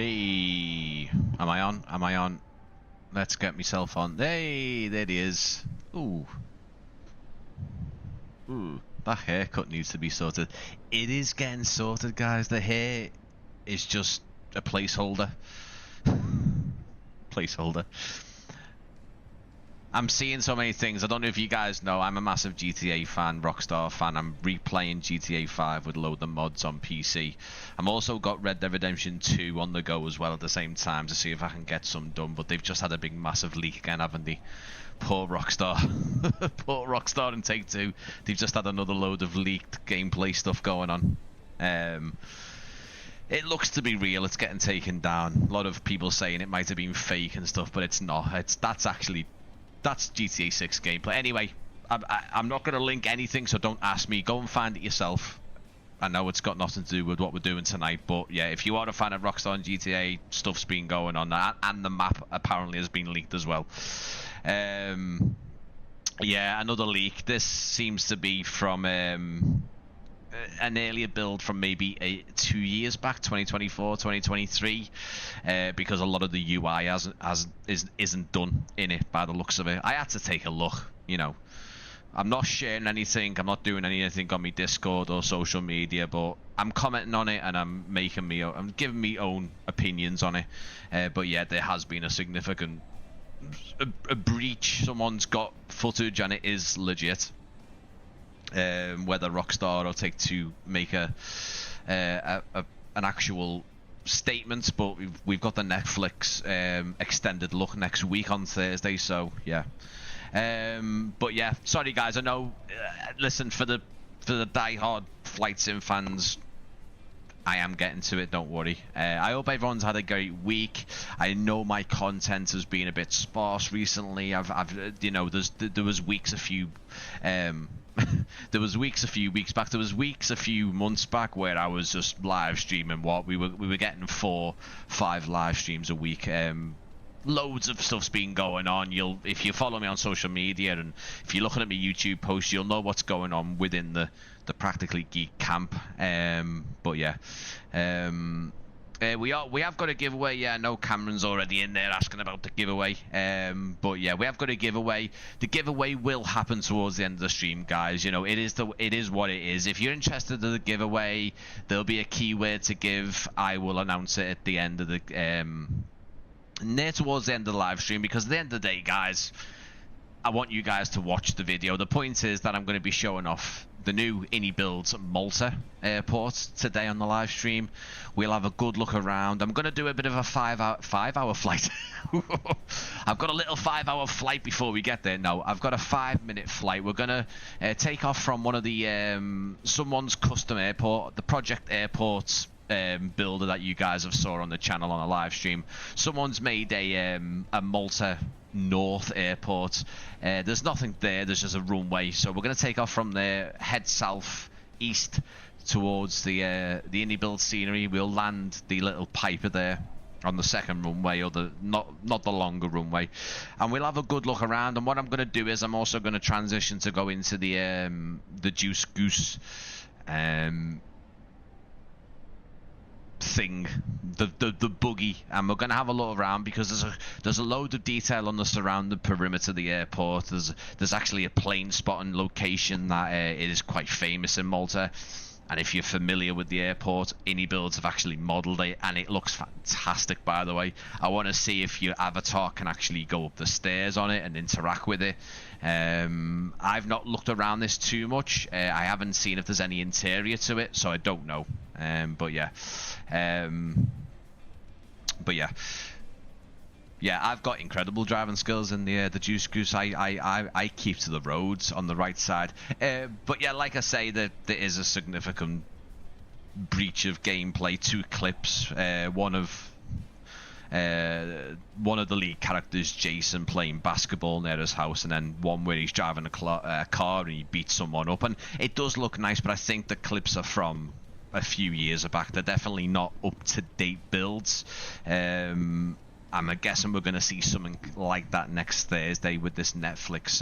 Hey, am I on? Am I on? Let's get myself on. Hey, there it is. Ooh. Ooh, that haircut needs to be sorted. It is getting sorted, guys. The hair is just a placeholder. Placeholder. I'm seeing so many things. I don't know if you guys know, I'm a massive GTA fan, Rockstar fan. I'm replaying GTA 5 with load of mods on PC. I'm also got Red Dead Redemption 2 on the go as well at the same time to see if I can get some done. But they've just had a big massive leak again, haven't they? Poor Rockstar. Poor Rockstar and Take-Two. They've just had another load of leaked gameplay stuff going on. It looks to be real. It's getting taken down. A lot of people saying it might have been fake and stuff, but it's not. That's GTA 6 gameplay. Anyway, I'm not going to link anything, so don't ask me. Go and find it yourself. I know it's got nothing to do with what we're doing tonight, but yeah, if you are a fan of Rockstar and GTA, stuff's been going on, and the map apparently has been leaked as well. Yeah, another leak. This seems to be from an earlier build from maybe 2 years back, 2024, 2023, because a lot of the UI isn't done in it by the looks of it. I had to take a look, you know. I'm not sharing anything, I'm not doing anything on my Discord or social media, but I'm commenting on it and I'm giving me own opinions on it. But yeah, there has been a significant a breach. Someone's got footage and it is legit. Whether Rockstar or Take-Two make an actual statement, but we've got the Netflix extended look next week on Thursday, so yeah. But yeah, sorry guys, I know. Listen, for the die-hard Flight Sim fans, I am getting to it, don't worry. I hope everyone's had a great week. I know my content has been a bit sparse recently. I've you know, there was weeks a few there was weeks a few weeks back. There was weeks a few months back where I was just live streaming. We were getting 4-5 live streams a week. Loads of stuff's been going on. If you follow me on social media and if you're looking at my YouTube posts, you'll know what's going on within the Practically Geek camp. But yeah, we have got a giveaway. Yeah, I know Cameron's already in there asking about the giveaway. But yeah, we have got a giveaway. The giveaway will happen towards the end of the stream, guys. You know, it is what it is. If you're interested in the giveaway, there'll be a keyword to give. I will announce it at the end of the near towards the end of the live stream, because at the end of the day, guys, I want you guys to watch the video. The point is that I'm going to be showing off the new iniBuilds Malta Airport today on the live stream. We'll have a good look around. I'm going to do a bit of a five-hour flight. I've got a little 5-hour flight before we get there. No, I've got a 5-minute flight. We're going to take off from one of the someone's custom airport, the Project Airports builder that you guys have saw on the channel on a live stream. Someone's made a Malta North Airport. There's nothing there, there's just a runway, so we're going to take off from there, head south east towards the iniBuild scenery. We'll land the little Piper there on the second runway, or the not the longer runway, and we'll have a good look around. And what I'm going to do is I'm also going to transition to go into the Juice Goose thing, the buggy, and we're going to have a look around, because there's a load of detail on the surrounding perimeter of the airport. There's actually a plane spotting location that it is quite famous in Malta, and if you're familiar with the airport, iniBuilds have actually modelled it, and it looks fantastic, by the way. I want to see if your avatar can actually go up the stairs on it and interact with it. I've not looked around this too much. I haven't seen if there's any interior to it, so I don't know. But yeah, I've got incredible driving skills in the Juice Goose. I keep to the roads on the right side. But yeah, like I say, there is a significant breach of gameplay. 2 clips. One of the lead characters, Jason, playing basketball near his house, and then one where he's driving a car and he beats someone up. And it does look nice, but I think the clips are from a few years back. They're definitely not up-to-date builds. I'm guessing we're going to see something like that next Thursday with this Netflix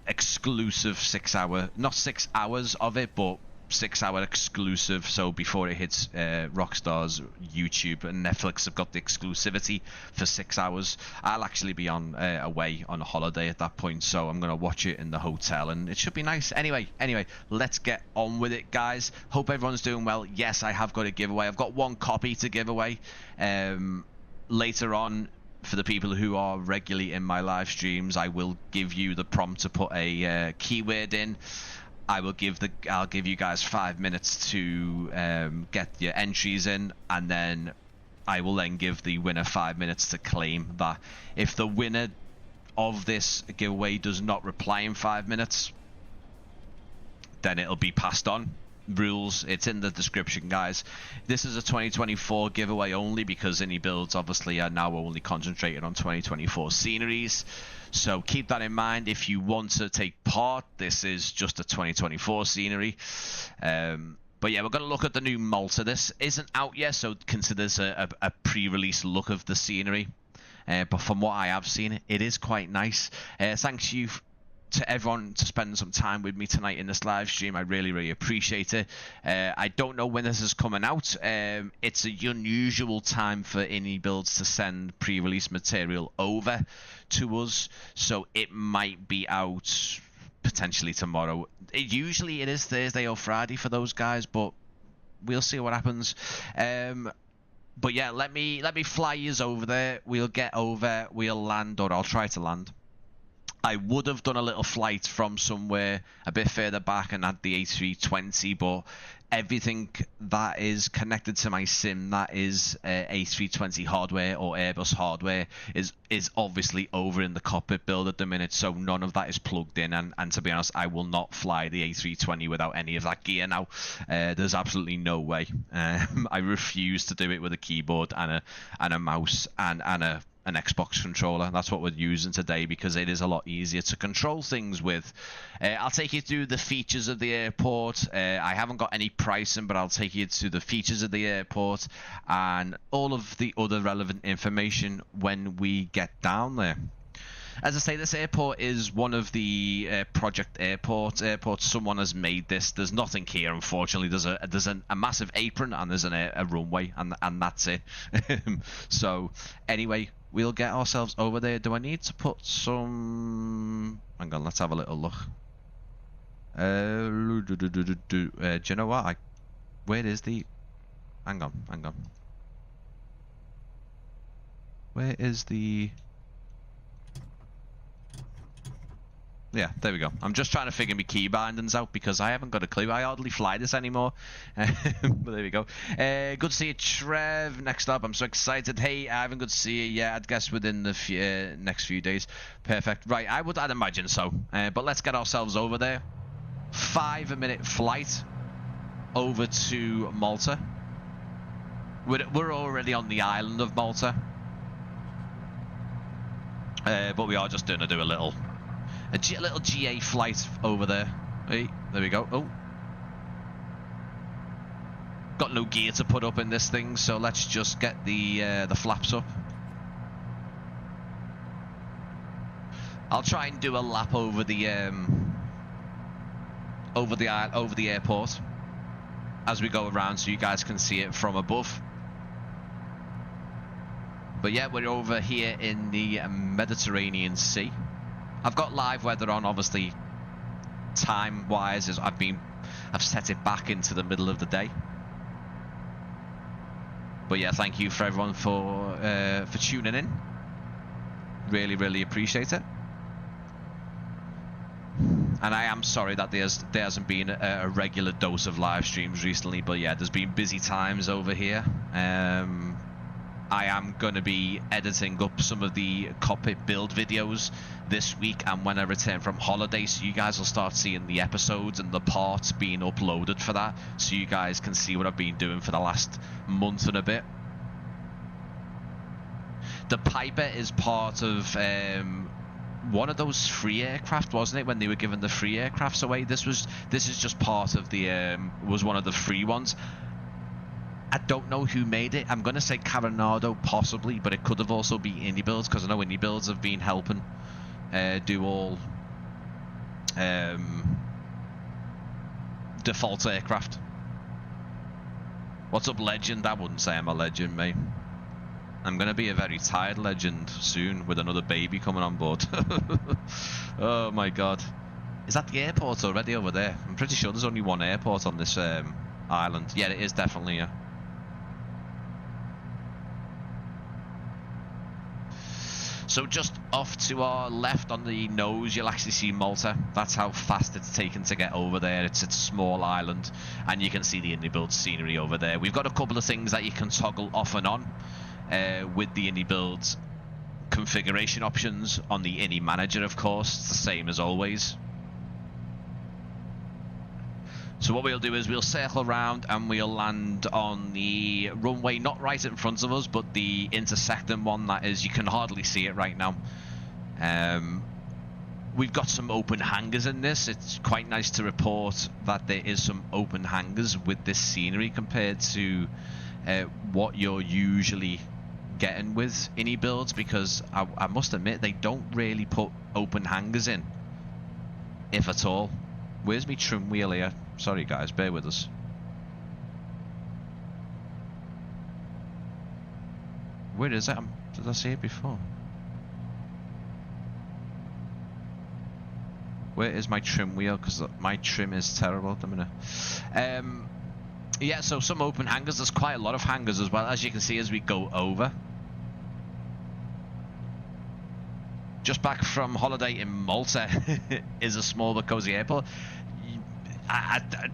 exclusive 6 hour, not 6 hours of it, but 6-hour exclusive, so before it hits Rockstar's YouTube, and Netflix have got the exclusivity for 6 hours. I'll actually be on away on a holiday at that point, so I'm gonna watch it in the hotel, and it should be nice. Anyway, let's get on with it, guys. Hope everyone's doing well. Yes, I have got a giveaway. I've got one copy to give away. Later on, for the people who are regularly in my live streams, I will give you the prompt to put a keyword in. I'll give you guys 5 minutes to get your entries in, and then I will then give the winner 5 minutes to claim that. If the winner of this giveaway does not reply in 5 minutes, then it'll be passed on. Rules, it's in the description, guys. This is a 2024 giveaway only, because iniBuilds obviously are now only concentrated on 2024 sceneries, so keep that in mind. If you want to take part, this is just a 2024 scenery. But yeah, we're going to look at the new Malta. This isn't out yet, so consider this a pre-release look of the scenery, but from what I have seen, it is quite nice. Thanks you to everyone to spend some time with me tonight in this live stream. I really appreciate it. I don't know when this is coming out. It's an unusual time for iniBuilds to send pre-release material over to us, so it might be out potentially tomorrow. Usually it is Thursday or Friday for those guys, but we'll see what happens. But yeah, let me fly yous over there. We'll get over, we'll land, or I'll try to land. I would have done a little flight from somewhere a bit further back and had the A320, but everything that is connected to my sim, that is A320 hardware or Airbus hardware, is obviously over in the cockpit build at the minute, so none of that is plugged in, and to be honest, I will not fly the A320 without any of that gear now. There's absolutely no way. I refuse to do it with a keyboard and a mouse and an Xbox controller. That's what we're using today, because it is a lot easier to control things with. I'll take you through the features of the airport. I haven't got any pricing, but I'll take you to the features of the airport and all of the other relevant information when we get down there. As I say, this airport is one of the project airports. Someone has made this. There's nothing here, unfortunately. There's a massive apron, and there's a runway, and that's it. So anyway, we'll get ourselves over there. Do I need to put some... Hang on, let's have a little look. Do you know what? Where is the... Hang on. Where is the... Yeah, there we go. I'm just trying to figure my key bindings out, because I haven't got a clue. I hardly fly this anymore. But there we go. Good to see you, Trev. Next up, I'm so excited. Hey, Ivan, good to see you. Yeah, I'd guess within the next few days. Perfect. Right, I'd imagine so. But let's get ourselves over there. 5-minute flight over to Malta. We're already on the island of Malta. But we are just going to do a little GA flight over there. Hey, there we go. Oh, got no gear to put up in this thing, so let's just get the flaps up. I'll try and do a lap over the airport as we go around, so you guys can see it from above. But yeah, we're over here in the Mediterranean Sea. I've got live weather on, obviously. Time-wise, I've set it back into the middle of the day. But yeah, thank you for everyone for tuning in. Really appreciate it. And I am sorry that there hasn't been a regular dose of live streams recently, but yeah, there's been busy times over here. I am going to be editing up some of the Cockpit build videos this week and when I return from holiday, so you guys will start seeing the episodes and the parts being uploaded for that, so you guys can see what I've been doing for the last month and a bit. The Piper is part of one of those free aircraft, wasn't it, when they were giving the free aircrafts away? This is just part of the was one of the free ones. I don't know who made it. I'm going to say Caronado possibly, but it could have also been iniBuilds, because I know iniBuilds have been helping do all default aircraft. What's up, legend? I wouldn't say I'm a legend, mate. I'm going to be a very tired legend soon with another baby coming on board. Oh my god. Is that the airport already over there? I'm pretty sure there's only one airport on this island. Yeah, it is definitely, yeah. So just off to our left on the nose, you'll actually see Malta. That's how fast it's taken to get over there. It's a small island, and you can see the iniBuilds scenery over there. We've got a couple of things that you can toggle off and on with the iniBuilds configuration options on the ini manager, of course. It's the same as always. So what we'll do is we'll circle around and we'll land on the runway, not right in front of us, but the intersecting one that is, you can hardly see it right now. We've got some open hangars in this. It's quite nice to report that there is some open hangars with this scenery compared to what you're usually getting with iniBuilds, because I must admit they don't really put open hangars in, if at all. Where's my trim wheel here? Sorry guys, bear with us. Where is it? Did I see it before? Where is my trim wheel? Because my trim is terrible at the minute. Yeah, so some open hangars. There's quite a lot of hangars as well, as you can see as we go over. Just back from holiday in Malta is a small but cozy airport.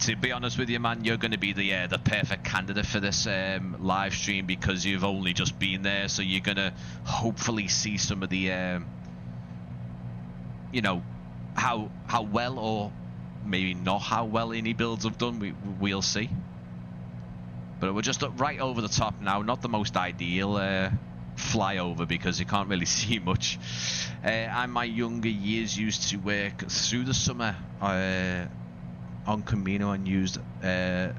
To be honest with you, man, you're going to be the perfect candidate for this live stream, because you've only just been there, so you're going to hopefully see some of the, you know, how well or maybe not how well iniBuilds have done. We'll see. But we're just up right over the top now. Not the most ideal flyover because you can't really see much. In my younger years used to work through the summer on Camino and used I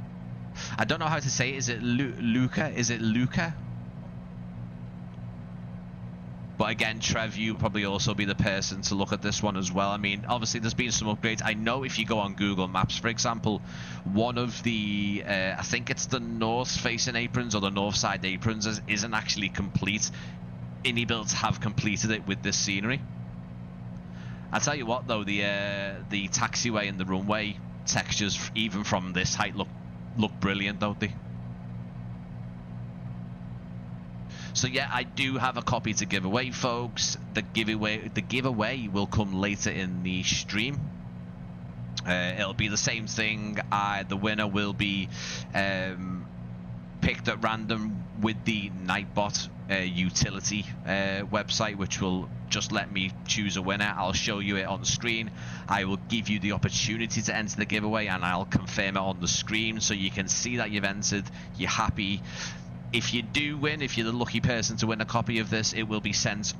don't know how to say it. Is it Luqa? Is it Luqa? But again, Trev, you probably also be the person to look at this one as well. I mean, obviously there's been some upgrades. I know if you go on Google Maps, for example, one of the I think it's the north facing aprons or the north side aprons isn't actually complete. iniBuilds have completed it with this scenery. I'll tell you what though, the taxiway and the runway textures even from this height look brilliant, don't they? So yeah, I do have a copy to give away, folks. The giveaway will come later in the stream. It'll be the same thing. The winner will be picked at random with the Nightbot utility website, which will just let me choose a winner. I'll show you it on the screen. I will give you the opportunity to enter the giveaway, and I'll confirm it on the screen so you can see that you've entered. You're happy. If you do win, if you're the lucky person to win a copy of this, it will be sent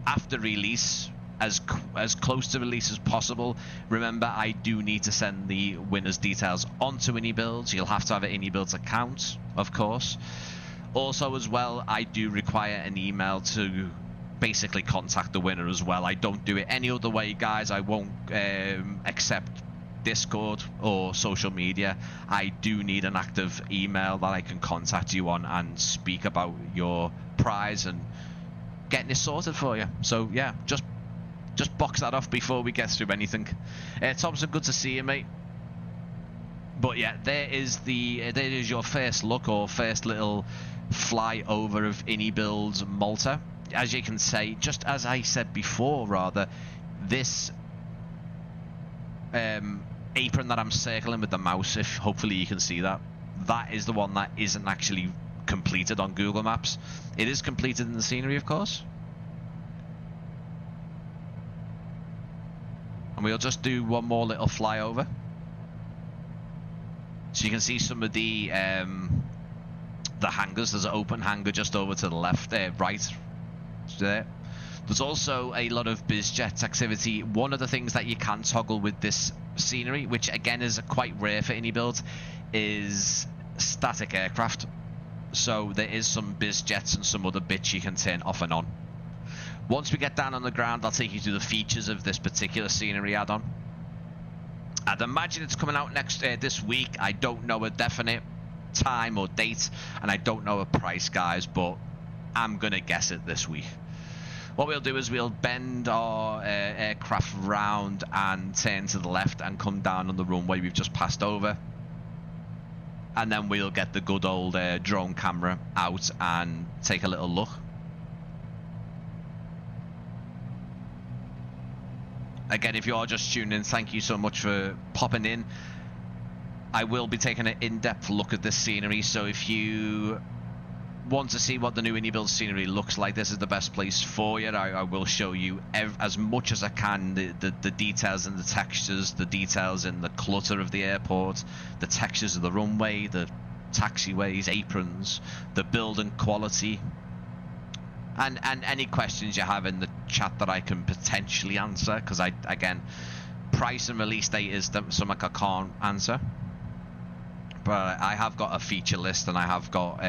after release, as close to release as possible. Remember, I do need to send the winner's details onto iniBuilds. You'll have to have an iniBuilds account, of course. Also, as well, I do require an email to basically contact the winner as well. I don't do it any other way, guys. I won't accept Discord or social media. I do need an active email that I can contact you on and speak about your prize and getting it sorted for you. So yeah, just box that off before we get through anything. Thompson, good to see you, mate. But yeah, there is your first look or first little flyover of iniBuilds Malta. As you can say, just as I said before, rather, this apron that I'm circling with the mouse, if hopefully you can see that, that is the one that isn't actually completed on Google Maps. It is completed in the scenery, of course. And we'll just do one more little flyover, so you can see some of the hangars. There's an open hangar just over to the left, right there. There's also a lot of BizJet activity. One of the things that you can toggle with this scenery, which again is quite rare for iniBuilds, is static aircraft. So there is some BizJets and some other bits you can turn off and on. Once we get down on the ground, I'll take you through the features of this particular scenery add-on. I'd imagine it's coming out this week. I don't know a definite time or date, and I don't know a price, guys, but I'm gonna guess it this week. What we'll do is we'll bend our aircraft round and turn to the left and come down on the runway we've just passed over, and then we'll get the good old drone camera out and take a little look. Again, if you are just tuning in, thank you so much for popping in. I will be taking an in-depth look at this scenery, so if you want to see what the new iniBuilds scenery looks like, this is the best place for you. I will show you as much as I can, the details and the textures, the details in the clutter of the airport, the textures of the runway, the taxiways, aprons, the building quality, and any questions you have in the chat that I can potentially answer, because again, price and release date is something I can't answer, but I have got a feature list and I have got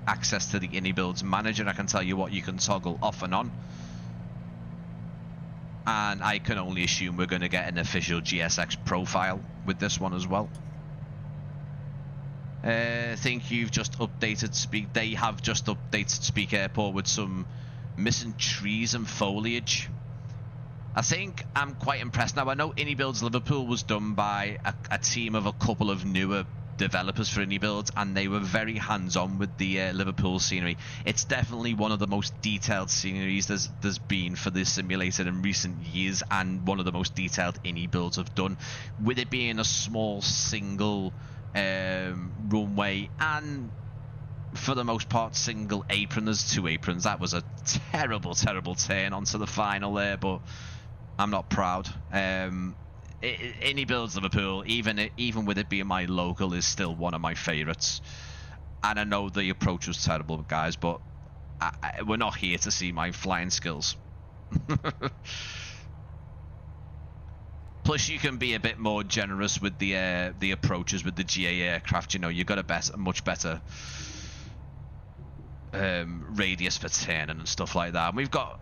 access to the iniBuilds manager. I can tell you what you can toggle off and on, and I can only assume we're going to get an official GSX profile with this one as well. I think you've just updated Speak. They have just updated Speak Airport with some missing trees and foliage. I think I'm quite impressed now. I know iniBuilds Liverpool was done by a team of a couple of newer developers for iniBuilds, and they were very hands-on with the Liverpool scenery. It's definitely one of the most detailed sceneries there's been for this simulator in recent years, and one of the most detailed iniBuilds have done, with it being a small single runway and for the most part single apron. There's two aprons. That was a terrible turn onto the final there, but I'm not proud. iniBuilds Liverpool, even with it being my local, is still one of my favorites, and I know the approach was terrible, guys, but we're not here to see my flying skills. Plus, you can be a bit more generous with the approaches with the GA aircraft. You know, you've got a much better radius for turning and stuff like that. And we've got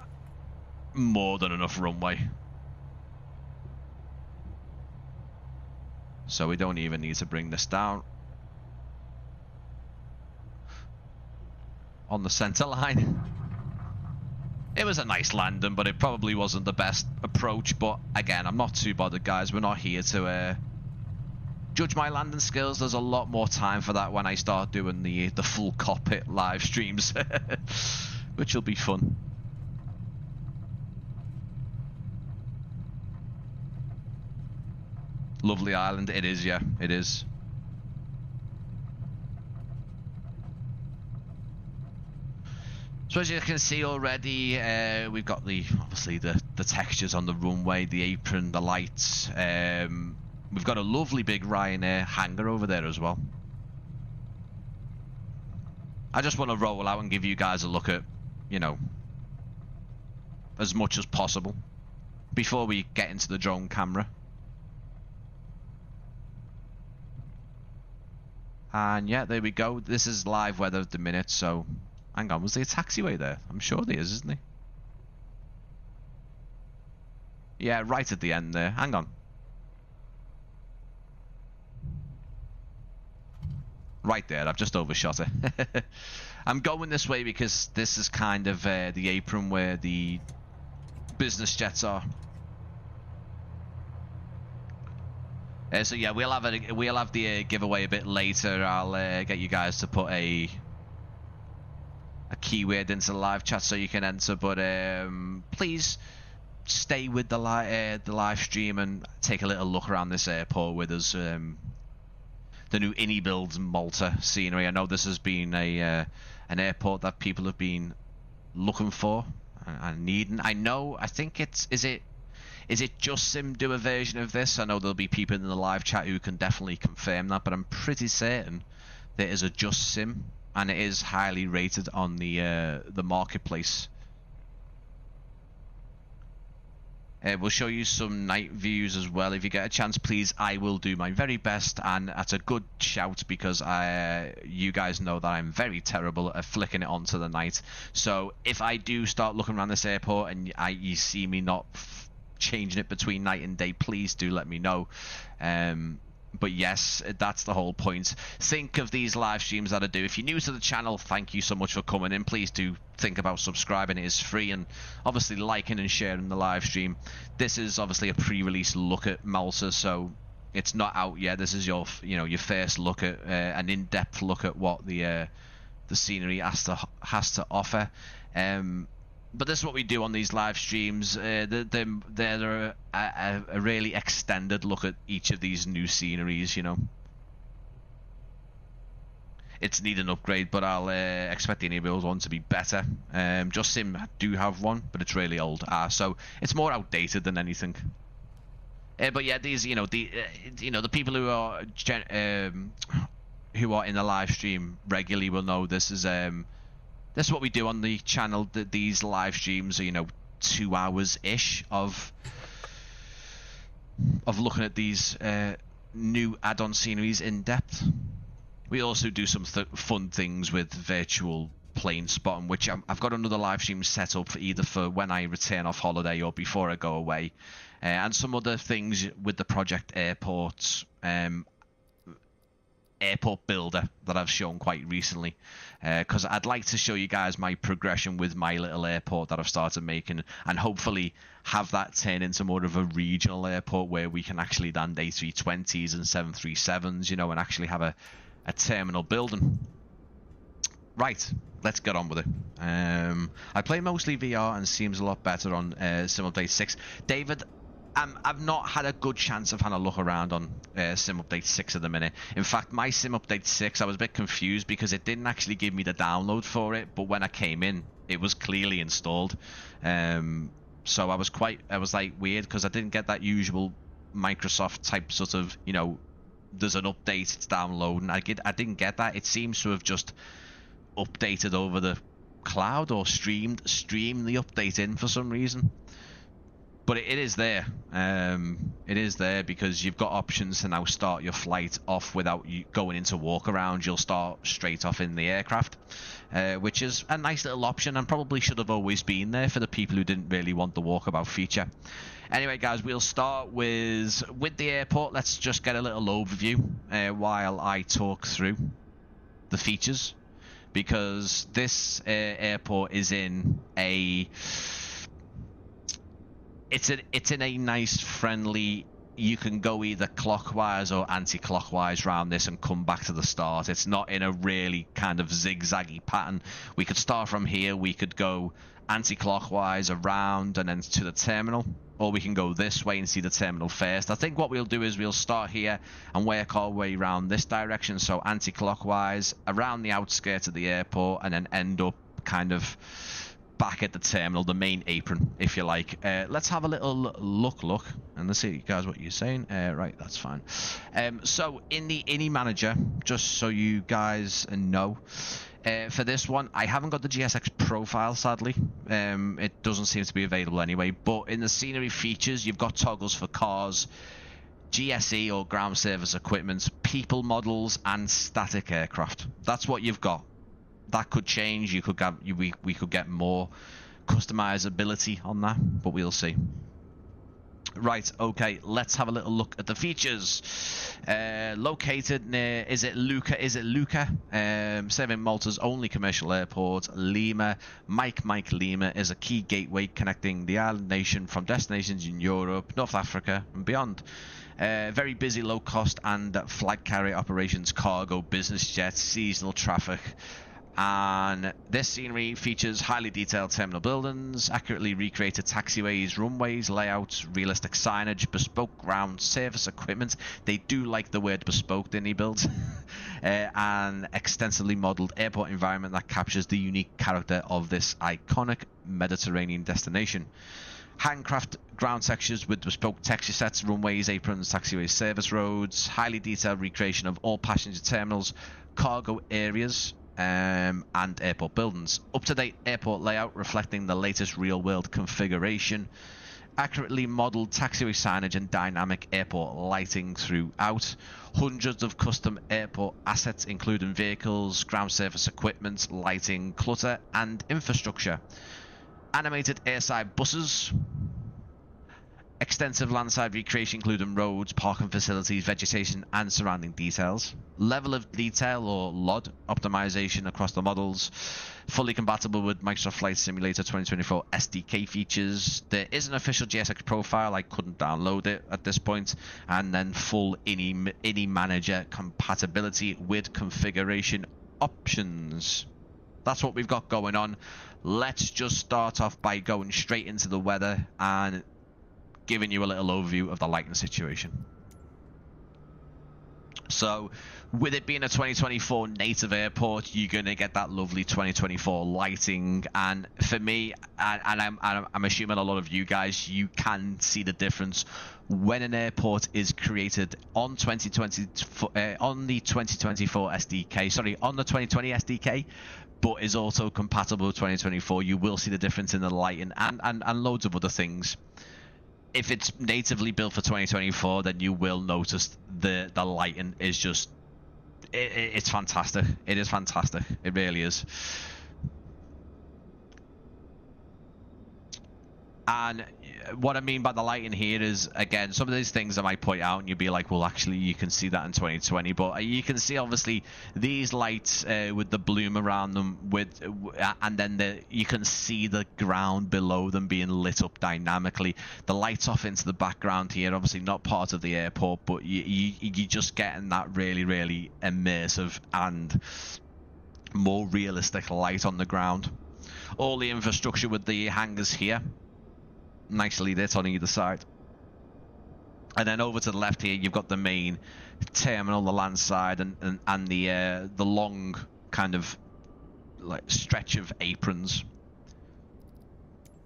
more than enough runway, so we don't even need to bring this down on the center line. It was a nice landing, but it probably wasn't the best approach. But again, I'm not too bothered, guys. We're not here to judge my landing skills. There's a lot more time for that when I start doing the full cockpit live streams, which will be fun. Lovely island. It is, yeah, it is. So as you can see already, we've got obviously the textures on the runway, the apron, the lights. We've got a lovely big Ryanair hangar over there as well. I just want to roll out and give you guys a look at, you know, as much as possible before we get into the drone camera. And yeah, there we go. This is live weather at the minute, so... Hang on, was there a taxiway there? I'm sure there is, isn't there? Yeah, right at the end there. Hang on. Right there, I've just overshot it. I'm going this way because this is kind of the apron where the business jets are. So yeah, we'll have the giveaway a bit later. I'll get you guys to put a keyword into the live chat so you can enter, but please stay with the live stream and take a little look around this airport with us. The new iniBuilds Malta scenery. I know this has been an airport that people have been looking for and needing. I think is it Just Sim do a version of this? I know there'll be people in the live chat who can definitely confirm that, but I'm pretty certain there is a Just Sim, and it is highly rated on the marketplace. We'll show you some night views as well if you get a chance, please. I will do my very best, and that's a good shout because you guys know that I'm very terrible at flicking it onto the night. So if I do start looking around this airport and you see me not changing it between night and day, please do let me know. But yes, that's the whole point. Think of these live streams that I do. If you're new to the channel, thank you so much for coming in. Please do think about subscribing. It is free, and obviously liking and sharing the live stream. This is obviously a pre-release look at Malta, so it's not out yet. This is your first look at an in-depth look at what the scenery has to offer. But this is what we do on these live streams. They're a really extended look at each of these new sceneries, you know. It's need an upgrade, but I'll expect the iniBuilds one to be better. Just Sim do have one, but it's really old. So it's more outdated than anything. But yeah, these, the people who are in the live stream regularly will know this is what we do on the channel. These live streams are 2 hours ish of looking at these new add-on sceneries in depth. We also do some fun things with virtual plane spotting, which I've got another live stream set up for either for when I return off holiday or before I go away, and some other things with the project airports. Airport builder that I've shown quite recently, because I'd like to show you guys my progression with my little airport that I've started making, and hopefully have that turn into more of a regional airport where we can actually land A320s and 737s, and actually have a terminal building. Right, let's get on with it. I play mostly VR and seems a lot better on Sim Update 6. David, I've not had a good chance of having a look around on Sim Update 6 at the minute. In fact, my Sim Update 6, I was a bit confused because it didn't actually give me the download for it, but when I came in, it was clearly installed. So I was like weird because I didn't get that usual Microsoft type sort of, there's an update, it's downloading. I didn't get that. It seems to have just updated over the cloud or streamed the update in for some reason. But it is there. It is there because you've got options to now start your flight off without you going into walk around. You'll start straight off in the aircraft, which is a nice little option and probably should have always been there for the people who didn't really want the walkabout feature. Anyway, guys, we'll start with the airport. Let's just get a little overview while I talk through the features, because this airport is in a... It's in a nice, friendly, you can go either clockwise or anti-clockwise around this and come back to the start. It's not in a really kind of zigzaggy pattern. We could start from here, we could go anti-clockwise around and then to the terminal, or we can go this way and see the terminal first. I think what we'll do is we'll start here and work our way around this direction, so anti-clockwise around the outskirts of the airport and then end up kind of back at the terminal, the main apron, if you like. Let's have a little look, and let's see, guys, what you're saying. Right, that's fine. So in the ini manager, just so you guys know, for this one, I haven't got the GSX profile, sadly. It doesn't seem to be available anyway, but in the scenery features, you've got toggles for cars, GSE or ground service equipment, people models, and static aircraft. That's what you've got. That could change. We could get more customizability on that, but we'll see. Right, okay, let's have a little look at the features. Located near, is it Luqa? Serving Malta's only commercial airport, Lima. Mike Lima is a key gateway connecting the island nation from destinations in Europe, North Africa, and beyond. Very busy, low cost, and flag carrier operations, cargo, business jets, seasonal traffic. And this scenery features highly detailed terminal buildings, accurately recreated taxiways, runways, layouts, realistic signage, bespoke ground service equipment. They do like the word bespoke, iniBuilds. And extensively modelled airport environment that captures the unique character of this iconic Mediterranean destination. Handcraft ground textures with bespoke texture sets, runways, aprons, taxiways, service roads, highly detailed recreation of all passenger terminals, cargo areas, and airport buildings. Up-to-date airport layout reflecting the latest real-world configuration. Accurately modelled taxiway signage and dynamic airport lighting throughout. Hundreds of custom airport assets including vehicles, ground service equipment, lighting, clutter and infrastructure. Animated airside buses. Extensive landside recreation including roads, parking facilities, vegetation and surrounding details. Level of detail or LOD optimization across the models. Fully compatible with Microsoft Flight Simulator 2024 SDK features. There is an official JSX profile. I couldn't download it at this point. And then full ini manager compatibility with configuration options. That's what we've got going on. Let's just start off by going straight into the weather and giving you a little overview of the lighting situation. So with it being a 2024 native airport, you're going to get that lovely 2024 lighting, and for me, and I'm assuming a lot of you guys, you can see the difference when an airport is created on 2020 on the 2024 SDK, sorry, on the 2020 SDK, but is also compatible with 2024. You will see the difference in the lighting and loads of other things. If it's natively built for 2024, then you will notice the lighting is just, it's fantastic. It is fantastic. It really is. And what I mean by the lighting here is, again, some of these things I might point out and you'll be like, well, actually, you can see that in 2020. But you can see, obviously, these lights with the bloom around them, and then you can see the ground below them being lit up dynamically. The lights off into the background here, obviously not part of the airport, but you're just getting that really, really immersive and more realistic light on the ground. All the infrastructure with the hangars here, nicely lit on either side. And then over to the left here, you've got the main terminal, the landside, and the long kind of like stretch of aprons.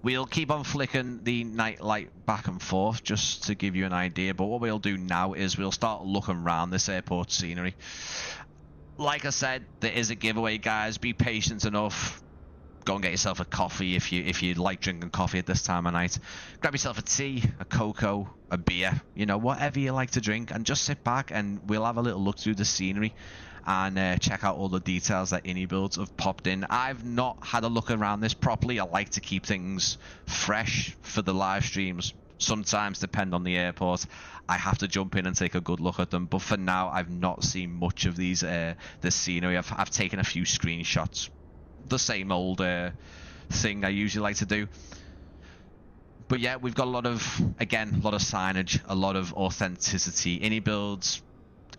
We'll keep on flicking the night light back and forth just to give you an idea, but what we'll do now is we'll start looking around this airport scenery. Like I said, there is a giveaway, guys. Be patient enough. Go and get yourself a coffee if you like drinking coffee at this time of night. Grab yourself a tea, a cocoa, a beer, you know, whatever you like to drink, and just sit back and we'll have a little look through the scenery and check out all the details that iniBuilds have popped in. I've not had a look around this properly. I like to keep things fresh for the live streams. Sometimes, depend on the airport, I have to jump in and take a good look at them. But for now, I've not seen much of this scenery. I've taken a few screenshots. The same old thing I usually like to do. But yeah, we've got a lot of signage, a lot of authenticity. iniBuilds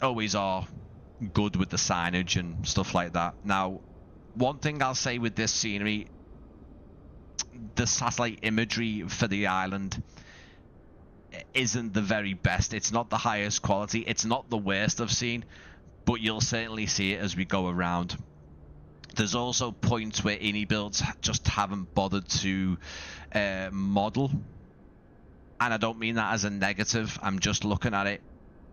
always are good with the signage and stuff like that. Now, one thing I'll say with this scenery, the satellite imagery for the island isn't the very best. It's not the highest quality. It's not the worst I've seen, but you'll certainly see it as we go around. There's also points where iniBuilds just haven't bothered to model, and I don't mean that as a negative. I'm just looking at it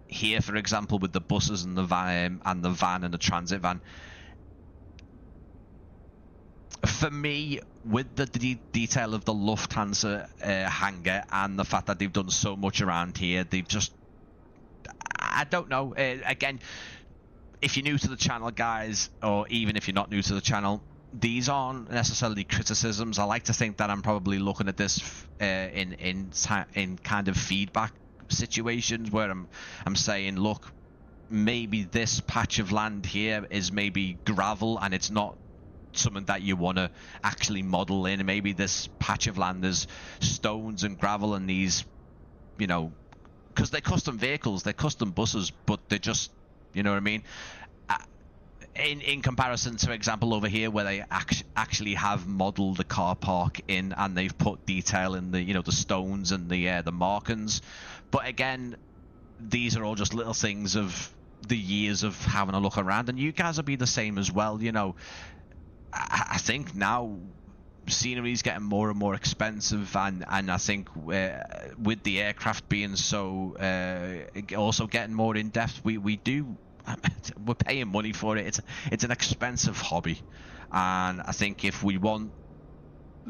here, for example, with the buses and the van and the transit van. For me, with the detail of the Lufthansa hangar and the fact that they've done so much around here, they've just, I don't know. Again, if you're new to the channel, guys, or even if you're not new to the channel, these aren't necessarily criticisms. I like to think that I'm probably looking at this in kind of feedback situations where I'm saying, look, maybe this patch of land here is maybe gravel and it's not something that you want to actually model in. Maybe this patch of land is stones and gravel and these, you know, because they're custom vehicles, they're custom buses, but they're just, you know what I mean? In comparison to example over here where they actually have modeled the car park in and they've put detail in the, you know, the stones and the markings. But again, these are all just little things of the years of having a look around, and you guys will be the same as well. You know, I think now scenery is getting more and more expensive, and I think with the aircraft being so also getting more in depth, we're paying money for it. It's an expensive hobby, and I think if we want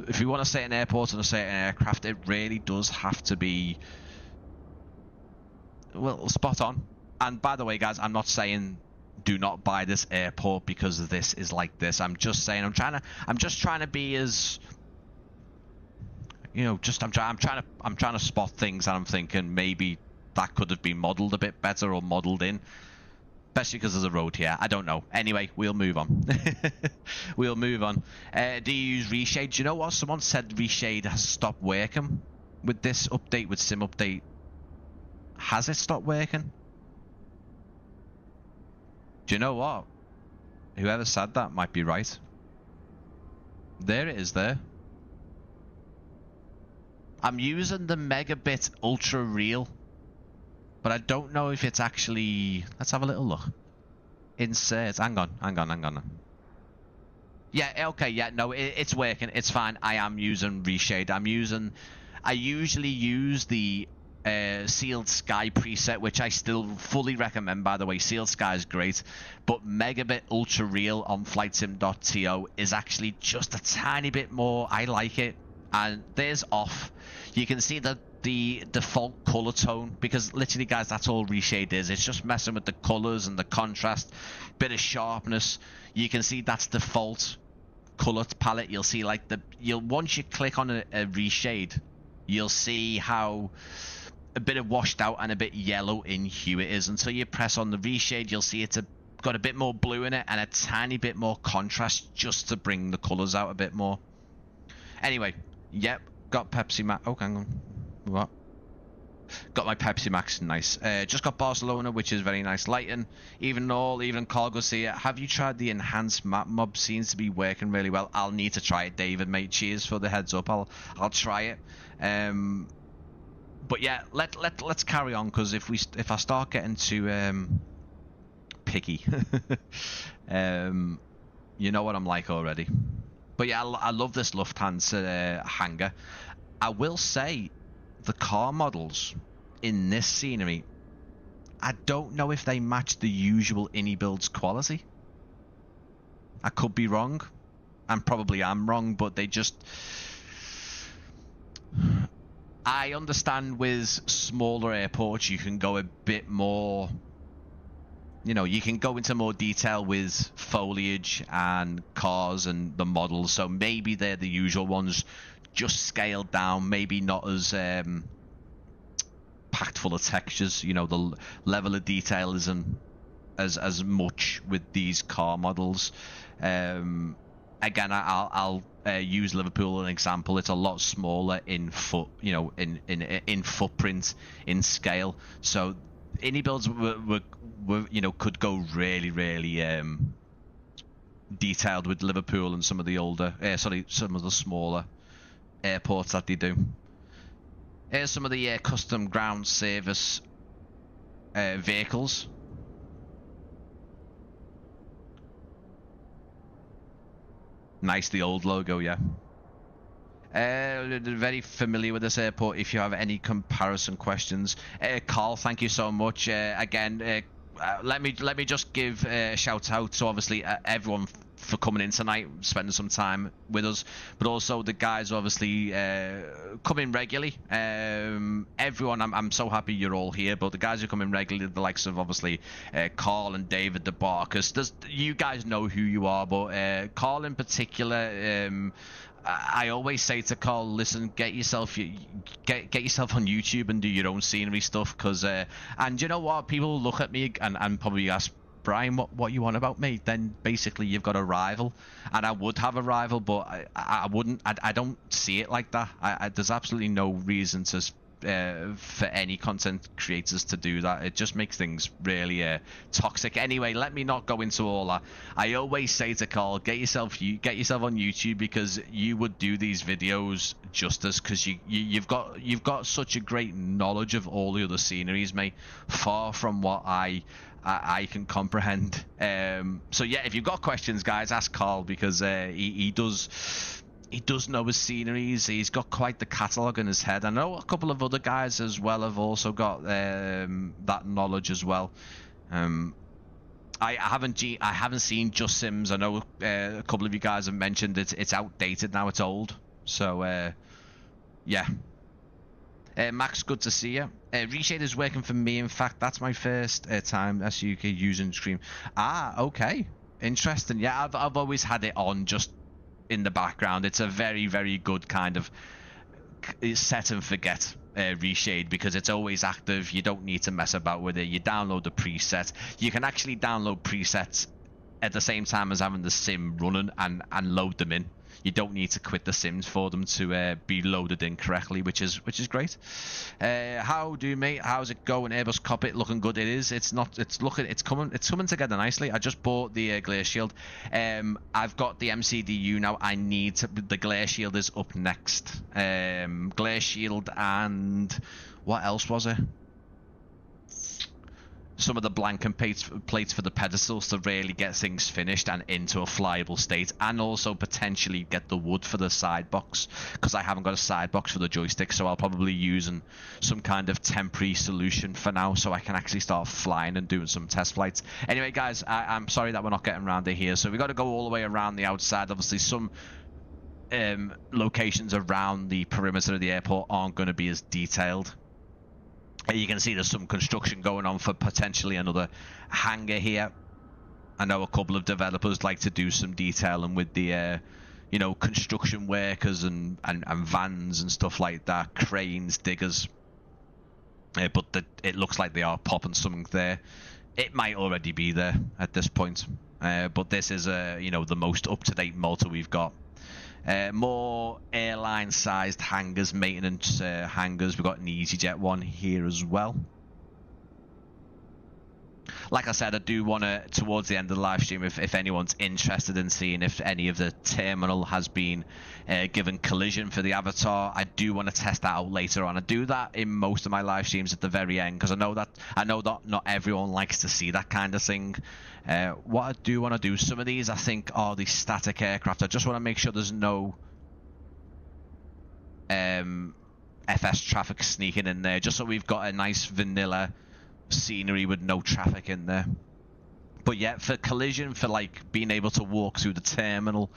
to say an airport and a certain aircraft, it really does have to be, well, spot on. And by the way, guys, I'm not saying do not buy this airport because this is like this. I'm just saying I'm just trying to be as You know, just I'm trying to spot things, and I'm thinking maybe that could have been modelled a bit better or modelled in, especially because there's a road here. I don't know. Anyway, we'll move on. We'll move on. Do you use reshade? Do you know what? Someone said reshade has stopped working with this update, with sim update. Has it stopped working? Do you know what? Whoever said that might be right. There it is there. I'm using the Megabit Ultra Real, but I don't know if it's actually... Let's have a little look. Insert. Hang on. Yeah, okay, yeah, no, it's working. It's fine. I am using reshade. I usually use the Sealed Sky preset, which I still fully recommend, by the way. Sealed Sky is great, but Megabit Ultra Real on FlightSim.to is actually just a tiny bit more. I like it. And there's off. You can see that the default color tone, because literally, guys, that's all reshade is. It's just messing with the colors and the contrast, bit of sharpness. You can see that's default color palette. You'll see like once you click on a reshade, you'll see how a bit of washed out and a bit yellow in hue it is. Until you press on the reshade, you'll see it's got a bit more blue in it and a tiny bit more contrast, just to bring the colors out a bit more. Anyway, yep, got Pepsi Max. Oh, hang on. What? Got my Pepsi Max. Nice. Just got Barcelona, which is very nice lighting. Even Carl Garcia. Have you tried the enhanced map mob? Seems to be working really well. I'll need to try it, David, mate. Cheers for the heads up. I'll try it. But yeah, let's carry on, because if I start getting too picky, you know what I'm like already. But yeah, I love this Lufthansa hangar. I will say, the car models in this scenery, I don't know if they match the usual iniBuilds quality. I could be wrong, and probably am wrong, but they just... I understand with smaller airports you can go a bit more... You know, you can go into more detail with foliage and cars and the models, so maybe they're the usual ones, just scaled down, maybe not as packed full of textures. You know, the level of detail isn't as much with these car models. Again, I'll use Liverpool as an example. It's a lot smaller in in footprint, in scale. So iniBuilds were could go really detailed with Liverpool and some of the older, some of the smaller airports that they do. Here's some of the custom ground service vehicles. Nice, the old logo, yeah. Very familiar with this airport. If you have any comparison questions, Carl, thank you so much. Again, let me just give a shout out to obviously everyone for coming in tonight, spending some time with us, but also the guys obviously coming regularly. Everyone, I'm so happy you're all here, but the guys who come in regularly, the likes of obviously Carl and David the Barkers, you guys know who you are, but Carl in particular, I always say to Carl, listen, get yourself on YouTube and do your own scenery stuff, because and you know what, people look at me and probably ask, Brian, what you want about me? Then basically you've got a rival, and I would have a rival, but I wouldn't. I don't see it like that. There's absolutely no reason to for any content creators to do that. It just makes things really toxic. Anyway, let me not go into all that. I always say to Carl, get yourself on YouTube, because you would do these videos justice, because you've got such a great knowledge of all the other sceneries, mate, far from what I can comprehend. So yeah, if you've got questions, guys, ask Carl, because he does know his sceneries. He's got quite the catalogue in his head. I know a couple of other guys as well have also got that knowledge as well. I haven't seen Just Sims. I know a couple of you guys have mentioned it's outdated now. It's old. So yeah. Max, good to see you. Reshade is working for me. In fact, that's my first time SUK using Stream. Ah, okay, interesting. Yeah, I've always had it on just in the background. It's a very good kind of like set and forget reshade, because it's always active. You don't need to mess about with it. You download the preset. You can actually download presets at the same time as having the sim running and load them in. You don't need to quit the sims for them to be loaded in correctly, which is great. How do you, mate? How's it going? Airbus Cockpit looking good. It is. It's not. It's looking. It's coming together nicely. I just bought the glare shield. I've got the MCDU now. I need to. The glare shield is up next. Glare shield and what else was it? Some of the blanking plates for the pedestals to really get things finished and into a flyable state, and also potentially get the wood for the side box, because I haven't got a side box for the joystick, so I'll probably use some kind of temporary solution for now, so I can actually start flying and doing some test flights. Anyway, guys, I'm sorry that we're not getting around it here, so we've got to go all the way around the outside. Obviously, some locations around the perimeter of the airport aren't going to be as detailed. You can see there's some construction going on for potentially another hangar here. I know a couple of developers like to do some detailing with the, you know, construction workers and vans and stuff like that, cranes, diggers. But it looks like they are popping something there. It might already be there at this point. But this is, you know, the most up-to-date Malta we've got. More airline-sized hangars, maintenance hangars. We've got an EasyJet one here as well. Like I said, I do want to, towards the end of the live stream, if anyone's interested in seeing if any of the terminal has been given collision for the avatar, I do want to test that out later on. I do that in most of my live streams at the very end, because I know that not everyone likes to see that kind of thing. What I do want to do, some of these I think are the static aircraft. I just want to make sure there's no FS traffic sneaking in there, just so we've got a nice vanilla scenery with no traffic in there. But yeah, for collision, for like being able to walk through the terminal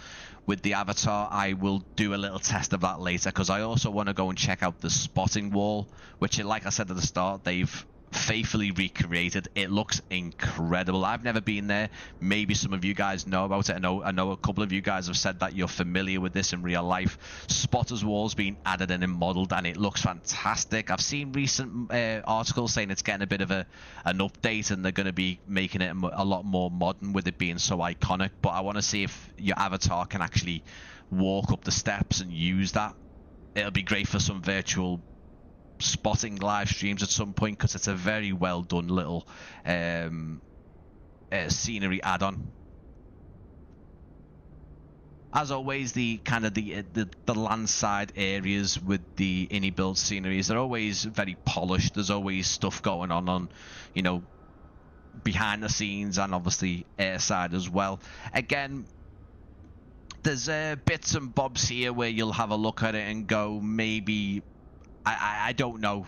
with the avatar, I will do a little test of that later, because I also want to go and check out the spotting wall, which, like I said at the start, they've faithfully recreated. It looks incredible. I've never been there. Maybe some of you guys know about it. I know a couple of you guys have said that you're familiar with this in real life. Spotters walls being added in and modeled, and it looks fantastic. I've seen recent articles saying it's getting a bit of an update, and they're going to be making it a lot more modern with it being so iconic. But I want to see if your avatar can actually walk up the steps and use that. It'll be great for some virtual spotting live streams at some point, because it's a very well done little scenery add-on. As always, the kind of the landside areas with the iniBuilds sceneries, they're always very polished. There's always stuff going on, you know, behind the scenes, and obviously airside as well. Again, there's bits and bobs here where you'll have a look at it and go, maybe I don't know,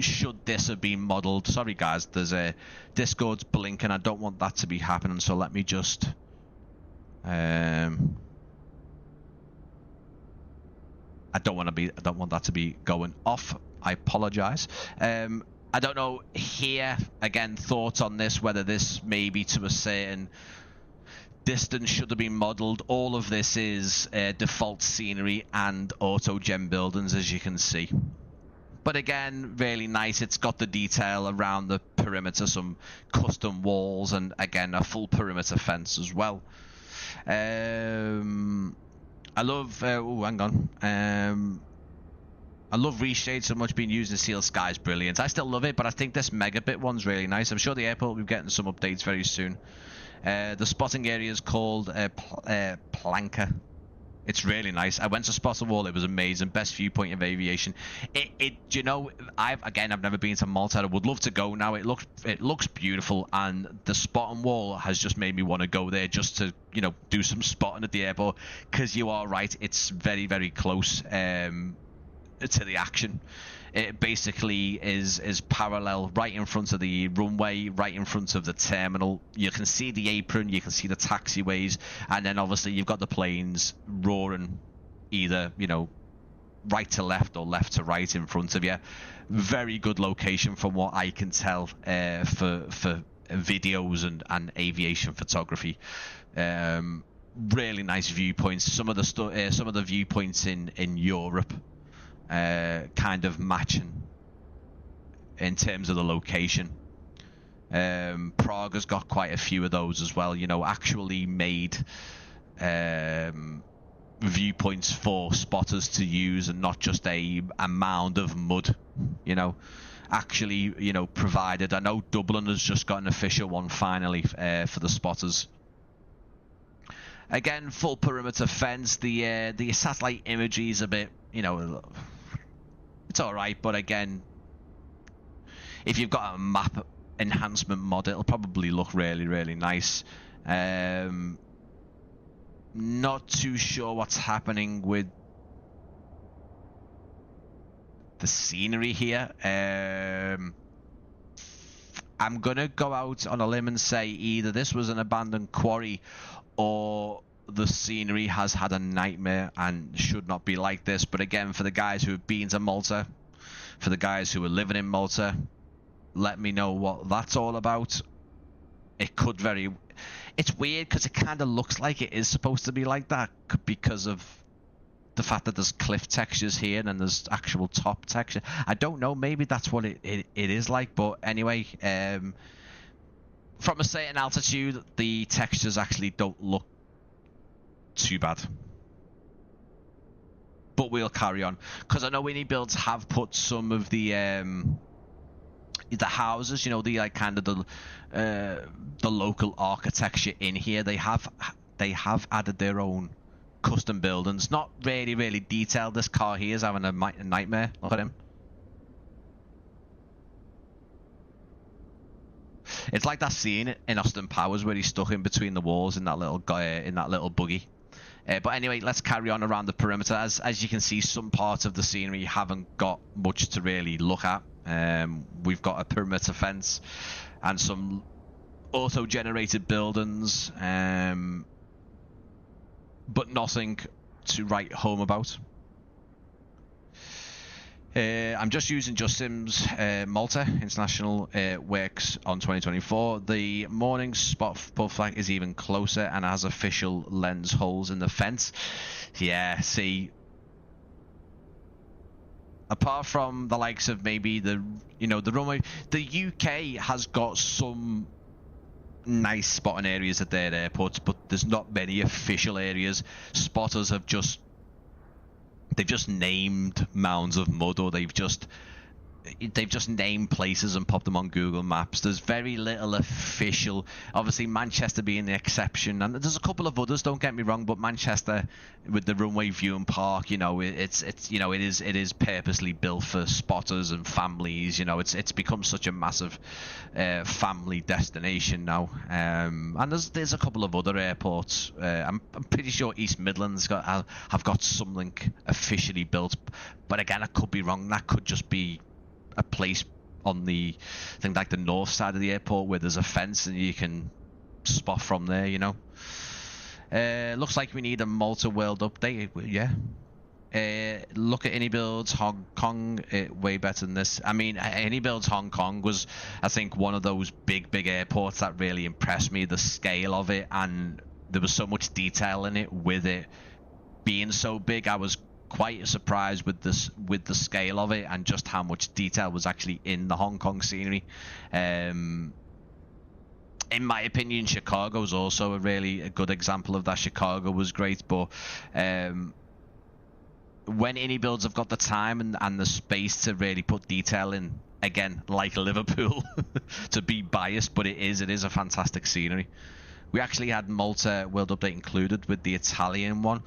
should this have been modeled? Sorry guys, there's a Discord's blinking. I don't want that to be happening, so let me just I don't want that to be going off. I apologize. I don't know here, again, thoughts on this, whether this maybe to a certain distance should have been modeled. All of this is default scenery and auto gen buildings, as you can see. But again, really nice. It's got the detail around the perimeter, some custom walls, and again, a full perimeter fence as well. I love, oh, hang on. I love Reshade so much. Being used in Seal Sky is brilliant. I still love it, but I think this megabit one's really nice. I'm sure the airport will be getting some updates very soon. The spotting area is called Planka. It's really nice. I went to spot a wall. It was amazing. Best viewpoint of aviation. You know, I've never been to Malta. I would love to go now. It looks beautiful, and the spotting wall has just made me want to go there just to, you know, do some spotting at the airport. Because you are right, it's very, very close to the action. It basically is parallel, right in front of the runway, right in front of the terminal. You can see the apron, you can see the taxiways, and then obviously you've got the planes roaring either, you know, right to left or left to right in front of you. Very good location from what I can tell for videos and aviation photography. Really nice viewpoints. Some of the viewpoints in Europe kind of matching in terms of the location. Prague has got quite a few of those as well, you know, actually made viewpoints for spotters to use, and not just a mound of mud, you know, actually, you know, provided. I know Dublin has just got an official one finally for the spotters. Again, full perimeter fence. The satellite imagery is a bit, you know, it's all right, but again, if you've got a map enhancement mod, it'll probably look really, really nice. Not too sure what's happening with the scenery here. I'm gonna go out on a limb and say either this was an abandoned quarry, or the scenery has had a nightmare and should not be like this. But again, for the guys who have been to Malta, for the guys who are living in Malta, let me know what that's all about. It could very... It's weird because it kind of looks like it is supposed to be like that because of the fact that there's cliff textures here and there's actual top texture. I don't know, maybe that's what it is like, but anyway, from a certain altitude, the textures actually don't look too bad. But we'll carry on, because I know iniBuilds have put some of the houses, you know, the like kind of the local architecture in here. They have added their own custom buildings. Not really detailed. This car here is having a nightmare. Look at him. It's like that scene in Austin Powers where he's stuck in between the walls in that little buggy. But anyway, let's carry on around the perimeter. As you can see, some parts of the scenery haven't got much to really look at. We've got a perimeter fence and some auto-generated buildings, but nothing to write home about. I'm just using Just Sims Malta International works on 2024. The morning spot pull flag is even closer and has official lens holes in the fence. Yeah, see, apart from the likes of maybe the runway, the UK has got some nice spotting areas at their airports, but there's not many official areas. Spotters have just named mounds of mud, or they've just named places and popped them on Google Maps. There's very little official, obviously Manchester being the exception, and there's a couple of others, don't get me wrong, but Manchester with the runway view and park, you know, it is purposely built for spotters and families. You know, it's become such a massive family destination now. And there's a couple of other airports. I'm pretty sure East Midlands have got something officially built, but again, I could be wrong. That could just be a place on the, I think, like the north side of the airport where there's a fence and you can spot from there, you know. Looks like we need a Malta World update. Yeah. Look at iniBuilds Hong Kong, way better than this. I mean, iniBuilds Hong Kong was, I think, one of those big airports that really impressed me, the scale of it, and there was so much detail in it. With it being so big, I was quite surprised with the scale of it and just how much detail was actually in the Hong Kong scenery. In my opinion, Chicago was also a good example of that. Chicago was great, but when iniBuilds have got the time and the space to really put detail in, again, like Liverpool, to be biased, but it is a fantastic scenery. We actually had Malta World Update included with the Italian one,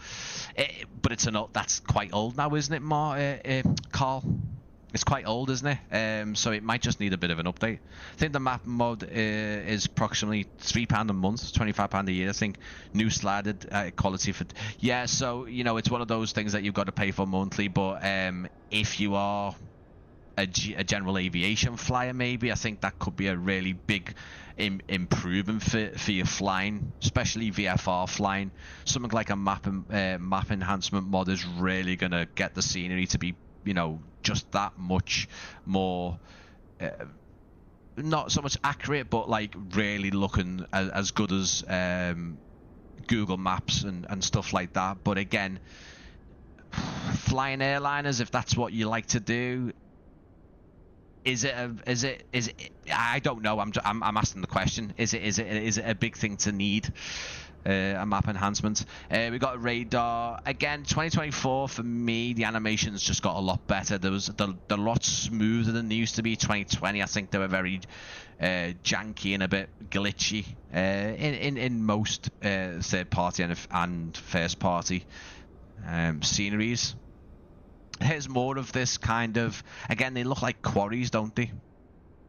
but that's quite old now, isn't it, Carl? It's quite old, isn't it? So it might just need a bit of an update. I think the map mod is approximately £3 a month, £25 a year. I think new slided quality for... Yeah, so, you know, it's one of those things that you've got to pay for monthly, but if you are a general aviation flyer, maybe, I think that could be a really big improvement for your flying, especially VFR flying. Something like a map enhancement mod is really going to get the scenery to be, you know, just that much more, not so much accurate, but like really looking as good as Google Maps and stuff like that. But again, flying airliners, if that's what you like to do. Is it? I don't know. I'm asking the question. Is it a big thing to need? A map enhancement. We got a radar again. 2024 for me, the animations just got a lot better. They're a lot smoother than they used to be. 2020, I think they were very janky and a bit glitchy in most third party and first party sceneries. Here's more of this kind of, again, they look like quarries, don't they?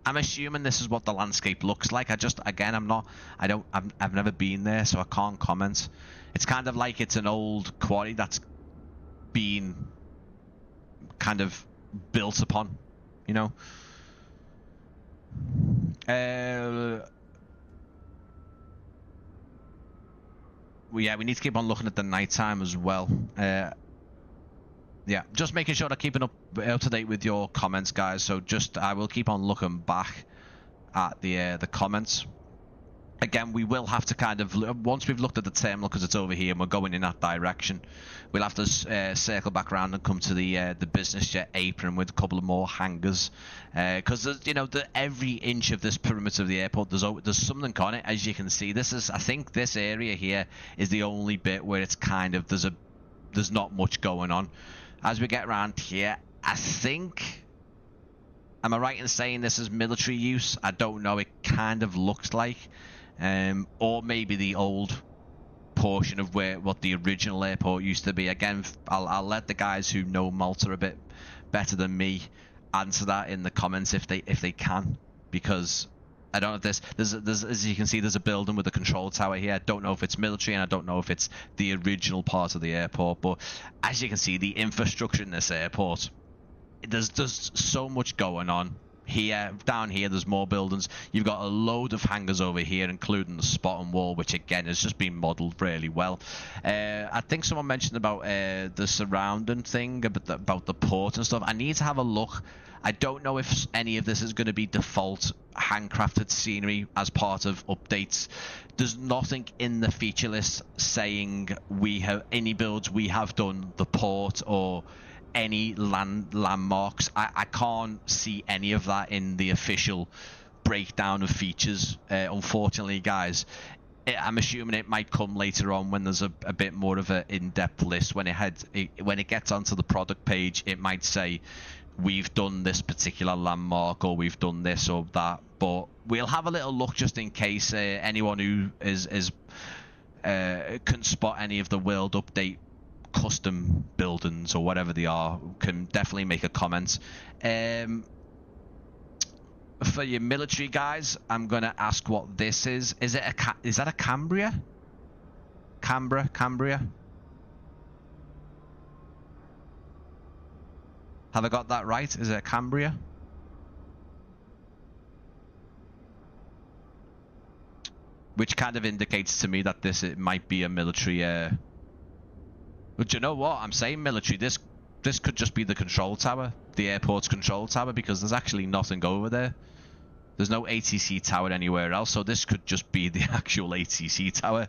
I'm assuming this is what the landscape looks like. I've never been there, so I can't comment. It's kind of like it's an old quarry that's been kind of built upon, you know. Yeah, we need to keep on looking at the nighttime as well. Yeah, just making sure I'm keeping up to date with your comments, guys. So I will keep on looking back at the comments. Again, we will have to kind of, once we've looked at the terminal, because it's over here and we're going in that direction, we'll have to circle back around and come to the business jet apron with a couple of more hangars, because you know, every inch of this perimeter of the airport, there's something on it. As you can see, I think this area here is the only bit where it's kind of there's not much going on. As we get around here, I think, am I right in saying this is military use? I don't know. It kind of looks like, or maybe the old portion of what the original airport used to be. Again, I'll let the guys who know Malta a bit better than me answer that in the comments if they can, because I don't know if there's as you can see, there's a building with a control tower here. I don't know if it's military, and I don't know if it's the original part of the airport. But as you can see, the infrastructure in this airport, there's so much going on. Here, down here, there's more buildings. You've got a load of hangars over here, including the spotting wall, which again has just been modelled really well. I think someone mentioned about the surrounding thing, about the port and stuff. I need to have a look. I don't know if any of this is going to be default handcrafted scenery as part of updates. There's nothing in the feature list saying we have iniBuilds, we have done the port or any landmarks. I can't see any of that in the official breakdown of features, unfortunately, guys. I'm assuming it might come later on when there's a bit more of an in-depth list. When it gets onto the product page, it might say we've done this particular landmark or we've done this or that. But we'll have a little look just in case anyone who can spot any of the world update custom buildings or whatever they are can definitely make a comment. For your military guys, I'm gonna ask what this is. Is that a Cambria? Cambria? Have I got that right? Is it a Cambria? Which kind of indicates to me that it might be a military. But you know what? I'm saying military. This could just be the control tower, the airport's control tower, because there's actually nothing over there. There's no ATC tower anywhere else, so this could just be the actual ATC tower.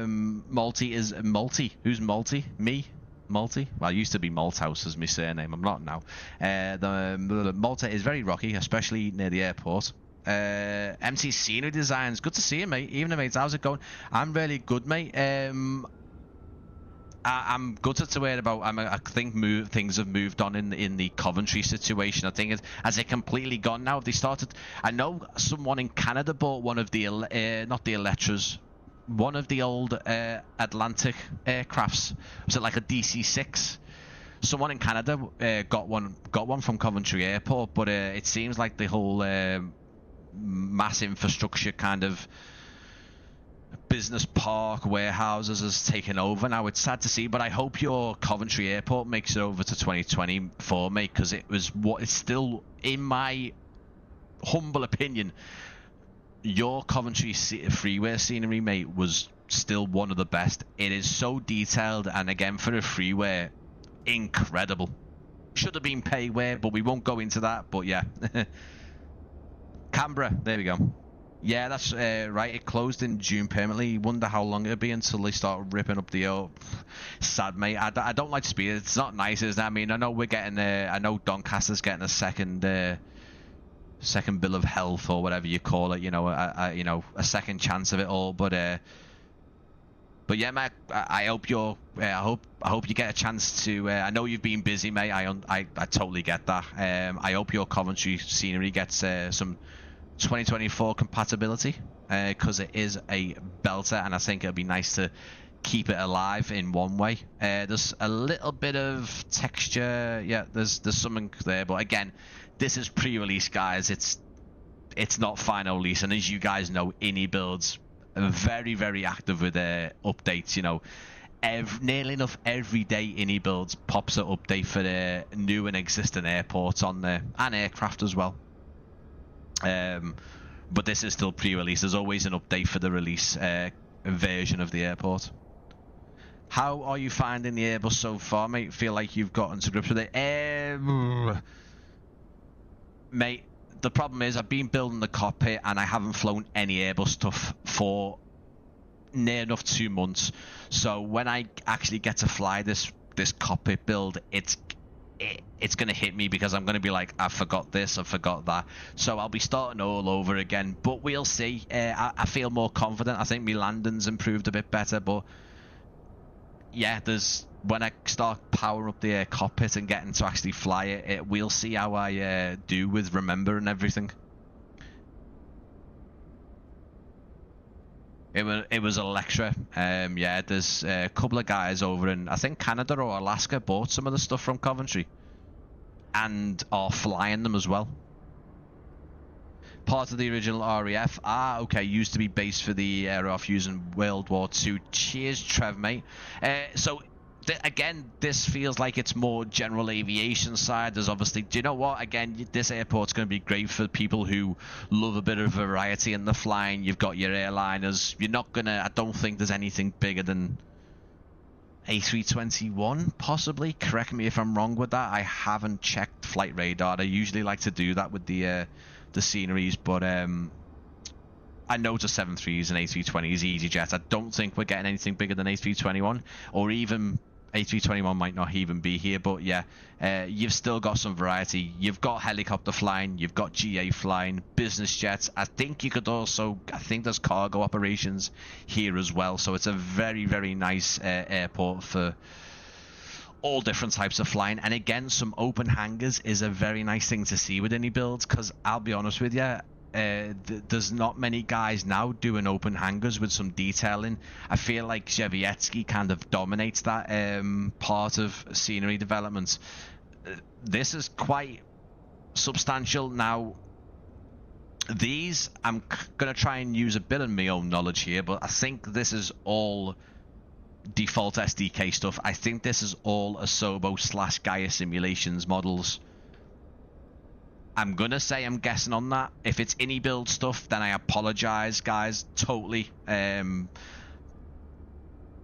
Multi is Multi. Who's Multi? Me? Multi? Well, I used to be Malthouse as my surname. I'm not now. The Malta is very rocky, especially near the airport. MC Scenery Designs. Good to see you, mate. Evening, mate. How's it going? I'm really good, mate. I'm gutted to hear about. I think things have moved on in the Coventry situation. I think has it completely gone now? Have they started? I know someone in Canada bought one of the not the Electras, one of the old Atlantic aircrafts. Was it like a DC-6? Someone in Canada got one from Coventry Airport, but it seems like the whole mass infrastructure kind of business park warehouses has taken over now. It's sad to see, but I hope your Coventry Airport makes it over to 2024, mate, because it's still, in my humble opinion, your Coventry freeway scenery, mate, was still one of the best. It is so detailed, and again, for a freeway, incredible. Should have been payway, but we won't go into that. But yeah. Canberra, there we go. Yeah, that's right. It closed in June permanently. Wonder how long it'll be until they start ripping up the old. Sad, mate. I don't like speed. It's not nice, is it? I mean, I know we're getting. I know Doncaster's getting a second bill of health or whatever you call it. You know, a second chance of it all. But yeah, mate. I hope you're. I hope you get a chance to. I know you've been busy, mate. I totally get that. I hope your Coventry scenery gets some 2024 compatibility, because it is a belter, and I think it'll be nice to keep it alive in one way. There's a little bit of texture, yeah, there's something there, but again, this is pre-release, guys. It's not final release, and as you guys know, iniBuilds are very, very active with their updates. You know, nearly enough every day iniBuilds pops an update for their new and existing airports on there, and aircraft as well. But this is still pre-release. There's always an update for the release version of the airport. How are you finding the Airbus so far, mate? Feel like you've gotten to grips with it? Mate, the problem is I've been building the cockpit and I haven't flown any Airbus stuff for near enough 2 months. So when I actually get to fly this cockpit build, it's going to hit me, because I'm going to be like, I forgot this, I forgot that. So I'll be starting all over again, but we'll see. I feel more confident. I think my landing's improved a bit better, but yeah, when I start powering up the cockpit and getting to actually fly it, we'll see how I do with remembering everything. It was Electra. Yeah, there's a couple of guys over in, I think, Canada or Alaska, bought some of the stuff from Coventry and are flying them as well. Part of the original RAF. Okay, used to be based for the RAF using World War II. Cheers, Trev, mate. Again, this feels like it's more general aviation side. There's obviously, do you know what? Again, this airport's going to be great for people who love a bit of variety in the flying. You've got your airliners. You're not going to, I don't think there's anything bigger than A321, possibly. Correct me if I'm wrong with that. I haven't checked flight radar. I usually like to do that with the sceneries, but I know it's a 73s and A320s, EasyJet. I don't think we're getting anything bigger than A321, or even A321 might not even be here, but yeah, you've still got some variety. You've got helicopter flying, you've got GA flying, business jets. I think you could also, I think there's cargo operations here as well, so it's a very, very nice airport for all different types of flying. And again, some open hangars is a very nice thing to see with iniBuilds, because I'll be honest with you, there's not many guys now doing open hangars with some detailing. I feel like Zhevietsky kind of dominates that part of scenery development. This is quite substantial. Now, these, I'm going to try and use a bit of my own knowledge here, but I think this is all default SDK stuff. I think this is all Asobo / Gaia Simulations models. I'm gonna say I'm guessing on that. If it's iniBuild stuff, then I apologize, guys, totally. But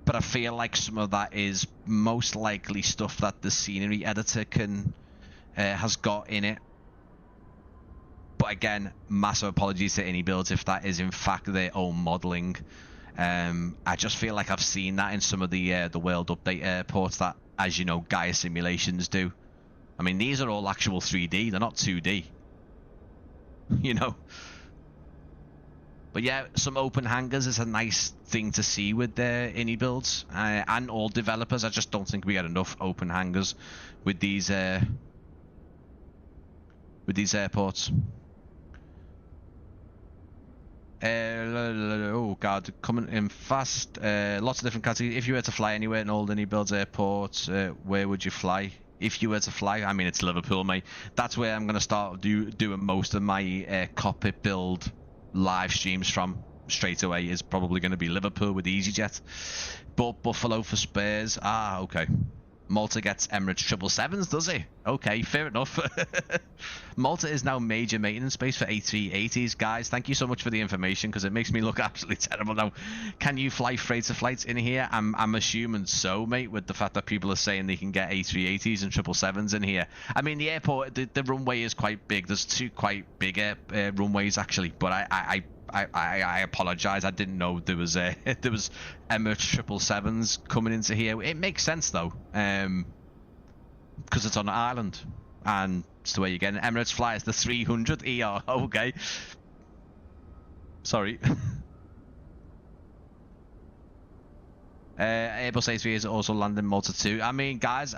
I feel like some of that is most likely stuff that the scenery editor has got in it. But again, massive apologies to iniBuilds if that is in fact their own modeling. I just feel like I've seen that in some of the World Update airports that, as you know, Gaia Simulations do. I mean, these are all actual 3D. They're not 2D. You know? But yeah, some open hangars is a nice thing to see with the iniBuilds. And all developers. I just don't think we get enough open hangars with these airports. Oh god, coming in fast. Lots of different categories. If you were to fly anywhere in old iniBuilds airports, where would you fly? If you were to fly, I mean, it's Liverpool, mate. That's where I'm going to start doing most of my cockpit build live streams from straight away. Is probably going to be Liverpool with EasyJet. But Buffalo for spares. Okay. Malta gets Emirates 777s, does he? Okay, fair enough. Malta is now major maintenance base for A380s. Guys, thank you so much for the information, because it makes me look absolutely terrible now. Can you fly freighter flights in here? I'm assuming so, mate, with the fact that people are saying they can get A380s and 777s in here. I mean, the airport, the runway is quite big. There's two quite big runways, actually. But I I apologize. I didn't know there was there was Emirates 777s coming into here. It makes sense though, because it's on an island, and it's the way you get it. Emirates flies the 300 ER. Okay, sorry. Airbus A3 is also landing Malta too. I mean, guys,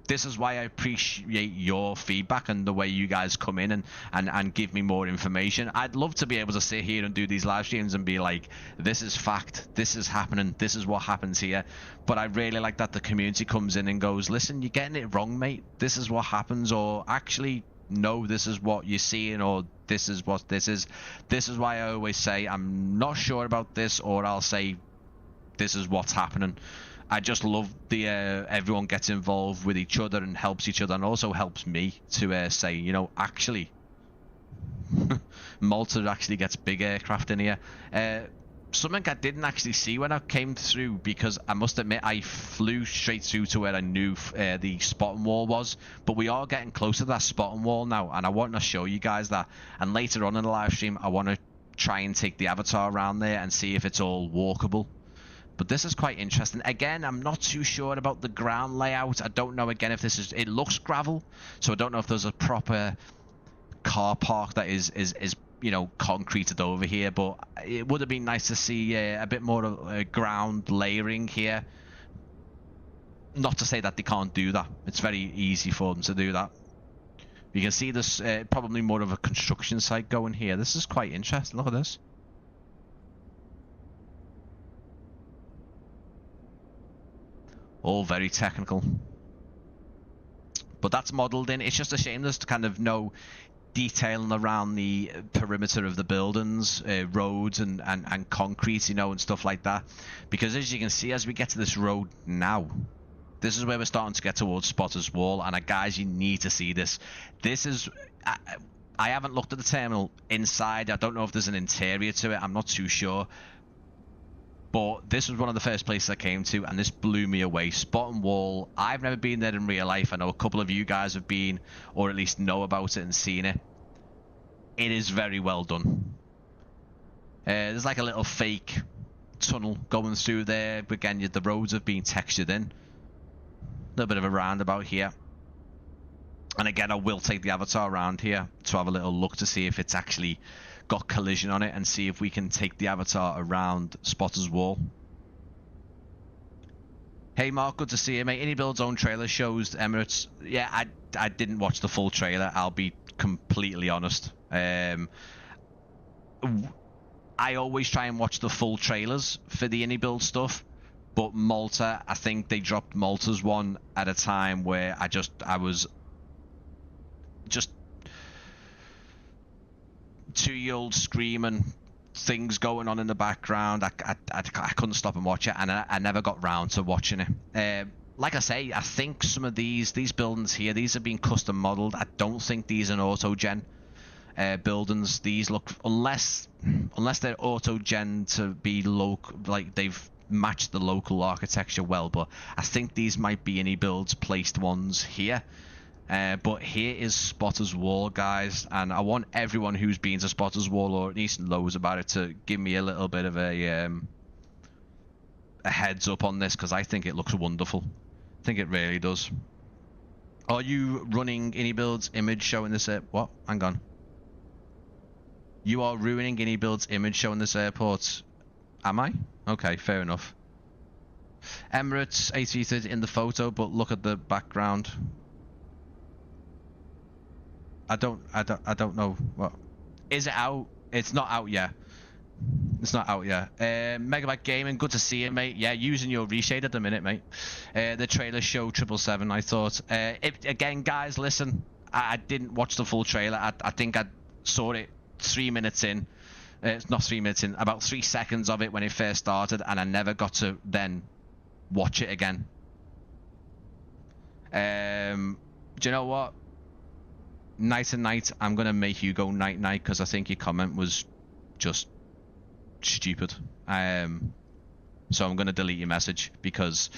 this is why I appreciate your feedback and the way you guys come in and give me more information. I'd love to be able to sit here and do these live streams and be like, this is fact, this is happening, this is what happens here. But I really like that the community comes in and goes, listen, you're getting it wrong, mate. This is what happens, or actually, no, this is what you're seeing, or this is what this is. This is why I always say I'm not sure about this, or I'll say, this is what's happening. I just love the everyone gets involved with each other and helps each other, and also helps me to say, you know, actually Malta actually gets big aircraft in here. Something I didn't actually see when I came through, because I must admit I flew straight through to where I knew the spotting wall was, but we are getting closer to that spotting wall now, and I want to show you guys that. And later on in the live stream I want to try and take the avatar around there and see if it's all walkable. But this is quite interesting. Again, I'm not too sure about the ground layout. I don't know, again, if this is... It looks gravel, so I don't know if there's a proper car park that is you know, concreted over here. But it would have been nice to see a bit more ground layering here. Not to say that they can't do that. It's very easy for them to do that. You can see this probably more of a construction site going here. This is quite interesting. Look at this. All very technical, but that's modelled in. It's just a shame there's kind of no detailing around the perimeter of the buildings, roads and concrete, you know, and stuff like that. Because as you can see, as we get to this road now, this is where we're starting to get towards Spotter's Wall. And guys, you need to see this. This is... I haven't looked at the terminal inside. I don't know if there's an interior to it. I'm not too sure. But this was one of the first places I came to, and this blew me away. Spotting Wall, I've never been there in real life. I know a couple of you guys have been, or at least know about it and seen it. It is very well done. There's like a little fake tunnel going through there. But again, the roads have been textured in. A little bit of a roundabout here. And again, I will take the avatar around here to have a little look to see if it's actually got collision on it, and see if we can take the avatar around Spotter's Wall. Hey Mark, good to see you, mate. iniBuilds' own trailer shows Emirates. Yeah, I didn't watch the full trailer, I'll be completely honest. I always try and watch the full trailers for the iniBuild stuff, but Malta, I think they dropped Malta's one at a time where I was just 2-year-old screaming, things going on in the background. I couldn't stop and watch it, and I never got round to watching it. Like I say, I think some of these buildings here, these have been custom modeled. I don't think these are auto-gen buildings. These look, unless they're auto-gen to be local, like they've matched the local architecture well, but I think these might be iniBuilds placed ones here. But here is Spotter's Wall, guys, and I want everyone who's been to Spotter's Wall, or at least knows about it, to give me a little bit of a heads up on this, because I think it looks wonderful. I think it really does. Are you running iniBuilds image showing this what? Hang on. You are ruining iniBuilds image showing this airport. Am I? Okay, fair enough. Emirates A330 in the photo, but look at the background. I don't know what. Is it out? It's not out yet. It's not out yet. Megabyte Gaming, good to see you, mate. Yeah, using your reshade at the minute, mate. The trailer show 777, I thought. Again, guys, listen. I didn't watch the full trailer. I think I saw it 3 minutes in. Not 3 minutes in, about 3 seconds of it when it first started, and I never got to then watch it again. Do you know what? Night and night, I'm going to make you go night-night, because I think your comment was just stupid. So I'm going to delete your message, because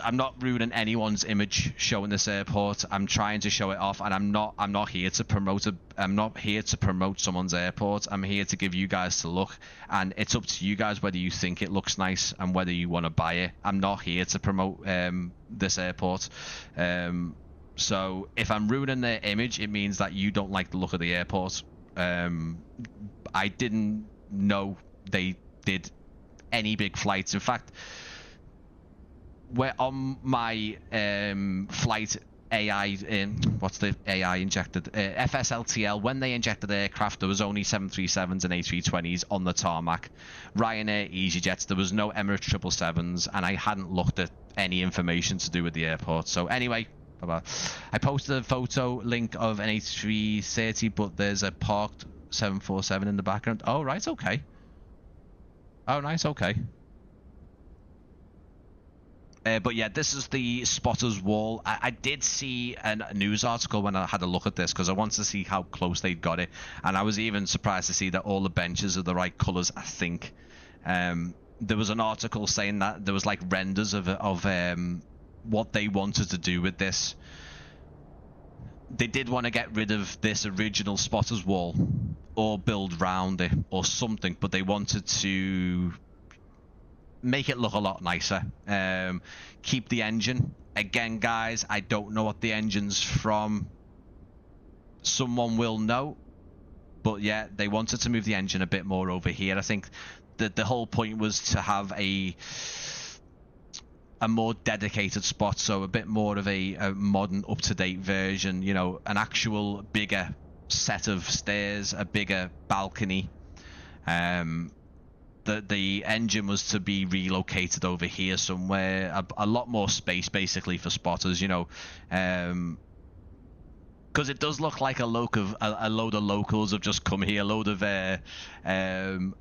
I'm not ruining anyone's image showing this airport. I'm trying to show it off, and I'm not here to promote someone's airport. I'm here to give you guys to look, and it's up to you guys whether you think it looks nice and whether you want to buy it. I'm not here to promote this airport. So if I'm ruining their image, it means that you don't like the look of the airport. I didn't know they did any big flights. In fact, we're on my flight AI, what's the AI injected? FSLTL, when they injected aircraft, there was only 737s and A320s on the tarmac. Ryanair, EasyJets, there was no Emirates 777s, and I hadn't looked at any information to do with the airport. So anyway, I posted a photo link of an A330, but there's a parked 747 in the background. Oh, right, okay. Oh, nice, okay. But yeah, this is the spotters wall. I did see a news article when I had a look at this because I wanted to see how close they'd got it, and I was even surprised to see that all the benches are the right colours. I think there was an article saying that there was like renders of what they wanted to do with this. They did want to get rid of this original spotters wall or build round it or something, but they wanted to make it look a lot nicer. Keep the engine. Again, guys, I don't know what the engine's from. Someone will know. But yeah, they wanted to move the engine a bit more over here. I think that the whole point was to have a more dedicated spot, so a bit more of a modern, up-to-date version, you know, an actual bigger set of stairs, a bigger balcony. The engine was to be relocated over here somewhere, a lot more space basically for spotters, you know, because it does look like a load of locals have just come here. A load of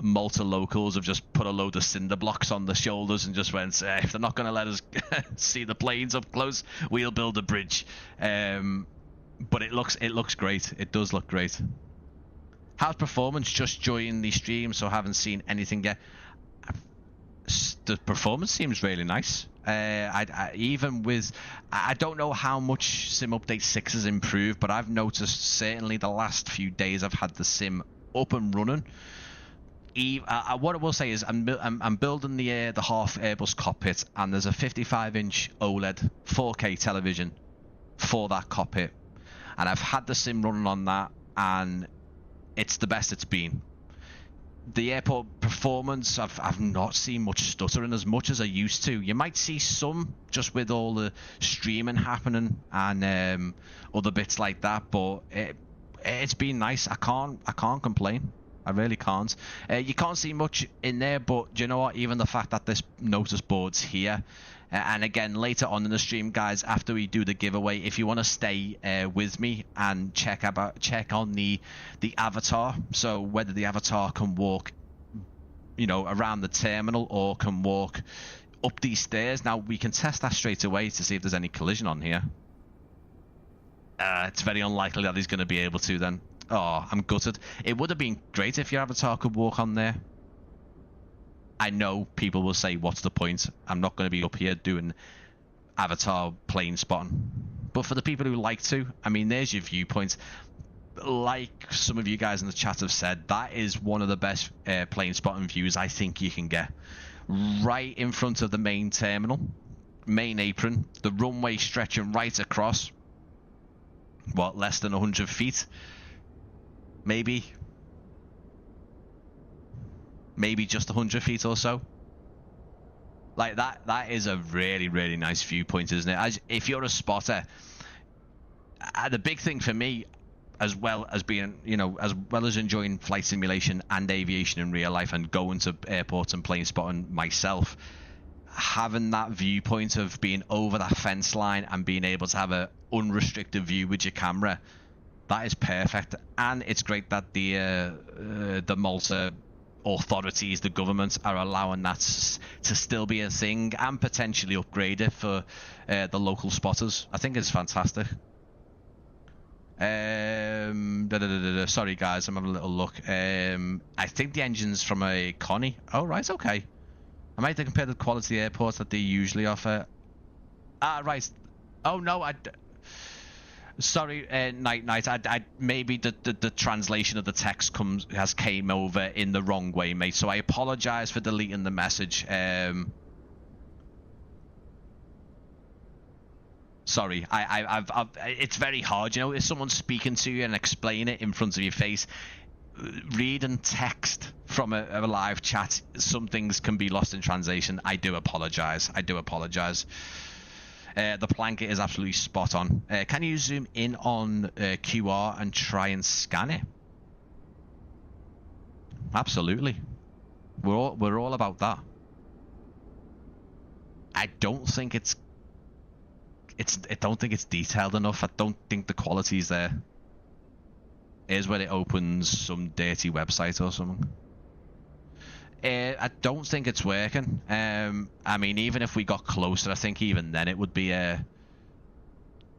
Malta locals have just put a load of cinder blocks on the shoulders and just went, if they're not going to let us see the planes up close, we'll build a bridge. But it looks great. It does look great. How's performance? Just joined the stream, so haven't seen anything yet. The performance seems really nice. Even with, I don't know how much Sim Update 6 has improved, but I've noticed certainly the last few days I've had the sim up and running. What I will say is I'm building the half Airbus cockpit, and there's a 55-inch OLED 4K television for that cockpit, and I've had the sim running on that, and it's the best it's been. The airport performance, I've not seen much stuttering as much as I used to. You might see some just with all the streaming happening and other bits like that, but it's been nice. I can't complain. I really can't. You can't see much in there, but do you know what? Even the fact that this notice board's here, and again later on in the stream, guys, after we do the giveaway, if you want to stay with me and check on the avatar, so whether the avatar can walk, you know, around the terminal or can walk up these stairs. Now we can test that straight away to see if there's any collision on here. It's very unlikely that he's going to be able to then. Oh, I'm gutted. It would have been great if your avatar could walk on there. I know people will say, what's the point? I'm not going to be up here doing avatar plane spotting. But for the people who like to, I mean, there's your viewpoint. Like some of you guys in the chat have said, that is one of the best plane spotting views I think you can get. Right in front of the main terminal, main apron, the runway stretching right across. What, less than 100 feet? Maybe just 100 feet or so. Like that is a really, really nice viewpoint, isn't it? If you're a spotter, the big thing for me, as well as being, you know, as well as enjoying flight simulation and aviation in real life and going to airports and plane spotting myself, having that viewpoint of being over that fence line and being able to have an unrestricted view with your camera, that is perfect. And it's great that the Malta authorities, the government, are allowing that to still be a thing and potentially upgrade it for the local spotters. I think it's fantastic. Sorry guys, I'm having a little look. I think the engine's from a Connie. Oh right, okay. I might compare the quality airports that they usually offer. Right. Oh no, sorry, Night. I maybe the translation of the text came over in the wrong way, mate. So I apologise for deleting the message. Sorry, I've it's very hard, you know, if someone's speaking to you and explain it in front of your face. Reading text from a live chat, some things can be lost in translation. I do apologise. The blanket is absolutely spot on. Can you zoom in on QR and try and scan it? Absolutely. We're all about that. I don't think it's detailed enough. I don't think the quality's there. Here's where it opens some dirty website or something. I don't think it's working. I mean, even if we got closer, I think even then it would be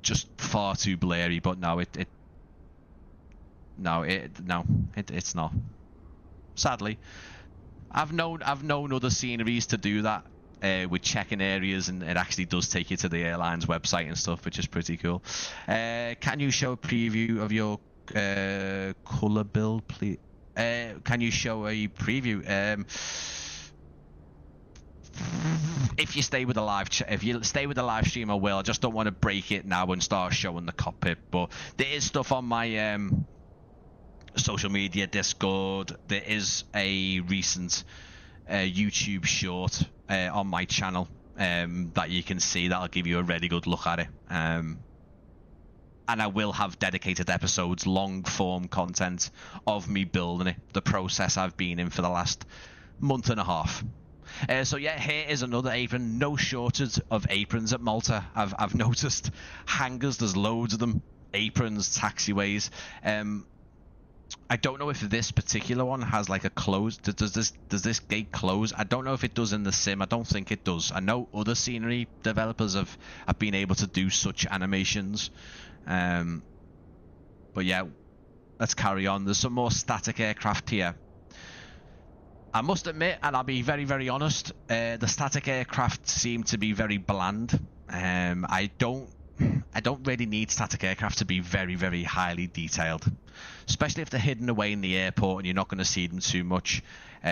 just far too blurry. But no, it's not. Sadly, I've known other sceneries to do that with checking areas, and it actually does take you to the airline's website and stuff, which is pretty cool. Can you show a preview of your color build, please? Can you show a preview? If you stay with the live stream, I will. I just don't want to break it now and start showing the cockpit. But there is stuff on my social media, Discord. There is a recent YouTube short on my channel that you can see. That'll give you a really good look at it. And I will have dedicated episodes, long form content of me building it, the process I've been in for the last month and a half. So yeah, here is another apron. No shortage of aprons at Malta. I've noticed hangars, there's loads of them. Aprons, taxiways. I don't know if this particular one has like a close. Does this gate close? I don't know if it does in the sim. I don't think it does. I know other scenery developers have been able to do such animations. But yeah, let's carry on. There's some more static aircraft here. I must admit, and I'll be very, very honest, the static aircraft seem to be very bland. I don't really need static aircraft to be very, very highly detailed, especially if they're hidden away in the airport and you're not going to see them too much.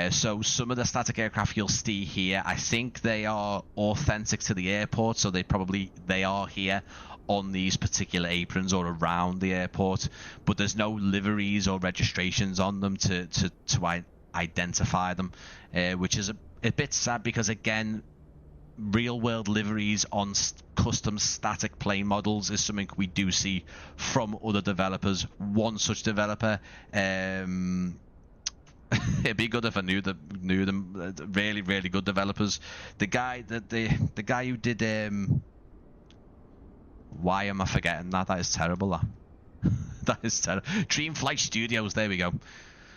So some of the static aircraft you'll see here, I think they are authentic to the airport, so they are here on these particular aprons or around the airport, but there's no liveries or registrations on them to identify them, which is a bit sad, because again, real world liveries on custom static plane models is something we do see from other developers. One such developer, it'd be good if I knew them. Really, really good developers. The guy who did why am I forgetting that? That is terrible. That is terrible. Dream Flight Studios. There we go.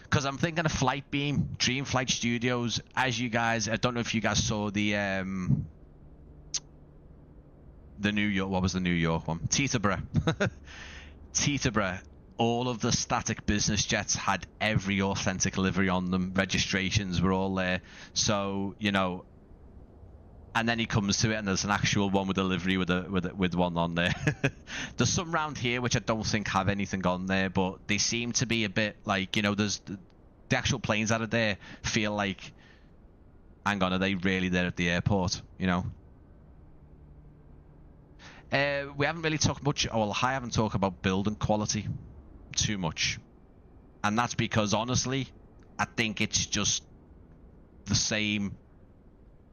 Because I'm thinking of Flight Beam, Dream Flight Studios. As you guys, I don't know if you guys saw the New York. What was the New York one? Teterborough. Teterborough. All of the static business jets had every authentic livery on them. Registrations were all there. So you know. And then he comes to it, and there's an actual one with a livery with one on there. There's some round here which I don't think have anything on there, but they seem to be a bit like, you know, there's the actual planes that are there feel like, hang on, are they really there at the airport? You know. We haven't really talked much. Well, I haven't talked about building quality too much, and that's because honestly, I think it's just the same.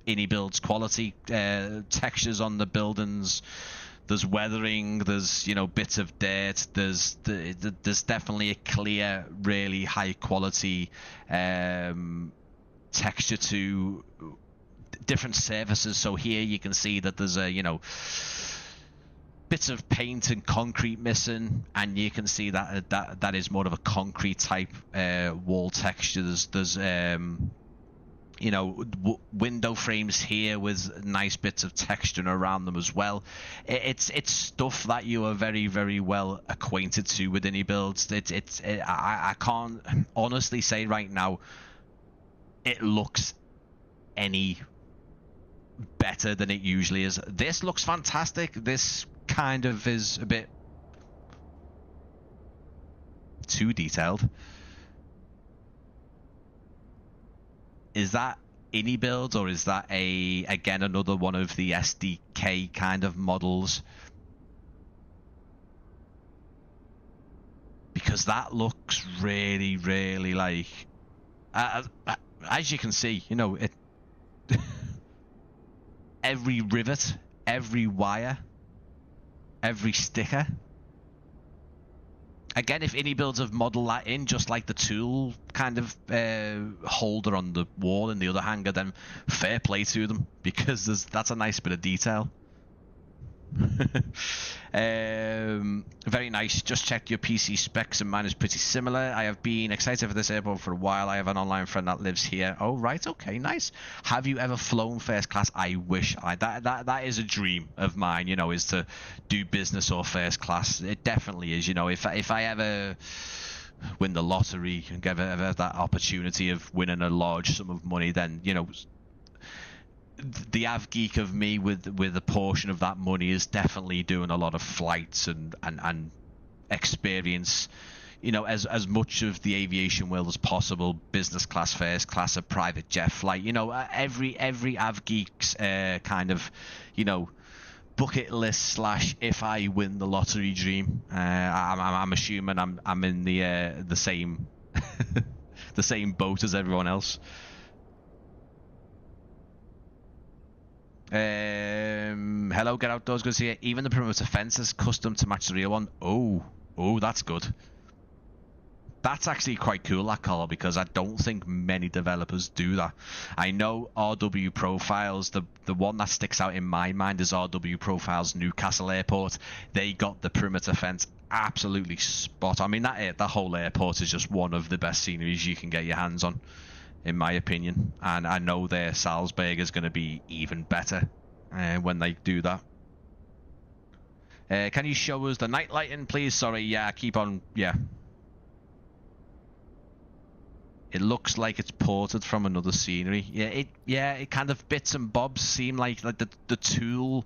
iniBuilds quality, textures on the buildings, there's weathering, there's, you know, bits of dirt, there's definitely a clear, really high quality texture to different surfaces. So here you can see that there's you know, bits of paint and concrete missing, and you can see that is more of a concrete type wall texture. There's you know, window frames here with nice bits of texture around them as well. It's stuff that you are very, very well acquainted to with iniBuilds. I can't honestly say right now it looks any better than it usually is. This looks fantastic. This kind of is a bit too detailed. Is that iniBuilds, or is that again another one of the SDK kind of models? Because that looks really, really like, as you can see, you know, it every rivet, every wire, every sticker. Again, if iniBuilds have modeled that in, just like the tool kind of holder on the wall in the other hanger, then fair play to them, because that's a nice bit of detail. Very nice. Just checked your PC specs and mine is pretty similar. I have been excited for this airport for a while. I have an online friend that lives here. Oh right, okay, nice. Have you ever flown first class? I wish that is a dream of mine, you know, is to do business or first class. It definitely is, you know. If I ever win the lottery and ever have that opportunity of winning a large sum of money, then, you know, the av geek of me with a portion of that money is definitely doing a lot of flights and experience, you know, as much of the aviation world as possible. Business class, first class, a private jet flight, you know, every av geek's kind of, you know, bucket list / if I win the lottery dream. I'm assuming I'm in the same the same boat as everyone else. Hello, Get Outdoors, good to see you. Even the perimeter fence is custom to match the real one. Oh, that's good. That's actually quite cool, that colour, because I don't think many developers do that. I know RW Profiles, the one that sticks out in my mind is RW Profiles Newcastle Airport. They got the perimeter fence absolutely spot. I mean, that whole airport is just one of the best sceneries you can get your hands on, in my opinion. And I know their Salzburg is going to be even better when they do that. Can you show us the night lighting, please? Sorry, yeah, keep on, yeah. It looks like it's ported from another scenery. Yeah, it kind of bits and bobs seem like the tools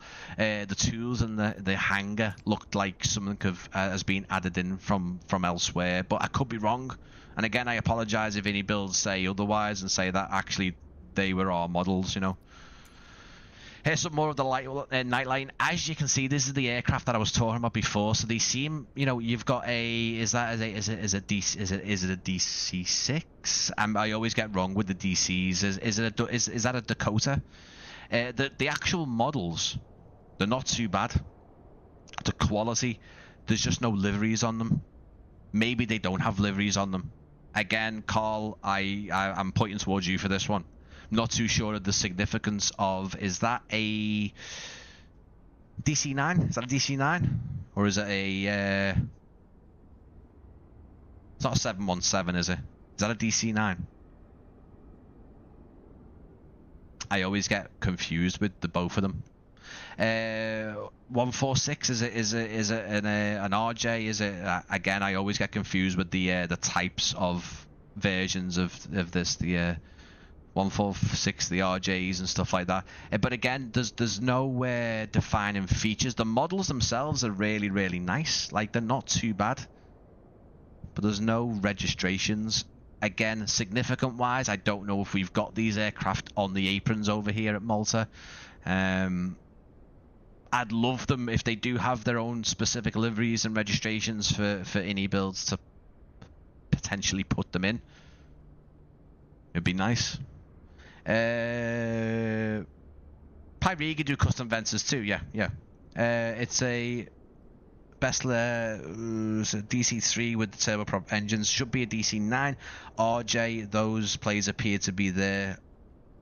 and the hanger looked like something has been added in from elsewhere, but I could be wrong. And again, I apologize if iniBuilds say otherwise and say that actually they were our models, you know. Here's some more of the night lighting. As you can see, this is the aircraft that I was talking about before. So they seem, you know, you've got is it a DC6? I always get wrong with the DCs. Is that a Dakota? The actual models, they're not too bad. The quality, there's just no liveries on them. Maybe they don't have liveries on them. Again, Carl, I'm pointing towards you for this one. Not too sure of the significance of, is that a DC-9? Is that a DC-9? Or is it a... it's not a 717, is it? Is that a DC-9? I always get confused with the both of them. 146, is it an RJ? Is it again? I always get confused with the types of versions of this. The 146, the RJs and stuff like that. But again, there's no defining features. The models themselves are really, really nice. Like, they're not too bad, but there's no registrations. Again, significant wise, I don't know if we've got these aircraft on the aprons over here at Malta. I'd love them if they do have their own specific liveries and registrations for iniBuilds to potentially put them in. It'd be nice. Pyriga do custom Ventus too, yeah. It's a Bessler DC3 with the turboprop engines. Should be a DC9. RJ, those plays appear to be there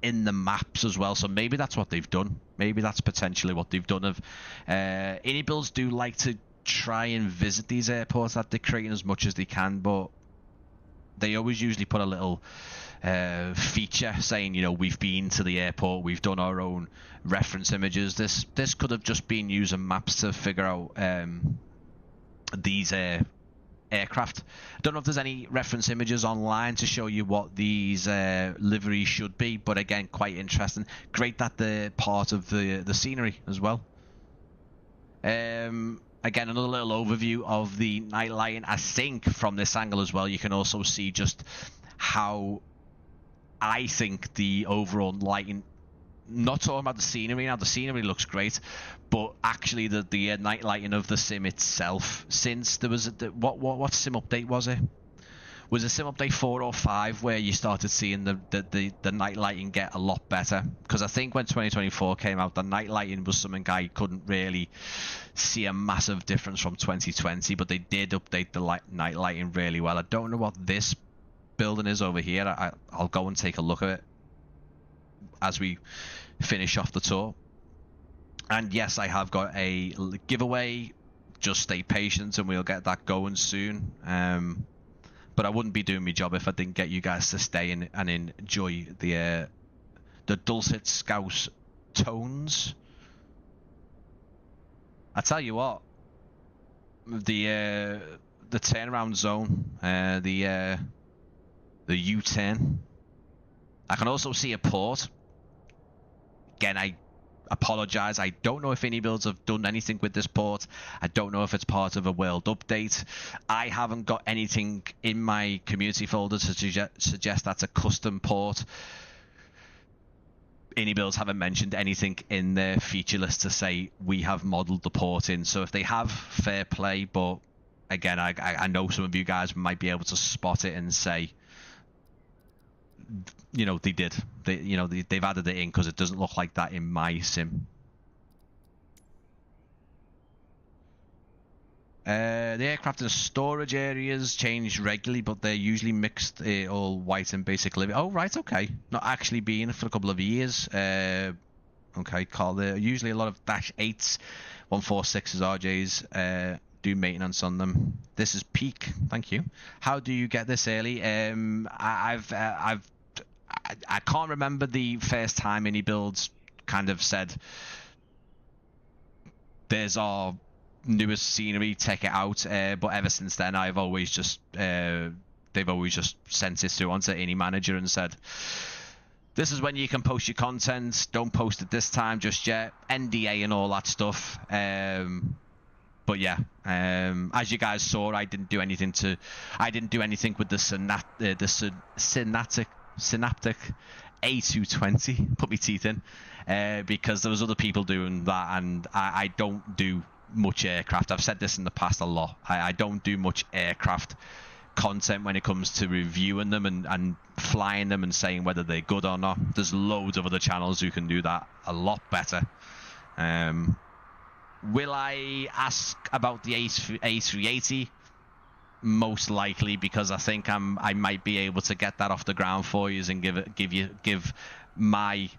in the maps as well, so maybe that's what they've done. Maybe that's potentially what they've done. Of iniBuilds do like to try and visit these airports that they're creating as much as they can, but they always usually put a little feature saying, you know, we've been to the airport, we've done our own reference images. This could have just been using maps to figure out these aircraft. I don't know if there's any reference images online to show you what these liveries should be, but again, quite interesting. Great that they're part of the scenery as well. Again, another little overview of the night lighting. I think from this angle as well, you can also see just how I think the overall lighting, not talking about the scenery now, the scenery looks great, but actually the night lighting of the sim itself, since there was what sim update was it? Was it sim update 4 or 5 where you started seeing the night lighting get a lot better? Because I think when 2024 came out, the night lighting was something I couldn't really see a massive difference from 2020, but they did update the night lighting really well. I don't know what this building is over here. I'll go and take a look at it as we finish off the tour. And yes, I have got a giveaway. Just stay patient and we'll get that going soon. But I wouldn't be doing my job if I didn't get you guys to stay and enjoy the dulcet Scouse tones. I tell you what, the turnaround zone, the U-turn. I can also see a port. Again, I apologize. I don't know if iniBuilds have done anything with this port. I don't know if it's part of a world update. I haven't got anything in my community folder to suggest that's a custom port. iniBuilds haven't mentioned anything in their feature list to say we have modeled the port in. So if they have, fair play. But again, I know some of you guys might be able to spot it and say, you know, they did. They've added it in because it doesn't look like that in my sim. The aircraft and storage areas change regularly, but they're usually mixed, all white and basic living. Oh, right, okay. Not actually been for a couple of years. Okay, Carl. Usually a lot of -8s, 146s, RJs. Do maintenance on them. This is peak. Thank you. How do you get this early? I can't remember the first time iniBuilds kind of said, "There's our newest scenery, take it out." But ever since then, they've always just sent it through onto iniManager and said, "This is when you can post your content. Don't post it this time just yet. NDA and all that stuff." But yeah, as you guys saw, I didn't do anything with the Synaptic A220. Put my teeth in, because there was other people doing that, and I don't do much aircraft. I've said this in the past a lot. I don't do much aircraft content when it comes to reviewing them and flying them and saying whether they're good or not. There's loads of other channels who can do that a lot better. Will I ask about the A380? Most likely, because I think I might be able to get that off the ground for you and give my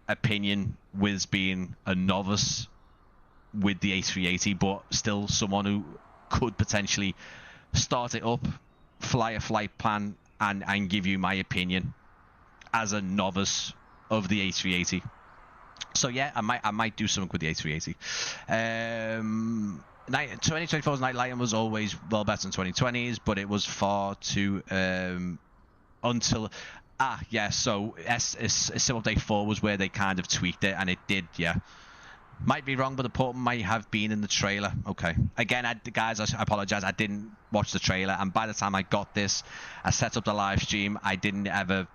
opinion with being a novice with the A380, but still someone who could potentially start it up, fly a flight plan, and give you my opinion as a novice of the A380. So yeah, I might do something with the A380. 2024's night lighting was always well better than 2020's, but it was far too until so Sim Update 4 was where they kind of tweaked it, and it did, yeah. Might be wrong, but the port might have been in the trailer. Okay. Again, guys, I apologize. I didn't watch the trailer, and by the time I got this, I set up the live stream. I didn't ever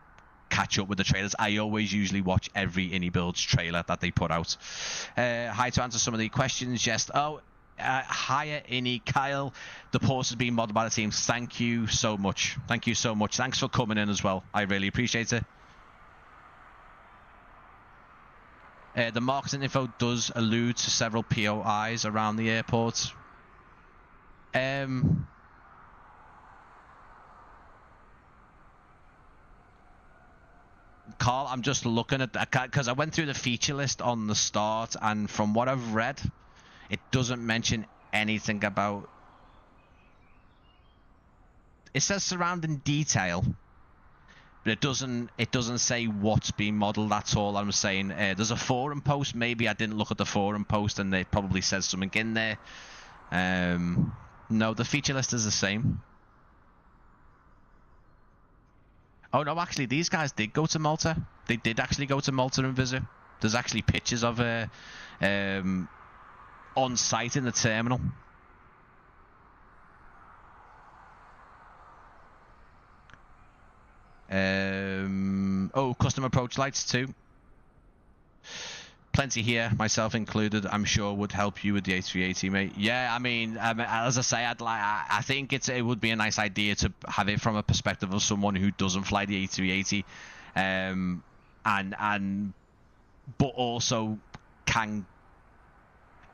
catch up with the trailers. I always usually watch every iniBuilds trailer that they put out. Hi, to answer some of the questions. Yes. Hiya, Ini, Kyle. The port has been modded by the team. Thank you so much. Thank you so much. Thanks for coming in as well. I really appreciate it. The marketing info does allude to several POIs around the airport. Carl, I'm just looking at that because I went through the feature list on the start, and from what I've read, it doesn't mention anything about. It says surrounding detail, but it doesn't say what's being modelled. That's all I'm saying. There's a forum post. Maybe I didn't look at the forum post, and it probably says something in there. No, the feature list is the same. Oh no, actually, these guys did go to Malta. They did actually go to Malta and visit. There's actually pictures of on site in the terminal. Oh, custom approach lights too. Plenty here, myself included. I'm sure would help you with the A380, mate. Yeah, I mean, as I say, I think it would be a nice idea to have it from a perspective of someone who doesn't fly the A380, but also can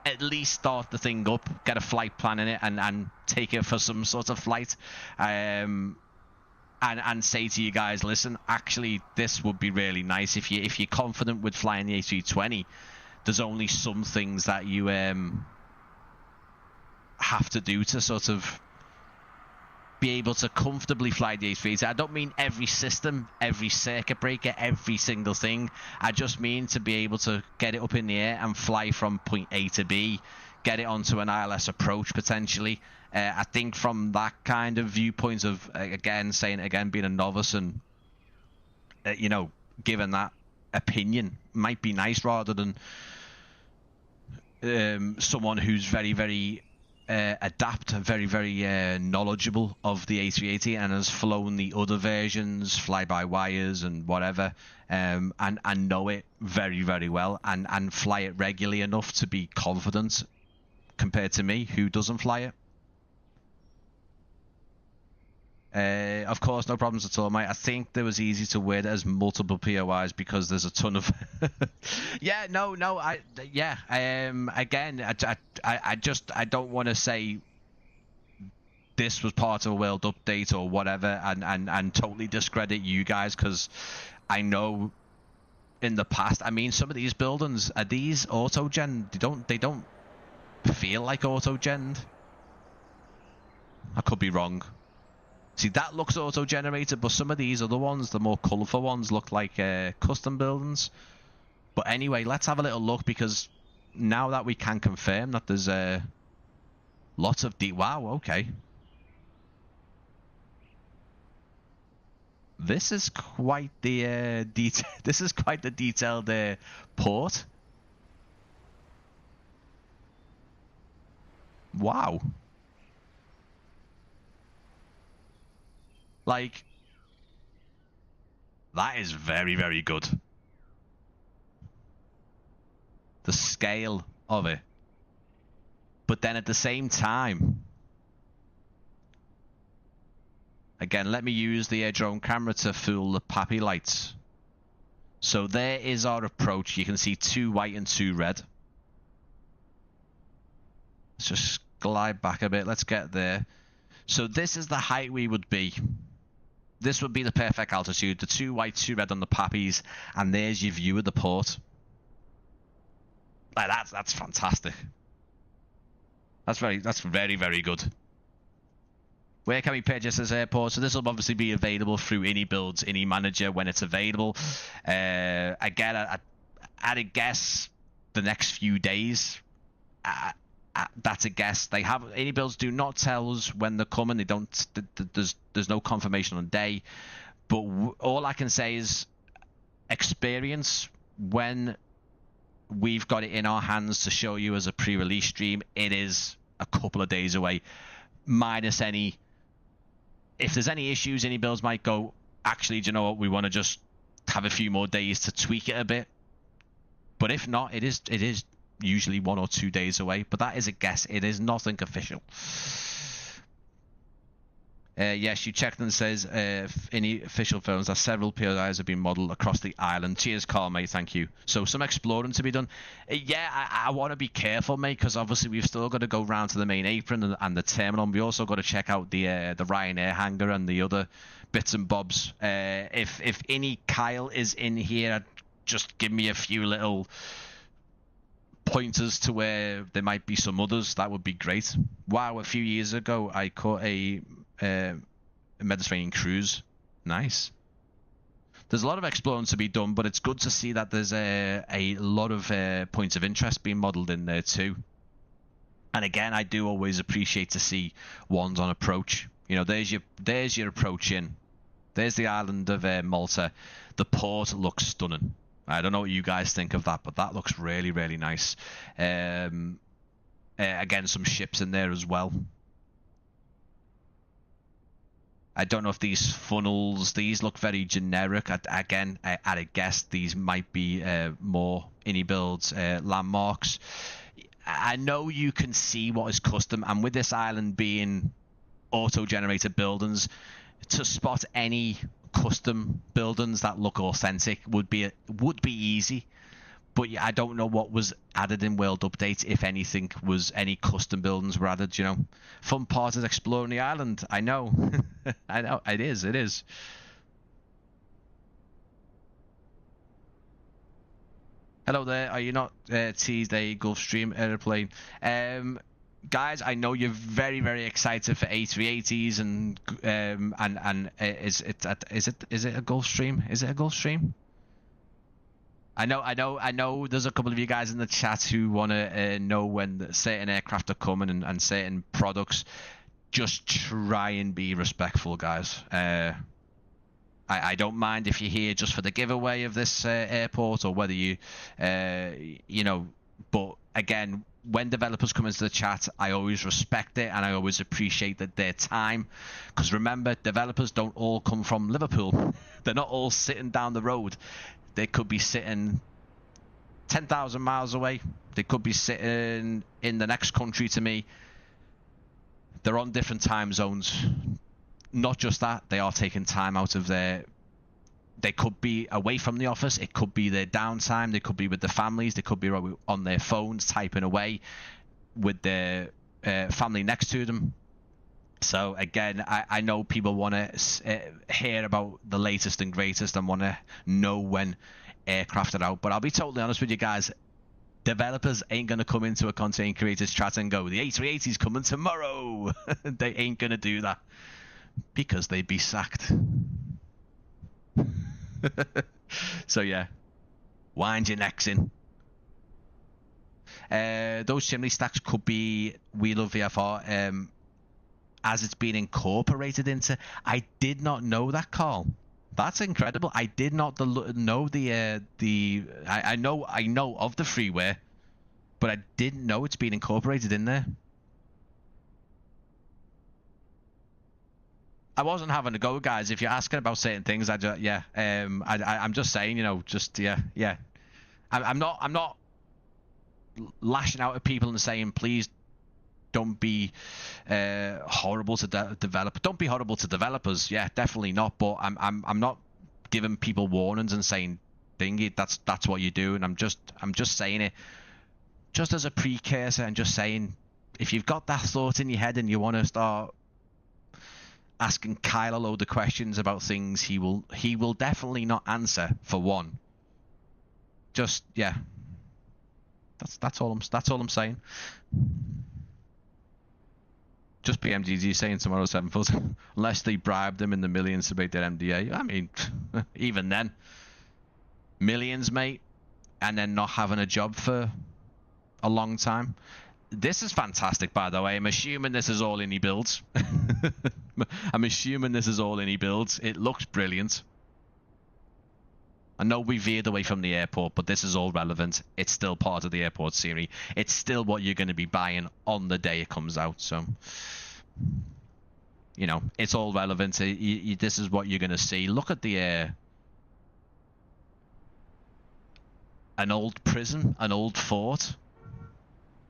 at least start the thing up, get a flight plan in it, and take it for some sort of flight. And say to you guys, listen, actually, this would be really nice if you're confident with flying the A320. There's only some things that you have to do to sort of be able to comfortably fly the A380. I don't mean every system, every circuit breaker, every single thing. I just mean to be able to get it up in the air and fly from point A to B, get it onto an ILS approach potentially. I think from that kind of viewpoint of, again, being a novice and, given that opinion might be nice rather than someone who's very, very adept, very, very knowledgeable of the A380 and has flown the other versions, fly-by-wires and whatever, and know it very, very well and fly it regularly enough to be confident compared to me who doesn't fly it. Of course, no problems at all, mate. I think it was easy to word it as multiple POIs because there's a ton of. Yeah, no. Again, I don't want to say this was part of a world update or whatever, and totally discredit you guys because I know in the past. I mean, some of these buildings are these auto-gen. They don't feel like auto-gened. I could be wrong. See, that looks auto-generated, but some of these other ones, the more colourful ones, look like custom buildings. But anyway, let's have a little look because now that we can confirm that there's lots of wow, okay. This is quite the this is quite the detailed port. Wow. Like, that is very, very good. The scale of it. But then at the same time, again, let me use the drone camera to fool the pappy lights. So there is our approach. You can see 2 white and 2 red. Let's just glide back a bit. Let's get there. So this is the height we would be. This would be the perfect altitude. The 2 white, 2 red on the pappies, and there's your view of the port. Like that's fantastic. That's very, very good. Where can we purchase this airport? So this will obviously be available through iniBuilds, iniManager when it's available. Again, I'd guess the next few days. That's a guess. They have iniBuilds do not tell us when they're coming. They don't. There's no confirmation on day. But all I can say is experience when we've got it in our hands to show you as a pre-release stream. It is a couple of days away, minus any. If there's any issues, iniBuilds might go, actually, do you know what? We want to just have a few more days to tweak it a bit. But if not, it is usually 1 or 2 days away. But that is a guess. It is nothing official. Yes, you checked and says any official films that several POIs have been modelled across the island. Cheers, Carl, mate. Thank you. So some exploring to be done. Yeah, I want to be careful, mate, because obviously we've still got to go round to the main apron and the terminal. And we also got to check out the Ryanair hangar and the other bits and bobs. If any Kyle is in here, just give me a few little pointers to where there might be some others. That would be great. Wow, a few years ago I caught a Mediterranean cruise. Nice. There's a lot of exploring to be done, but it's good to see that there's a lot of points of interest being modelled in there too. And again, I do always appreciate to see ones on approach. You know, there's your approach in. There's the island of Malta. The port looks stunning. I don't know what you guys think of that, but that looks really, really nice. Again, some ships in there as well. I don't know if these funnels, these look very generic. Again, at a guess, these might be more iniBuilds landmarks. I know you can see what is custom, and with this island being auto-generated buildings, to spot any custom buildings that look authentic would be easy. But yeah, I don't know what was added in World Update, if anything was any custom buildings were added. You know, fun part is exploring the island. I know, I know it is. It is. Hello there. Are you not teased a Gulfstream airplane? Guys, I know you're very, very excited for A380s and is it a Gulfstream? Is it a Gulfstream? I know. There's a couple of you guys in the chat who want to know when certain aircraft are coming and certain products. Just try and be respectful, guys. I don't mind if you're here just for the giveaway of this airport, or whether you know. But again, when developers come into the chat, I always respect it, and I always appreciate their time. Because remember, developers don't all come from Liverpool. They're not all sitting down the road. They could be sitting 10,000 miles away. They could be sitting in the next country to me. They're on different time zones. Not just that, they are taking time out of their... They could be away from the office. It could be their downtime. They could be with their families. They could be on their phones typing away with their family next to them. So again, I know people want to hear about the latest and greatest and want to know when aircraft are out. But I'll be totally honest with you guys. Developers ain't going to come into a content creators chat and go, the A380 is coming tomorrow. They ain't going to do that, because they'd be sacked. So yeah, wind your necks in. Those chimney stacks could be Wheel of VFR, as it's been incorporated into. I did not know that, Carl. That's incredible. I did not know I know of the freeware, but I didn't know it's been incorporated in there. I wasn't having a go, guys. If you're asking about certain things, I'm just saying, you know, just yeah. I'm not lashing out at people and saying, please don't be horrible to develop. Don't be horrible to developers. Yeah, definitely not. But I'm not giving people warnings and saying, "Dingy, that's what you do." And I'm just saying it just as a precursor, and just saying, if you've got that thought in your head and you want to start asking Kyle a load of questions about things, he will definitely not answer, for one. Just yeah. That's all I'm saying. Just PMGG saying tomorrow 7 foot, unless they bribe them in the millions to make their MDA. I mean, even then, millions, mate, and then not having a job for a long time. This is fantastic, by the way. I'm assuming this is all iniBuilds. I'm assuming this is all iniBuilds. It looks brilliant. I know we veered away from the airport, but this is all relevant. It's still part of the airport series. It's still what you're going to be buying on the day it comes out. So, you know, it's all relevant. This is what you're going to see. Look at the an old prison, an old fort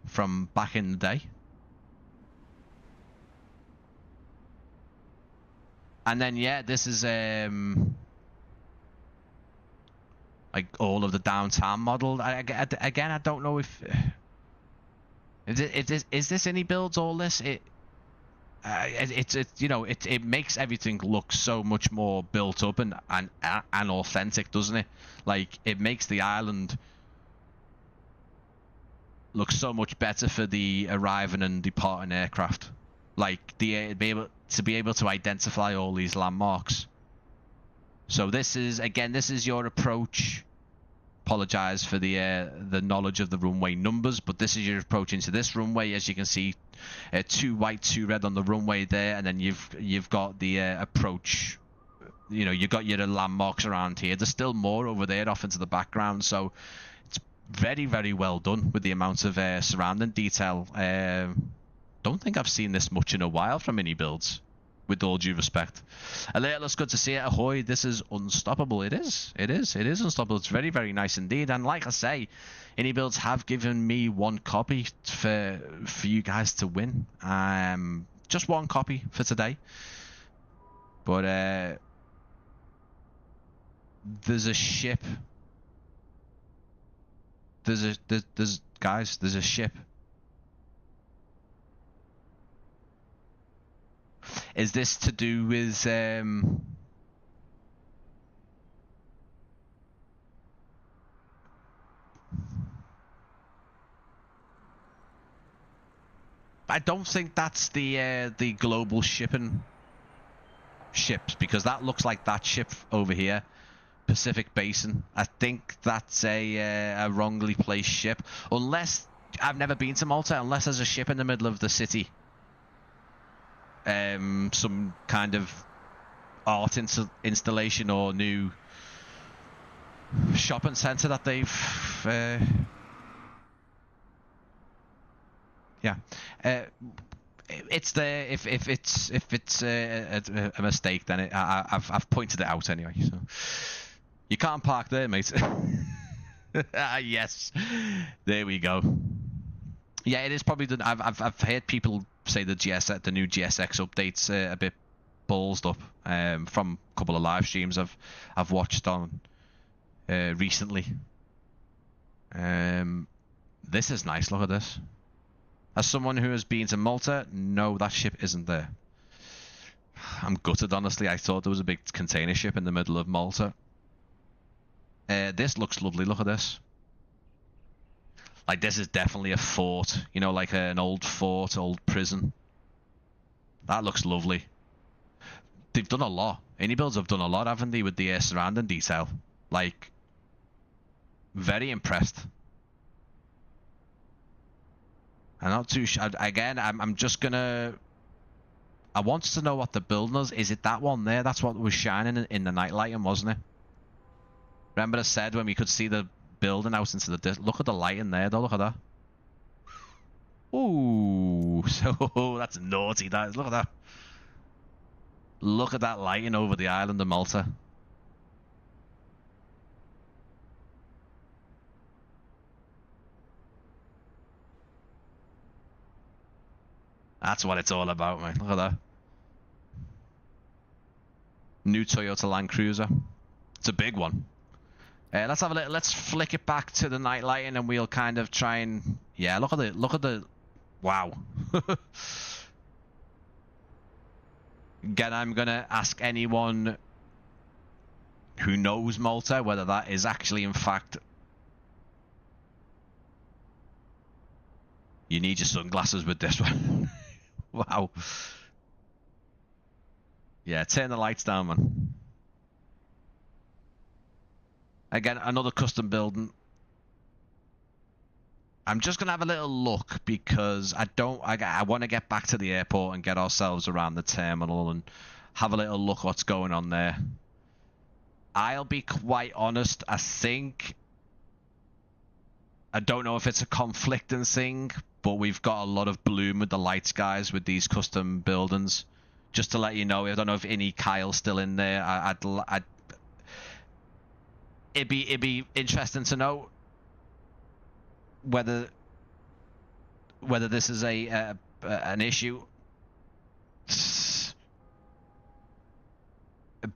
from back in the day. And then, yeah, this is like all of the downtown model. Again, I don't know if is this iniBuilds, all this. It's you know, it makes everything look so much more built up and authentic, doesn't it? Like, it makes the island look so much better for the arriving and departing aircraft. Like, be able to identify all these landmarks. So this is, again, this is your approach apologize for the knowledge of the runway numbers, but this is your approach into this runway. As you can see, 2 white, 2 red on the runway there, and then you've got the approach. You know, you've got your landmarks around here. There's still more over there off into the background, so it's very, very well done with the amount of surrounding detail. Don't think I've seen this much in a while from iniBuilds, with all due respect. Alert, it's good to see it. Ahoy, this is unstoppable. It is unstoppable. It's very, very nice indeed. And like I say, iniBuilds have given me 1 copy for you guys to win. Just 1 copy for today. But there's a ship. There's a ship. Is this to do with I don't think that's the global shipping ships, because that looks like that ship over here, Pacific Basin. I think that's a wrongly placed ship, unless I've never been to Malta, unless there's a ship in the middle of the city. Some kind of art installation or new shopping centre that they've it's there. If it's a mistake, then I've pointed it out anyway. So you can't park there, mate. Yes, there we go. Yeah, it is probably done. I've heard people say the new GSX update's a bit ballsed up from a couple of live streams I've watched on recently. This is nice. Look at this. As someone who has been to Malta, no, that ship isn't there. I'm gutted, honestly. I thought there was a big container ship in the middle of Malta. This looks lovely. Look at this. Like, this is definitely a fort, you know, like an old fort, old prison. That looks lovely. They've done a lot. iniBuilds have done a lot, haven't they, with the surrounding detail? Like, very impressed. I'm not too sure. Again, I'm just gonna. I wanted to know what the building is. Is it that one there? That's what was shining in the night lighting, wasn't it? Remember I said when we could see the building out into the look at the lighting there, though. Look at that. Ooh, so that's naughty. That is. Look at that. Look at that lighting over the island of Malta. That's what it's all about, man. Look at that. New Toyota Land Cruiser. It's a big one. Let's have a little. Let's flick it back to the night lighting, and we'll kind of try and look at the. Wow. Again, I'm gonna ask anyone who knows Malta whether that is actually, in fact. You need your sunglasses with this one. Wow. Yeah, turn the lights down, man. Again, another custom building. I'm just going to have a little look because I want to get back to the airport and get ourselves around the terminal and have a little look what's going on there. I'll be quite honest, I don't know if it's a conflicting thing, but we've got a lot of bloom with the lights, guys, with these custom buildings. Just to let you know, I don't know if Kyle's still in there. It'd be interesting to know whether this is an issue.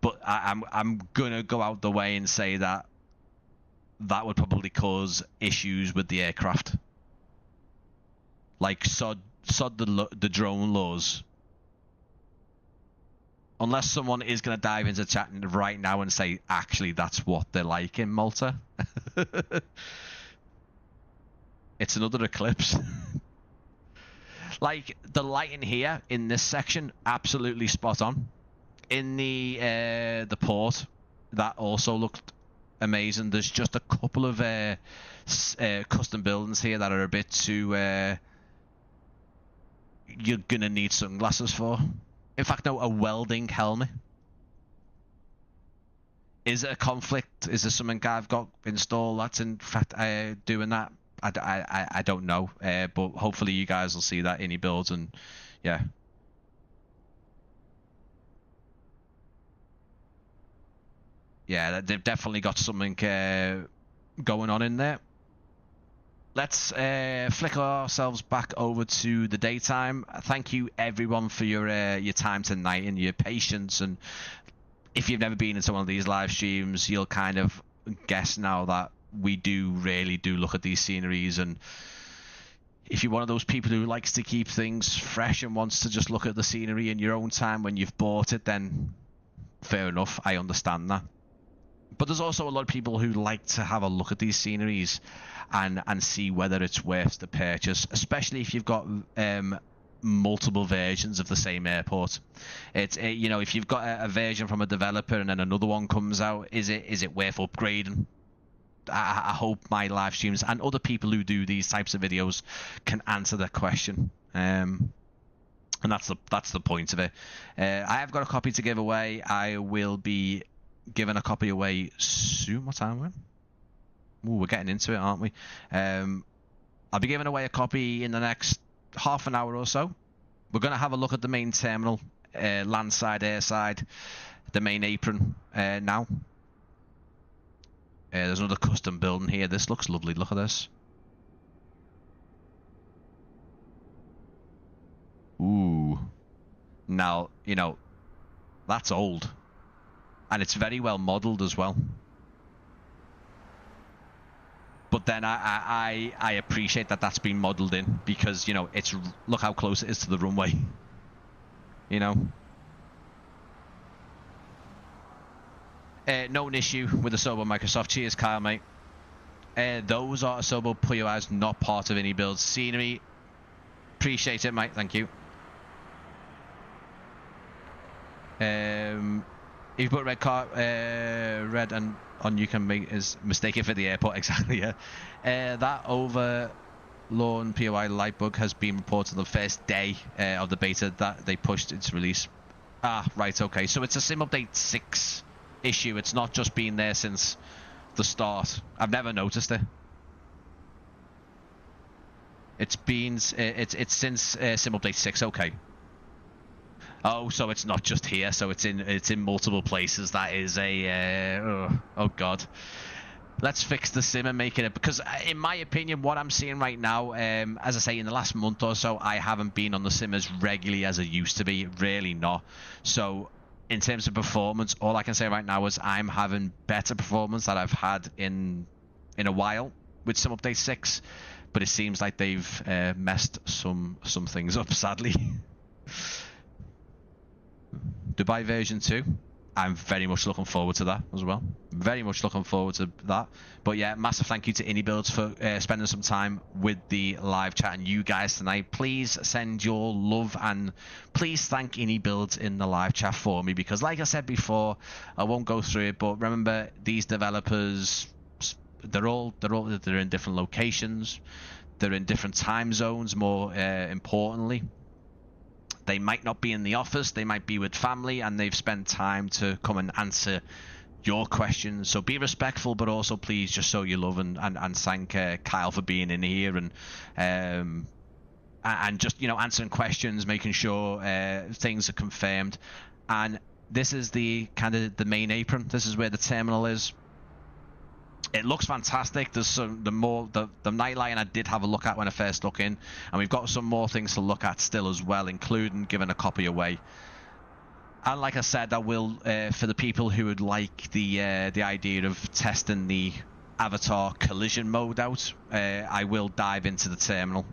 But I'm gonna go out the way and say that would probably cause issues with the aircraft. Like sod the drone laws. Unless someone is going to dive into chat right now and say, actually, that's what they're like in Malta. It's another eclipse. Like, the lighting here in this section, absolutely spot on. In the port, that also looked amazing. There's just a couple of custom buildings here that are a bit too you're gonna need sunglasses for. In fact, no, a welding helmet. Is it a conflict? Is there something I've got installed that's in fact doing that? I don't know, but hopefully you guys will see that iniBuilds, and yeah. Yeah, they've definitely got something going on in there. Let's flick ourselves back over to the daytime. Thank you everyone for your time tonight and your patience. And if you've never been into one of these live streams, you'll kind of guess now that we really do look at these sceneries. And if you're one of those people who likes to keep things fresh and wants to just look at the scenery in your own time when you've bought it, then fair enough, I understand that. But there's also a lot of people who like to have a look at these sceneries and see whether it's worth the purchase, especially if you've got multiple versions of the same airport. It's you know, if you've got a version from a developer and then another one comes out, is it worth upgrading? I hope my live streams and other people who do these types of videos can answer that question. And that's the point of it. I have got a copy to give away. I will be giving a copy away soon. What time are we? Ooh, we're getting into it, aren't we? I'll be giving away a copy in the next half an hour or so. We're going to have a look at the main terminal, landside, airside, the main apron now. There's another custom building here. This looks lovely. Look at this. Ooh. Now, you know, that's old. And it's very well modelled as well. But then I appreciate that that's been modelled in, because, you know, look how close it is to the runway. You know? No issue with the Sobo Microsoft. Cheers, Kyle, mate. Those are Sobo POIs, not part of iniBuilds. Scenery. Appreciate it, mate. Thank you. If you put red and on, you can make is mistaken for the airport. Exactly, yeah. That overlawn POI Lightbug has been reported on the first day of the beta that they pushed its release. Ah, right, okay. So it's a sim update 6 issue. It's not just been there since the start. I've never noticed it. It's since sim update 6. Okay. Oh, so it's not just here. So it's in multiple places. That is a oh god. Let's fix the sim and make it because in my opinion, what I'm seeing right now, as I say, in the last month or so, I haven't been on the sim as regularly as I used to be. Really not. So in terms of performance, all I can say right now is I'm having better performance that I've had in a while with sim update 6, but it seems like they've messed some things up, sadly. Dubai version 2, I'm very much looking forward to that as well. Very much looking forward to that. But yeah, massive thank you to iniBuilds for spending some time with the live chat and you guys tonight. Please send your love and please thank iniBuilds in the live chat for me, because like I said before, I won't go through it, but remember, these developers, they're in different locations, they're in different time zones. More importantly, they might not be in the office, they might be with family, and they've spent time to come and answer your questions. So be respectful, but also please just show your love and thank Kyle for being in here and just, you know, answering questions, making sure things are confirmed. And this is the kind of the main apron. This is where the terminal is. It looks fantastic. There's the nightline I did have a look at when I first looked in, and we've got some more things to look at still as well, including giving a copy away. And like I said, I will for the people who would like the idea of testing the avatar collision mode out, I will dive into the terminal.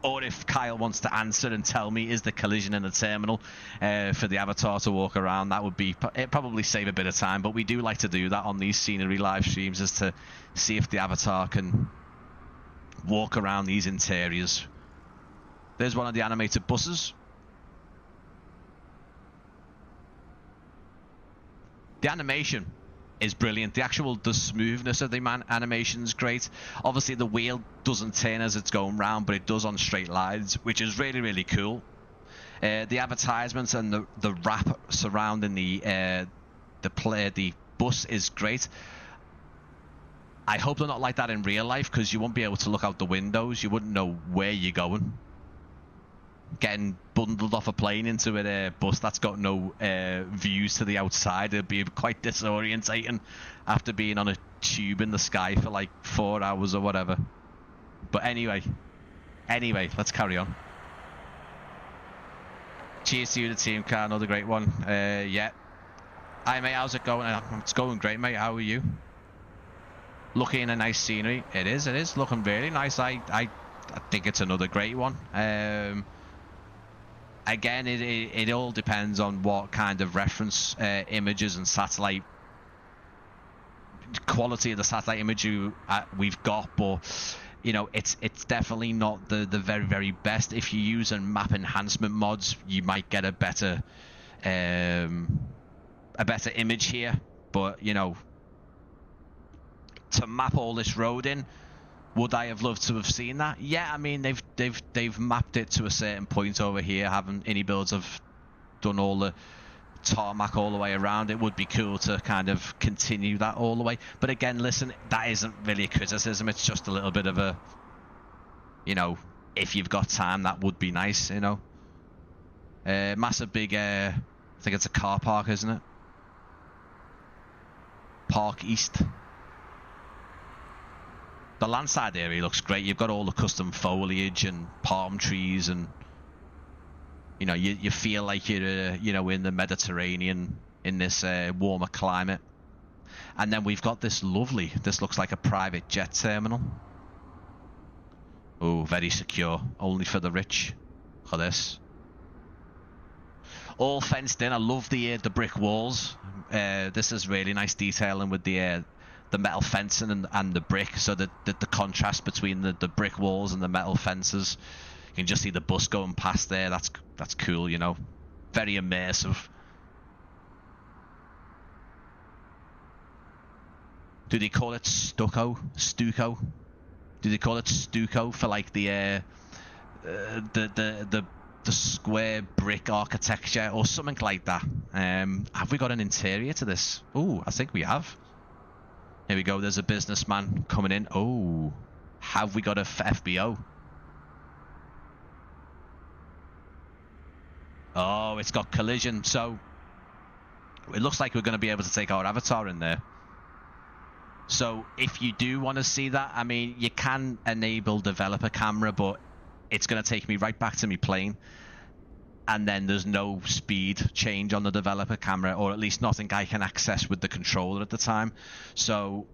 Or if Kyle wants to answer and tell me is the collision in the terminal for the avatar to walk around, that would be probably save a bit of time. But we do like to do that on these scenery live streams, is to see if the avatar can walk around these interiors. There's one of the animated buses. The animation is brilliant. The smoothness of the animation is great. Obviously the wheel doesn't turn as it's going round, but it does on straight lines, which is really, really cool. The advertisements and the wrap surrounding the bus is great. I hope they're not like that in real life, because you won't be able to look out the windows. You wouldn't know where you're going. Getting bundled off a plane into a bus that's got no views to the outside, it'd be quite disorientating after being on a tube in the sky for like 4 hours or whatever. But anyway, let's carry on. Cheers to you, the team car, another great one. Yeah. Hi mate, how's it going? It's going great, mate. How are you? Looking at nice scenery. It is looking really nice. I think it's another great one. Again, it all depends on what kind of reference images and satellite quality of the satellite image we've got, but you know, it's definitely not the very, very best. If you're using map enhancement mods, you might get a better image here. But you know, to map all this road in, would I have loved to have seen that? Yeah, I mean they've mapped it to a certain point over here. Haven't iniBuilds have done all the tarmac all the way around? It would be cool to kind of continue that all the way. But again, listen, that isn't really a criticism. It's just a little bit of a, you know, if you've got time, that would be nice, you know. Massive big, I think it's a car park, isn't it? Park East. The landside area looks great. You've got all the custom foliage and palm trees, and you know, you feel like you're you know, in the Mediterranean in this warmer climate. And then we've got this lovely, this looks like a private jet terminal. Oh, very secure, only for the rich. Look at this. All fenced in. I love the brick walls. This is really nice detailing with the metal fencing and the brick, so that the contrast between the brick walls and the metal fences. You can just see the bus going past there. That's cool, you know. Very immersive. Do they call it stucco? Do they call it stucco for like the square brick architecture or something like that? Have we got an interior to this? Oh, I think we have. Here we go. There's a businessman coming in. Oh, have we got a FBO? Oh, it's got collision. So it looks like we're going to be able to take our avatar in there. So if you do want to see that, I mean, you can enable developer camera, but it's going to take me right back to me plane. And then there's no speed change on the developer camera, or at least nothing I can access with the controller at the time. So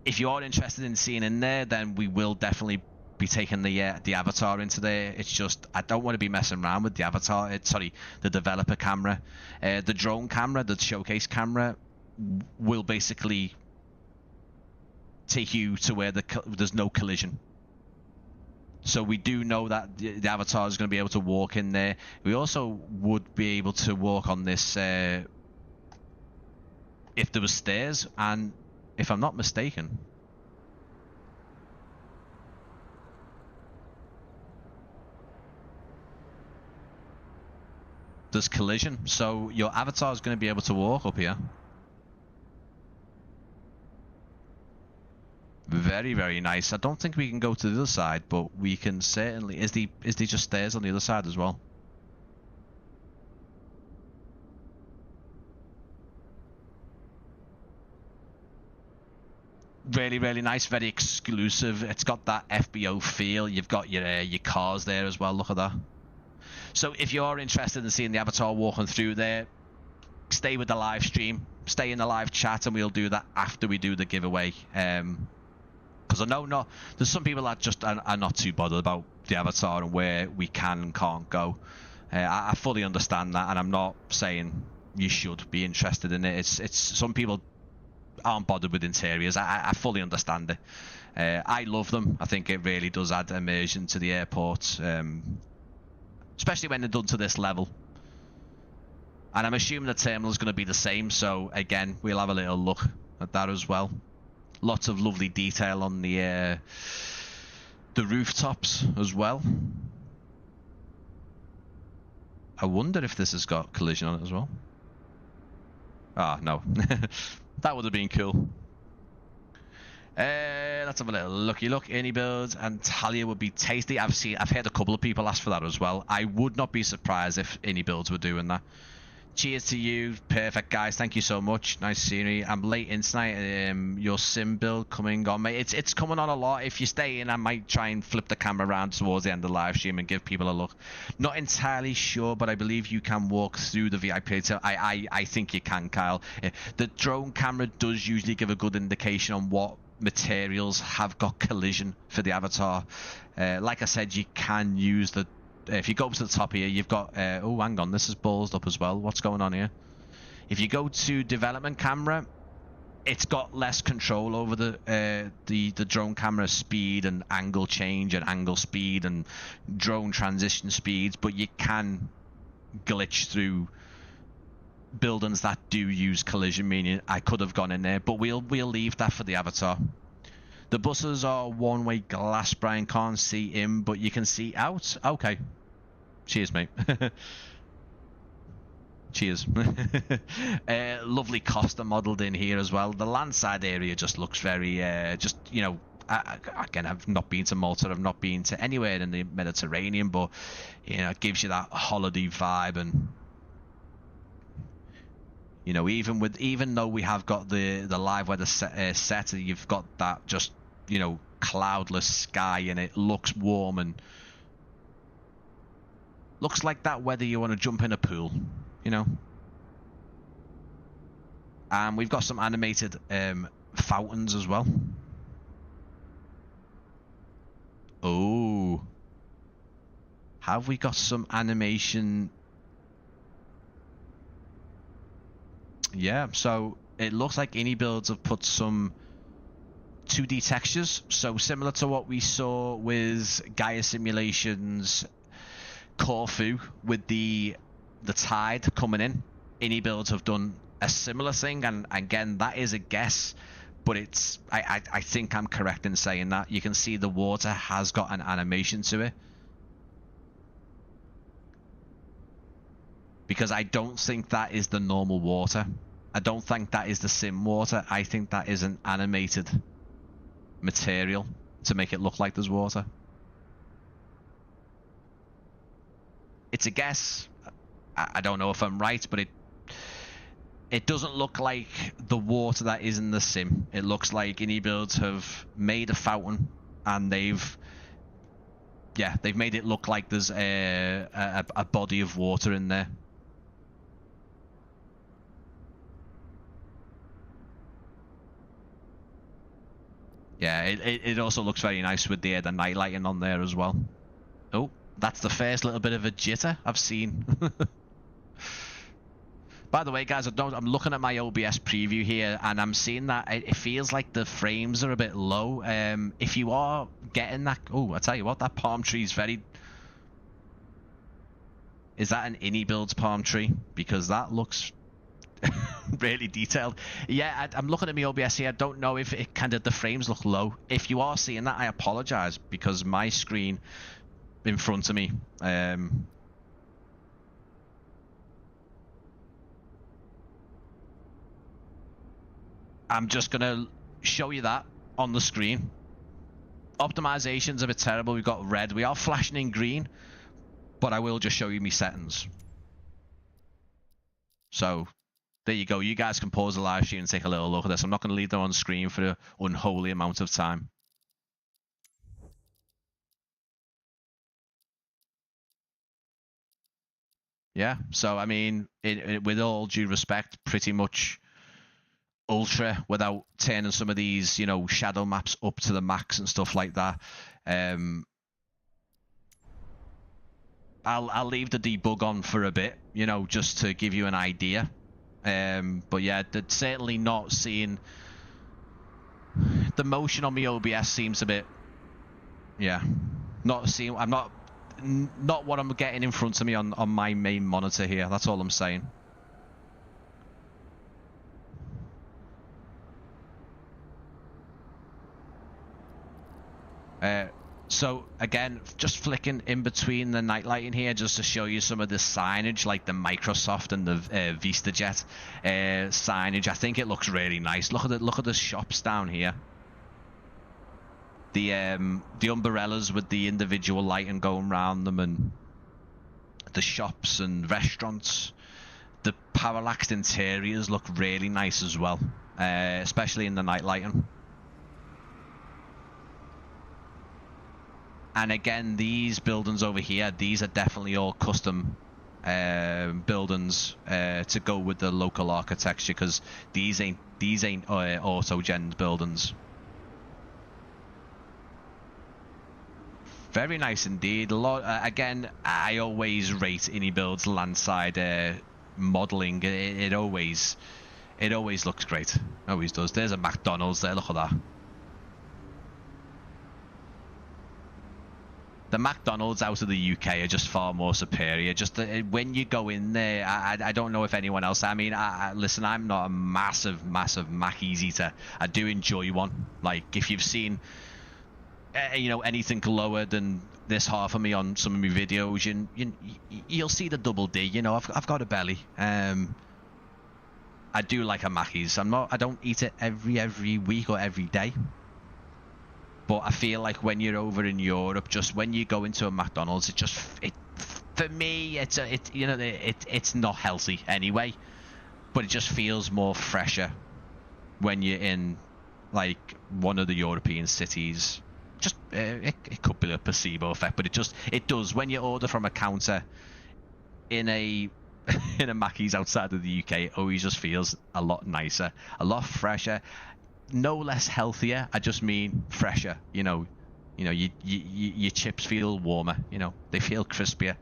if you are interested in seeing in there, then we will definitely be taking the avatar into there. It's just, I don't want to be messing around with the avatar. The developer camera. The drone camera, the showcase camera, will basically take you to where there's no collision. So we do know that the avatar is going to be able to walk in there. We also would be able to walk on this if there was stairs, and if I'm not mistaken, there's collision. So your avatar is going to be able to walk up here. Very, very nice. I don't think we can go to the other side, but we can certainly... Is there just stairs on the other side as well? Really, really nice. Very exclusive. It's got that FBO feel. You've got your cars there as well. Look at that. So if you're interested in seeing the avatar walking through there, stay with the live stream. Stay in the live chat, and we'll do that after we do the giveaway. Because I know there's some people that just are not too bothered about the avatar and where we can and can't go. I fully understand that, and I'm not saying you should be interested in it. It's some people aren't bothered with interiors. I fully understand it. I love them. I think it really does add immersion to the airport, especially when they're done to this level. And I'm assuming the terminal is going to be the same. So again, we'll have a little look at that as well. Lots of lovely detail on the rooftops as well. I wonder if this has got collision on it as well. Ah, no. That would have been cool. Let's have a little looky look. iniBuilds and Talia would be tasty. I've heard a couple of people ask for that as well. I would not be surprised if iniBuilds were doing that. Cheers to you. Perfect, guys. Thank you so much. Nice scenery. I'm late in tonight. Your sim build coming on, mate. It's coming on a lot. If you stay in, I might try and flip the camera around towards the end of the live stream and give people a look. Not entirely sure, but I believe you can walk through the VIP. So I think you can, Kyle. The drone camera does usually give a good indication on what materials have got collision for the avatar. Like I said, you can use the... If you go up to the top here, you've got... oh, hang on. This is ballsed up as well. What's going on here? If you go to development camera, it's got less control over the drone camera speed and angle change and angle speed and drone transition speeds, but you can glitch through buildings that do use collision, meaning I could have gone in there, but we'll leave that for the avatar. The buses are one-way glass. Brian can't see in, but you can see out. Okay. Cheers, mate. Cheers. Lovely Costa modelled in here as well. The landside area just looks very, just, you know, again, I've not been to Malta. I've not been to anywhere in the Mediterranean, but, you know, it gives you that holiday vibe. And, you know, even though we have got the live weather set, you've got that just, you know, cloudless sky, and it looks warm and looks like that weather you want to jump in a pool, you know. And we've got some animated fountains as well. Oh, have we got some animation? Yeah, so it looks like iniBuilds have put some 2D textures, so similar to what we saw with Gaia Simulations Corfu with the tide coming in. iniBuilds have done a similar thing, and again, that is a guess, but it's I think I'm correct in saying that. You can see the water has got an animation to it, because I don't think that is the normal water. I don't think that is the sim water. I think that is an animated material to make it look like there's water. It's a guess. I don't know if I'm right, but it doesn't look like the water that is in the sim. It looks like iniBuilds have made a fountain, and they've made it look like there's a body of water in there. Yeah, it also looks very nice with the night lighting on there as well. Oh, that's the first little bit of a jitter I've seen. By the way, guys, I'm looking at my OBS preview here, and I'm seeing that it feels like the frames are a bit low. If you are getting that... Oh, I tell you what, that palm tree is very... Is that an iniBuilds palm tree? Because that looks... really detailed. Yeah, I'm looking at my OBS here. I don't know if it kind of the frames look low. If you are seeing that, I apologize, because my screen in front of me I'm just gonna show you that on the screen. Optimization's a bit terrible. We've got red. We are flashing in green, but I will just show you my settings. So there you go. You guys can pause the live stream and take a little look at this. I'm not going to leave them on screen for an unholy amount of time. Yeah, so I mean, with all due respect, pretty much ultra without turning some of these, you know, shadow maps up to the max and stuff like that. I'll leave the debug on for a bit, you know, just to give you an idea. But yeah, certainly not seeing the motion on my OBS seems a bit, yeah, not seeing. I'm not what I'm getting in front of me on my main monitor here. That's all I'm saying. So again, just flicking in between the night lighting here, just to show you some of the signage, like the Microsoft and the VistaJet signage. I think it looks really nice. Look at the shops down here. The umbrellas with the individual lighting going around them, and the shops and restaurants. The parallaxed interiors look really nice as well, especially in the night lighting. And again, these buildings over here, these are definitely all custom buildings to go with the local architecture, because these ain't auto-gen buildings. Very nice indeed. A lot. Again, I always rate iniBuilds landside modeling. It always looks great. Always does. There's a McDonald's there. Look at that. The McDonald's out of the UK are just far more superior. Just when you go in there, I don't know if anyone else. I mean, listen, I'm not a massive Mackey's eater. I do enjoy one. Like, if you've seen, you know, anything lower than this half of me on some of my videos, you'll see the double D. You know, I've got a belly. I do like a Mackey's. I don't eat it every week or every day. But I feel like when you're over in Europe, just when you go into a McDonald's, for me, it's not healthy anyway, but it just feels more fresher when you're in like one of the European cities. Just it could be a placebo effect, but it does when you order from a counter in a Mackey's outside of the UK. It always just feels a lot nicer, a lot fresher. No less healthier, I just mean fresher. You know, your chips feel warmer. You know, they feel crispier.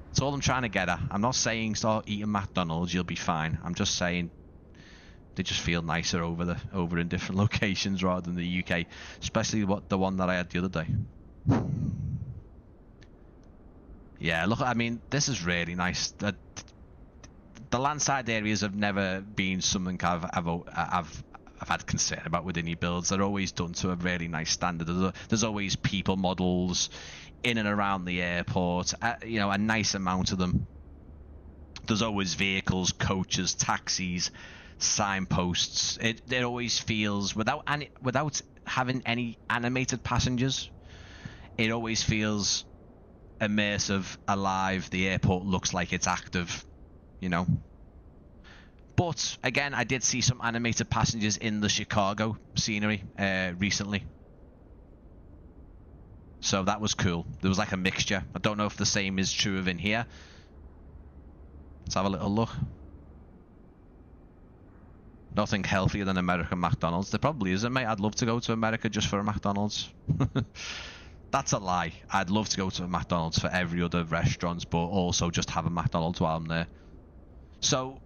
That's all I'm trying to get at. I'm not saying start eating McDonald's, you'll be fine. I'm just saying they just feel nicer over in different locations rather than the UK, especially the one that I had the other day. Yeah, look, I mean, this is really nice. The landside areas have never been something I've had concern about with iniBuilds. They're always done to a really nice standard. There's always people models in and around the airport, you know, a nice amount of them. There's always vehicles, coaches, taxis, signposts. It always feels, without having any animated passengers, it always feels immersive, alive. The airport looks like it's active, you know. But again, I did see some animated passengers in the Chicago scenery recently, so that was cool. There was like a mixture. I don't know if the same is true of in here. Let's have a little look. Nothing healthier than American McDonald's. There probably isn't, mate. I'd love to go to America just for a McDonald's. That's a lie. I'd love to go to a McDonald's for every other restaurant, but also just have a McDonald's while I'm there. So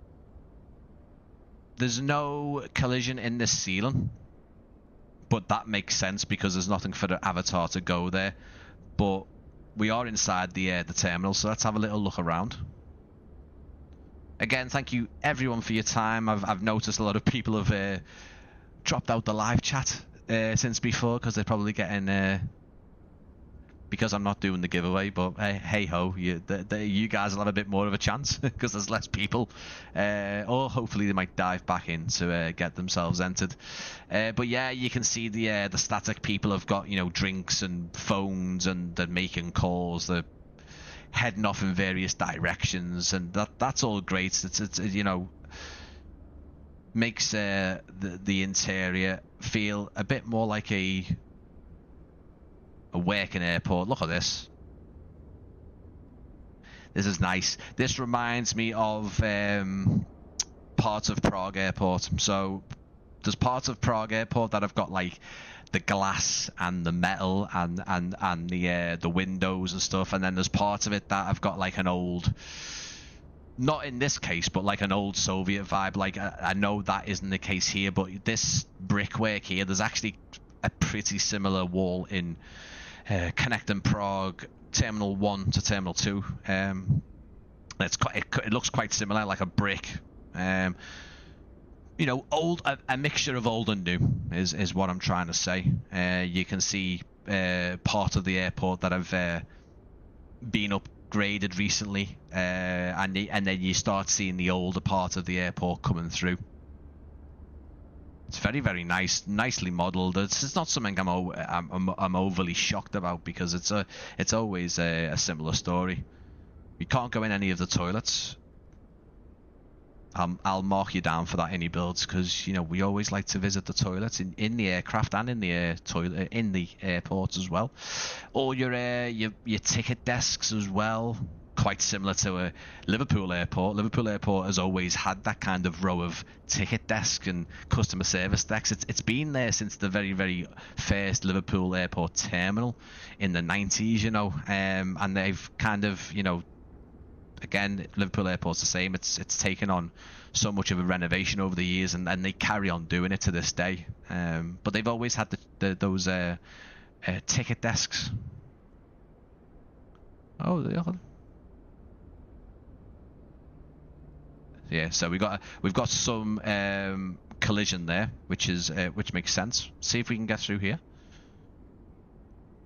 there's no collision in this ceiling, but that makes sense because there's nothing for the avatar to go there. But we are inside the terminal, so let's have a little look around. Again, thank you everyone for your time. I've noticed a lot of people have dropped out the live chat since before because they're probably getting because I'm not doing the giveaway. But hey ho, you guys will have a bit more of a chance because there's less people, or hopefully they might dive back in to get themselves entered. But yeah, you can see the static people have got, you know, drinks and phones, and they're making calls. They're heading off in various directions, and that's all great. It's you know, makes the interior feel a bit more like a working airport. Look at this. This is nice. This reminds me of parts of Prague Airport. So there's parts of Prague Airport that have got like the glass and the metal and the windows and stuff, and then there's parts of it that have got like an old, not in this case, but like an old Soviet vibe. Like I know that isn't the case here, but this brickwork here, there's actually a pretty similar wall in connecting Prague Terminal 1 to Terminal 2. It looks quite similar, like a brick. You know, a mixture of old and new is what I'm trying to say. You can see part of the airport that have been upgraded recently, and then you start seeing the older part of the airport coming through. It's very, very nice, nicely modelled. It's not something I'm overly shocked about, because it's always a similar story. You can't go in any of the toilets. I'll mark you down for that, iniBuilds, because we always like to visit the toilets in the aircraft and in the toilet in the airports as well. Or your ticket desks as well. Quite similar to a Liverpool airport. Liverpool airport has always had that kind of row of ticket desk and customer service desks. It's been there since the very, very first Liverpool airport terminal in the 90s, and they've kind of, again, Liverpool airport's the same. It's taken on so much of a renovation over the years, and they carry on doing it to this day. But they've always had those ticket desks. Oh, yeah. So we've got some collision there, which makes sense. See if we can get through here.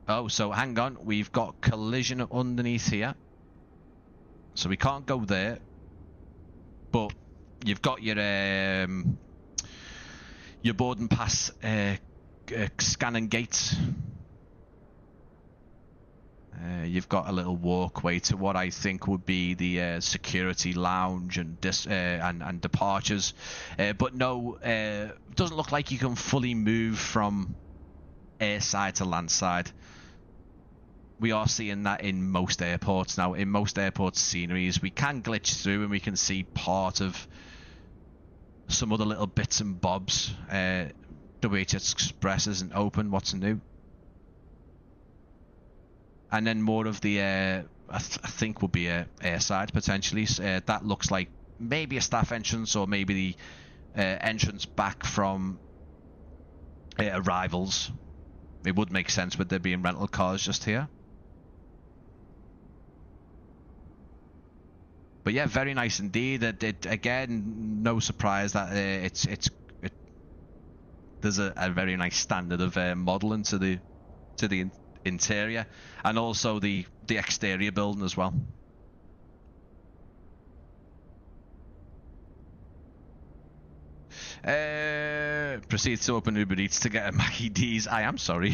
Oh, so hang on. We've got collision underneath here. So we can't go there, but you've got your boarding pass scanning gates. You've got a little walkway to what I think would be the security lounge and departures, but no, doesn't look like you can fully move from airside to landside. We are seeing that in most airports now. In most airport sceneries, we can glitch through and we can see part of some other little bits and bobs. WHS Express isn't open. What's new? And then more of the, I think would be airside potentially. That looks like maybe a staff entrance, or maybe the entrance back from arrivals. It would make sense with there being rental cars just here. But yeah, very nice indeed. Again, no surprise that there's a very nice standard of modelling to the interior, and also the exterior building as well. Proceed to open Uber Eats to get a Mackie D's. I am sorry.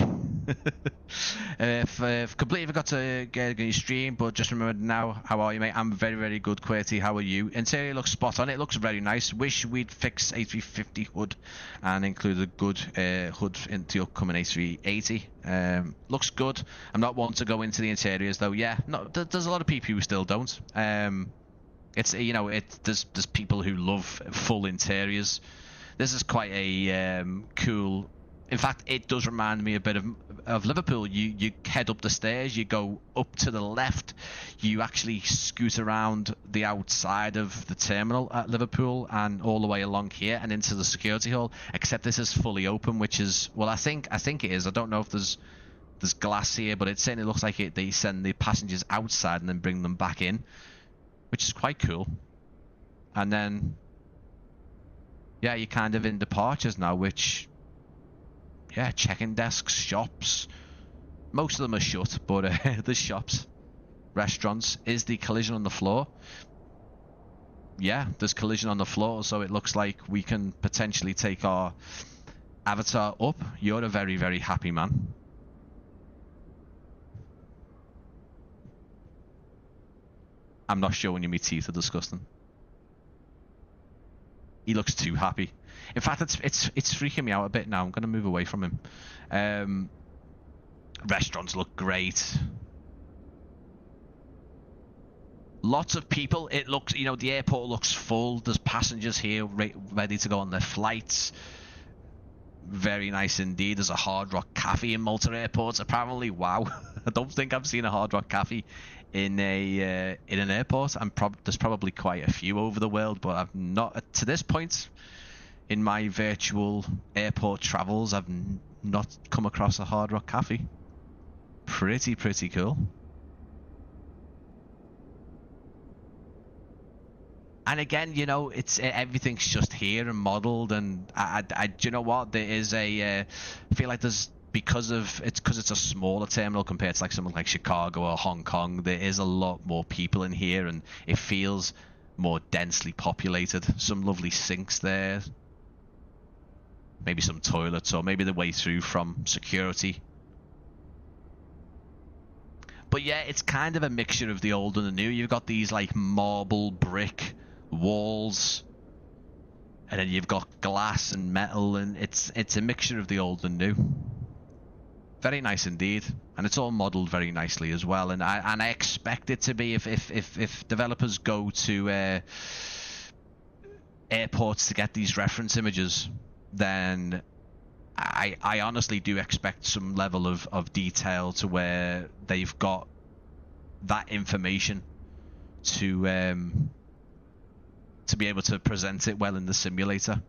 Completely forgot to get your stream, but just remembered now. How are you, mate? I'm very, very good, QWERTY. How are you? Interior looks spot on. It looks very nice. Wish we'd fix A350 hood and include a good hood into the upcoming A380. Looks good. I'm not one to go into the interiors though. Yeah, no, there's a lot of people who still don't. It's there's people who love full interiors. This is quite a cool. In fact, it does remind me a bit of Liverpool. You head up the stairs, you go up to the left, you actually scoot around the outside of the terminal at Liverpool and all the way along here and into the security hall. Except this is fully open, which is, well, I think it is. I don't know if there's glass here, but it certainly looks like they send the passengers outside and then bring them back in, which is quite cool. And then, yeah, you're kind of in departures now, which, yeah, check-in desks, shops. Most of them are shut, but the shops, restaurants. Is the collision on the floor? Yeah, there's collision on the floor, so it looks like we can potentially take our avatar up. You're a very, very happy man. I'm not showing you my teeth are disgusting. He looks too happy. In fact, it's freaking me out a bit now. I'm going to move away from him. Restaurants look great. Lots of people. It looks, the airport looks full. There's passengers here ready to go on their flights. Very nice indeed. There's a Hard Rock Cafe in Malta Airport, apparently. Wow. I don't think I've seen a Hard Rock Cafe in an airport. There's probably quite a few over the world, but I've not, to this point in my virtual airport travels, I've not come across a Hard Rock Cafe. Pretty cool. And again, it's everything's just here and modelled, and I do you know what? There is I feel like there's because it's a smaller terminal compared to like something like Chicago or Hong Kong, there is a lot more people in here, and it feels more densely populated. Some lovely sinks there, maybe some toilets, or maybe the way through from security. But yeah, it's kind of a mixture of the old and the new. You've got these like marble brick walls, and then you've got glass and metal, and it's a mixture of the old and new. Very nice indeed, and it's all modelled very nicely as well. And I expect it to be, if developers go to airports to get these reference images, then I honestly do expect some level of detail to where they've got that information to be able to present it well in the simulator.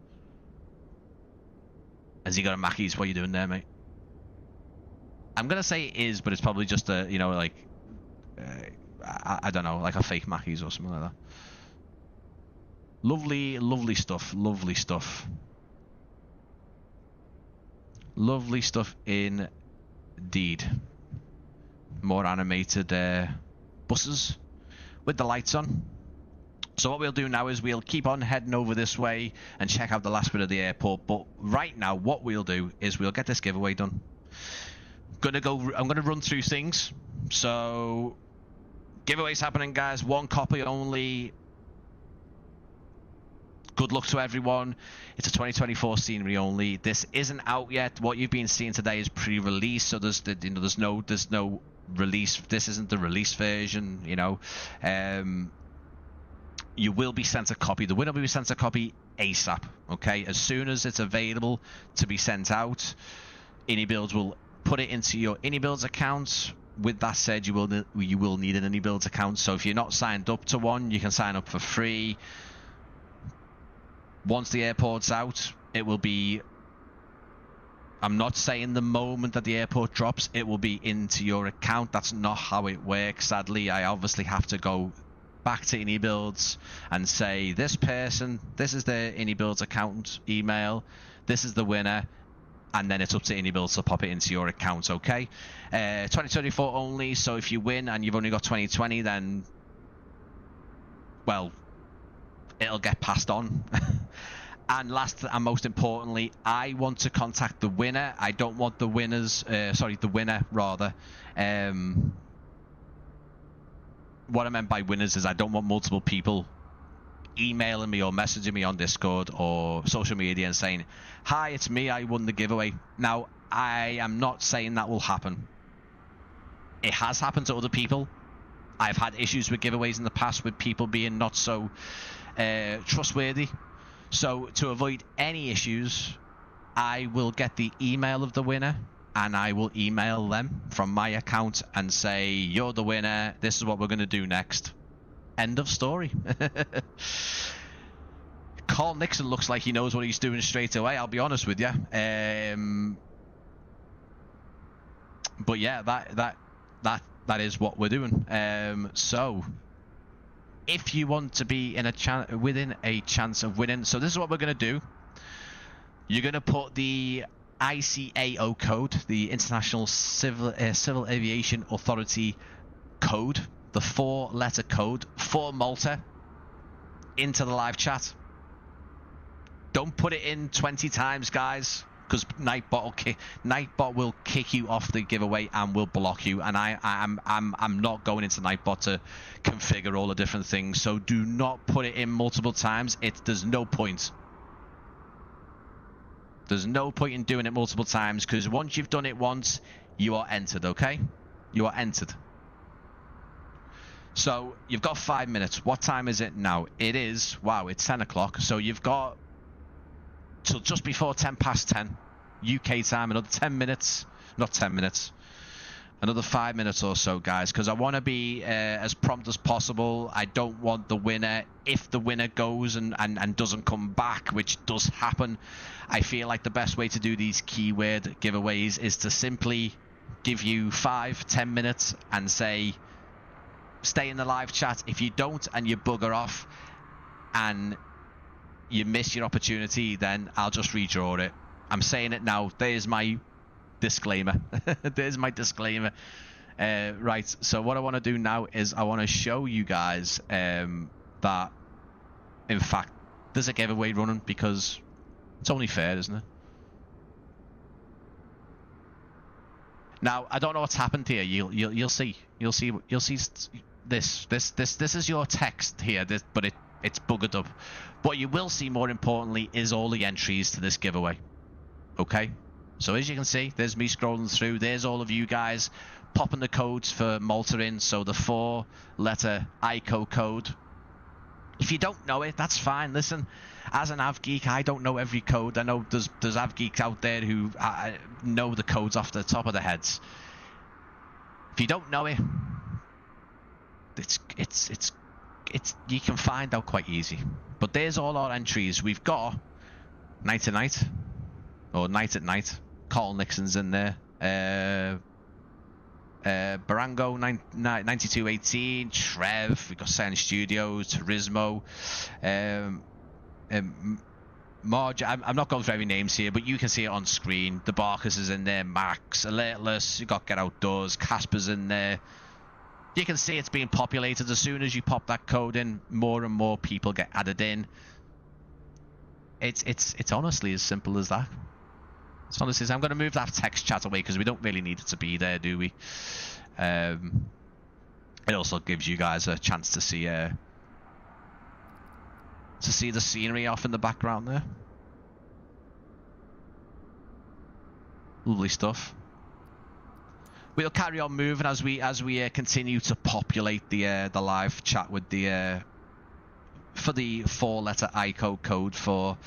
Has he got a Mackey's? What are you doing there, mate? I'm gonna say it is, but it's probably just a, you know, like I don't know, like a fake Mackey's or something like that. Lovely stuff. Lovely stuff. Lovely stuff indeed. More animated buses with the lights on. So what we'll do now is we'll keep on heading over this way and check out the last bit of the airport. But right now, what we'll do is we'll get this giveaway done. I'm gonna run through things. So giveaways happening, guys. 1 copy only. Good luck to everyone. It's a 2024 scenery only. This isn't out yet. What you've been seeing today is pre-release, so there's no release. This isn't the release version, you know. You will be sent a copy. The winner will be sent a copy ASAP. Okay, as soon as it's available to be sent out, iniBuilds will put it into your iniBuilds account. With that said, you will need an iniBuilds account. So if you're not signed up to one, you can sign up for free. Once the airport's out, it will be, I'm not saying the moment that the airport drops, it will be into your account. That's not how it works. Sadly, I obviously have to go back to iniBuilds and say, this person, this is their iniBuilds account email, this is the winner, and then it's up to iniBuilds to pop it into your account, okay? 2024 only, so if you win and you've only got 2020, then, well, it'll get passed on. And last and most importantly, I want to contact the winner. I don't want the the winner rather. What I meant by winners is I don't want multiple people emailing me or messaging me on Discord or social media and saying, hi, it's me, I won the giveaway. Now, I am not saying that will happen. It has happened to other people. I've had issues with giveaways in the past with people being not so trustworthy. So to avoid any issues, I will get the email of the winner and I will email them from my account and say, you're the winner, this is what we're going to do next. End of story. Carl Nixon looks like he knows what he's doing straight away, I'll be honest with you. But yeah, that is what we're doing. So if you want to be in within a chance of winning, so this is what we're going to do. You're going to put the ICAO code, the International Civil Aviation Authority code, the 4-letter code for Malta, into the live chat. Don't put it in 20 times, guys, because Nightbot will kick you off the giveaway and will block you. And I'm not going into Nightbot to configure all the different things. So do not put it in multiple times. There's no point. There's no point in doing it multiple times, because once you've done it once, you are entered. Okay, you are entered. So you've got 5 minutes. What time is it now? It is, wow, it's 10 o'clock. So you've got till just before 10 past 10 UK time, another 10 minutes, not 10 minutes, another 5 minutes or so, guys, because I want to be as prompt as possible. I don't want the winner, if the winner goes and doesn't come back, which does happen, I feel like the best way to do these keyword giveaways is to simply give you 5-10 minutes and say, stay in the live chat. If you don't and you bugger off and you miss your opportunity, then I'll just redraw it. I'm saying it now. There's my disclaimer. There's my disclaimer. Right, so what I want to do now is I want to show you guys that, in fact, there's a giveaway running, because it's only fair, isn't it? Now, I don't know what's happened here. You'll see this is your text here, but it's buggered up. What you will see, more importantly, is all the entries to this giveaway. Okay, so as you can see, there's me scrolling through. There's all of you guys popping the codes for Malta in. So the 4-letter ICO code. If you don't know it, that's fine. Listen, as an av geek, I don't know every code. I know there's av geeks out there who know the codes off the top of their heads. If you don't know it, it's you can find out quite easy. But there's all our entries. We've got Night to Night, or Night at Night. Carl Nixon's in there. Barango 9218, Trev, we've got Sen Studios, Turismo, Marge. I'm not going through every names here, but you can see it on screen. The Barkers is in there, Max, Alertless, you got Get Outdoors, Casper's in there. You can see it's being populated. As soon as you pop that code in, more and more people get added in. It's honestly as simple as that. So honestly, I'm going to move that text chat away because we don't really need it to be there, do we? It also gives you guys a chance to see the scenery off in the background there. Lovely stuff. We'll carry on moving as we continue to populate the live chat with the for the 4-letter ICO code for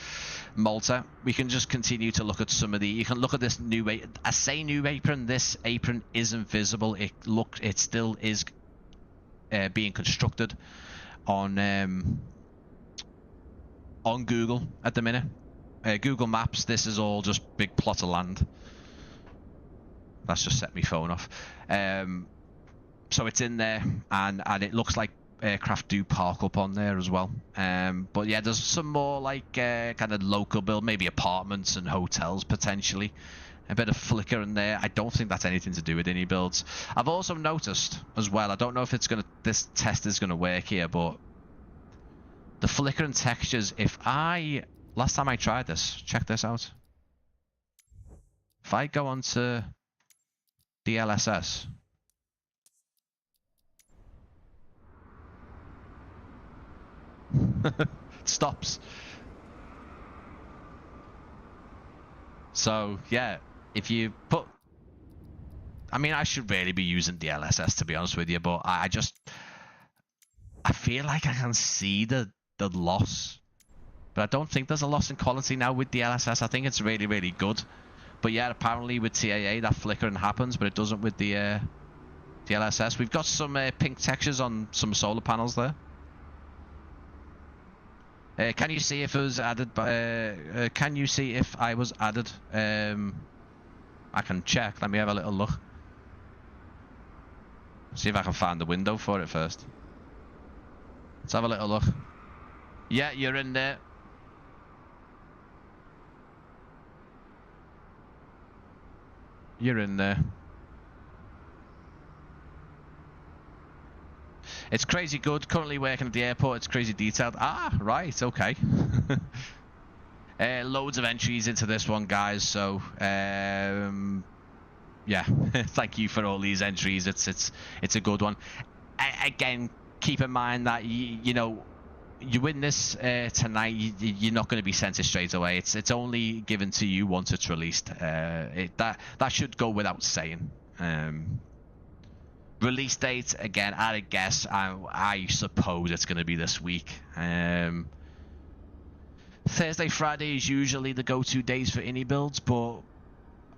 Malta. We can just continue to look at some of the. You can look at this new. I say new apron. This apron isn't visible. It still is being constructed on Google at the minute. Google Maps. This is all just big plot of land. That's just set my phone off. So it's in there, and it looks like aircraft do park up on there as well. But yeah, there's some more like kind of local build, maybe apartments and hotels potentially. A bit of flicker in there. I don't think that's anything to do with iniBuilds. I've also noticed as well, I don't know if this test is gonna work here, but the flicker and textures, last time I tried this, check this out. If I go onto the LSS, it stops. So yeah, if you put, I mean, I should really be using the LSS to be honest with you, but I feel like I can see the loss, but I don't think there's a loss in quality now with the LSS. I think it's really, really good. But yeah, apparently with TAA that flickering happens, but it doesn't with the LSS. We've got some pink textures on some solar panels there. Can you see if it was added by? Can you see if I was added? I can check. Let me have a little look. See if I can find the window for it first. Let's have a little look. Yeah, you're in there. You're in there. It's crazy good. Currently working at the airport. It's crazy detailed. Ah, right. Okay. Loads of entries into this one, guys. So, yeah. Thank you for all these entries. It's a good one. Again, keep in mind that you know, you win this tonight, you're not going to be sent it straight away. It's only given to you once it's released. That should go without saying. Release date, again, at a guess, I suppose it's going to be this week. Thursday, Friday is usually the go-to days for iniBuilds, but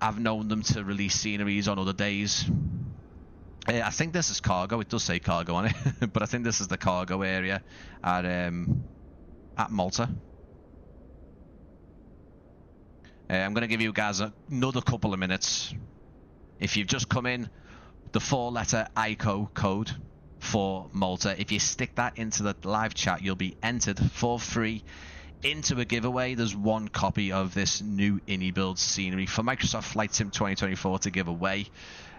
I've known them to release sceneries on other days. I think this is cargo. It does say cargo on it, but I think this is the cargo area at Malta. I'm going to give you guys another couple of minutes. If you've just come in, the 4-letter ICO code for Malta, if you stick that into the live chat, you'll be entered for free into a giveaway. There's one copy of this new iniBuilds scenery for Microsoft Flight Sim 2024 to give away.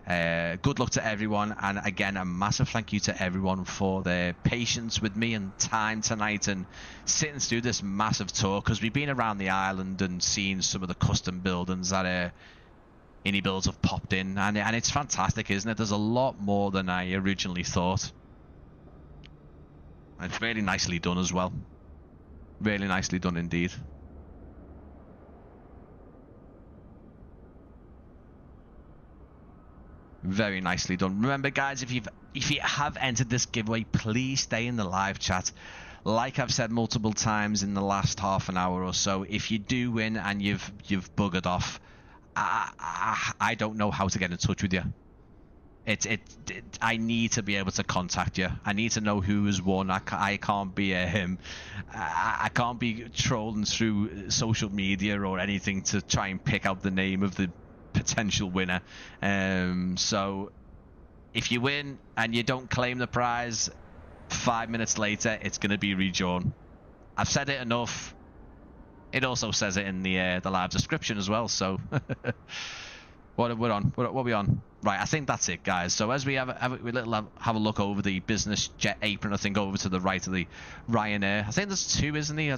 Good luck to everyone, and again, a massive thank you to everyone for their patience with me and time tonight and sitting through this massive tour, because we've been around the island and seen some of the custom buildings that iniBuilds have popped in, and it's fantastic, isn't it? There's a lot more than I originally thought. It's really nicely done as well. Really nicely done indeed. Very nicely done. Remember, guys, if you have entered this giveaway, please stay in the live chat. Like I've said multiple times in the last half an hour or so, if you do win and you've buggered off, I don't know how to get in touch with you. I need to be able to contact you. I need to know who has won. I can't be I can't be trolling through social media or anything to try and pick out the name of the potential winner. So if you win and you don't claim the prize, 5 minutes later it's going to be redrawn. I've said it enough. It also says it in the live description as well. So what are we on? What are we on? Right, I think that's it, guys. So as we have a look over the business jet apron, I think over to the right of the Ryanair. I think there's two, isn't there?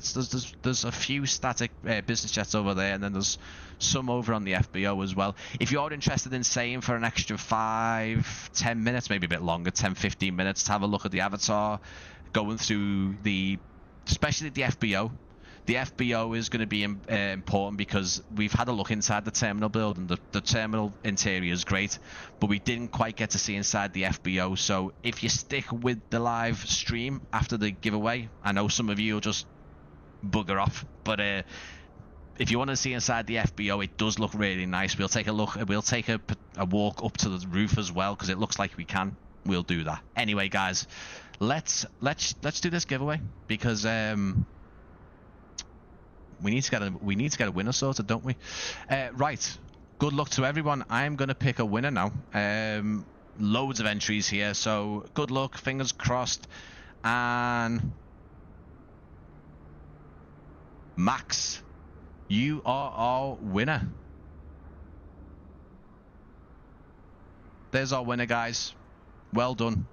There's a few static business jets over there, and then there's some over on the FBO as well. If you're interested in staying for an extra 5-10 minutes, maybe a bit longer, 10-15 minutes, to have a look at the avatar, going through especially the FBO. The FBO is going to be important because we've had a look inside the terminal building. The terminal interior is great, but we didn't quite get to see inside the FBO. So if you stick with the live stream after the giveaway, I know some of you will just bugger off, but if you want to see inside the FBO, it does look really nice. We'll take a look. We'll take a walk up to the roof as well, because it looks like we can. We'll do that anyway, guys. Let's do this giveaway, because we need to get a winner sorted, don't we? Right. Good luck to everyone. I'm going to pick a winner now. Loads of entries here, so good luck. Fingers crossed. And Max, you are our winner. There's our winner, guys. Well done.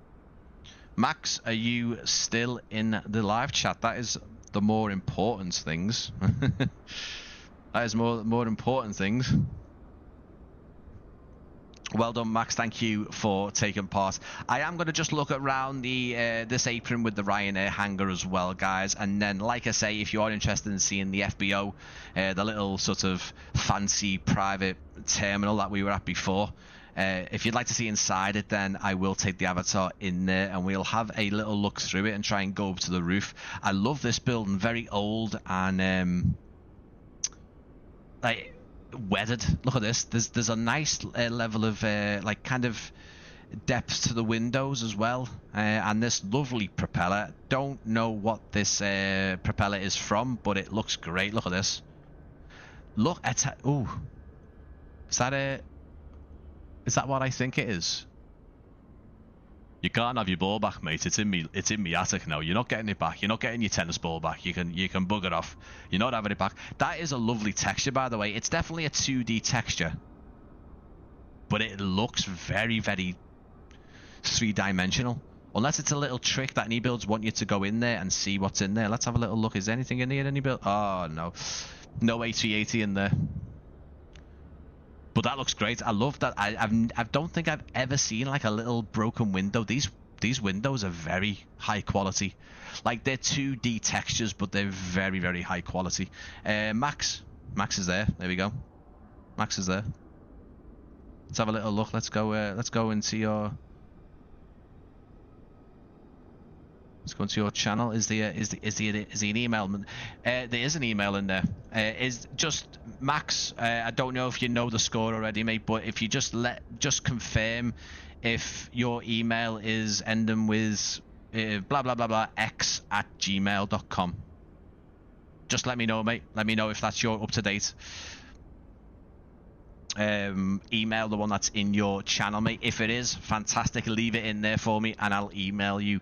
Max, are you still in the live chat? That is the more important things. That is more important things. Well done, Max. Thank you for taking part. I am going to just look around this apron with the Ryanair hangar as well, guys. And then, like I say, if you are interested in seeing the FBO, the little sort of fancy private terminal that we were at before, if you'd like to see inside it, then I will take the avatar in there and we'll have a little look through it and try and go up to the roof. I love this building, very old and like weathered. Look at this. There's a nice level of like kind of depth to the windows as well, and this lovely propeller. Don't know what this propeller is from, but it looks great. Look at this. Look at ooh, is that what I think it is? You can't have your ball back, mate. It's in me attic now. You're not getting it back. You're not getting your tennis ball back. You can bugger off. You're not having it back. That is a lovely texture, by the way. It's definitely a 2D texture, but it looks very, very three-dimensional. Unless it's a little trick that iniBuilds want you to go in there and see what's in there. Let's have a little look. Is there anything in here, iniBuild? Oh no, no A380 in there. But that looks great. I love that. I don't think I've ever seen like a little broken window. These windows are very high quality. Like, they're 2D textures, but they're very, very high quality. Max is there. There we go. Max is there. Let's have a little look. Let's go and see your. Let's go into your channel. Is there an email? There is an email in there. Is just Max. I don't know if you know the score already, mate. But if you just confirm if your email is ending with blah blah blah blah x@gmail.com. Just let me know, mate. Let me know if that's your up to date email, the one that's in your channel, mate. If it is, fantastic. Leave it in there for me, and I'll email you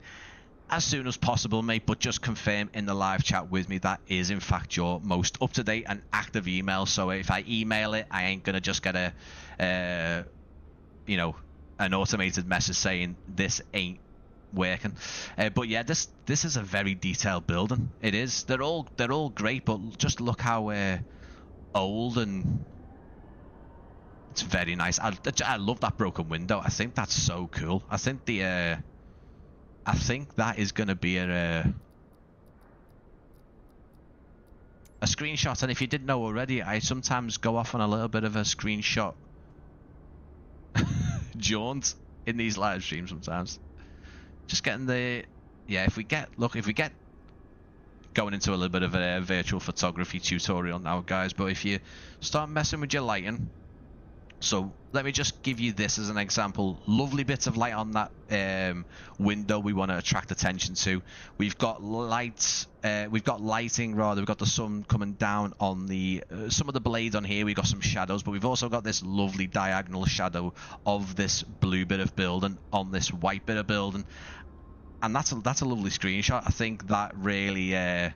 as soon as possible, mate, but just confirm in the live chat with me that is in fact your most up-to-date and active email. So if I email it, I ain't gonna just get a you know, an automated message saying this ain't working. But yeah, this is a very detailed building. It is. They're all great, but just look how old, and it's very nice. I love that broken window. I think that's so cool. I think I think that is going to be a screenshot. And if you didn't know already, I sometimes go off on a little bit of a screenshot jaunt in these live streams sometimes. Just getting the, yeah, if we get going into a little bit of a virtual photography tutorial now, guys, but if you start messing with your lighting, so let me just give you this as an example. Lovely bits of light on that window we want to attract attention to. We've got lights, we've got lighting rather, we've got the sun coming down on the some of the blades on here. We've got some shadows, but we've also got this lovely diagonal shadow of this blue bit of building on this white bit of building, and that's a lovely screenshot. I think that really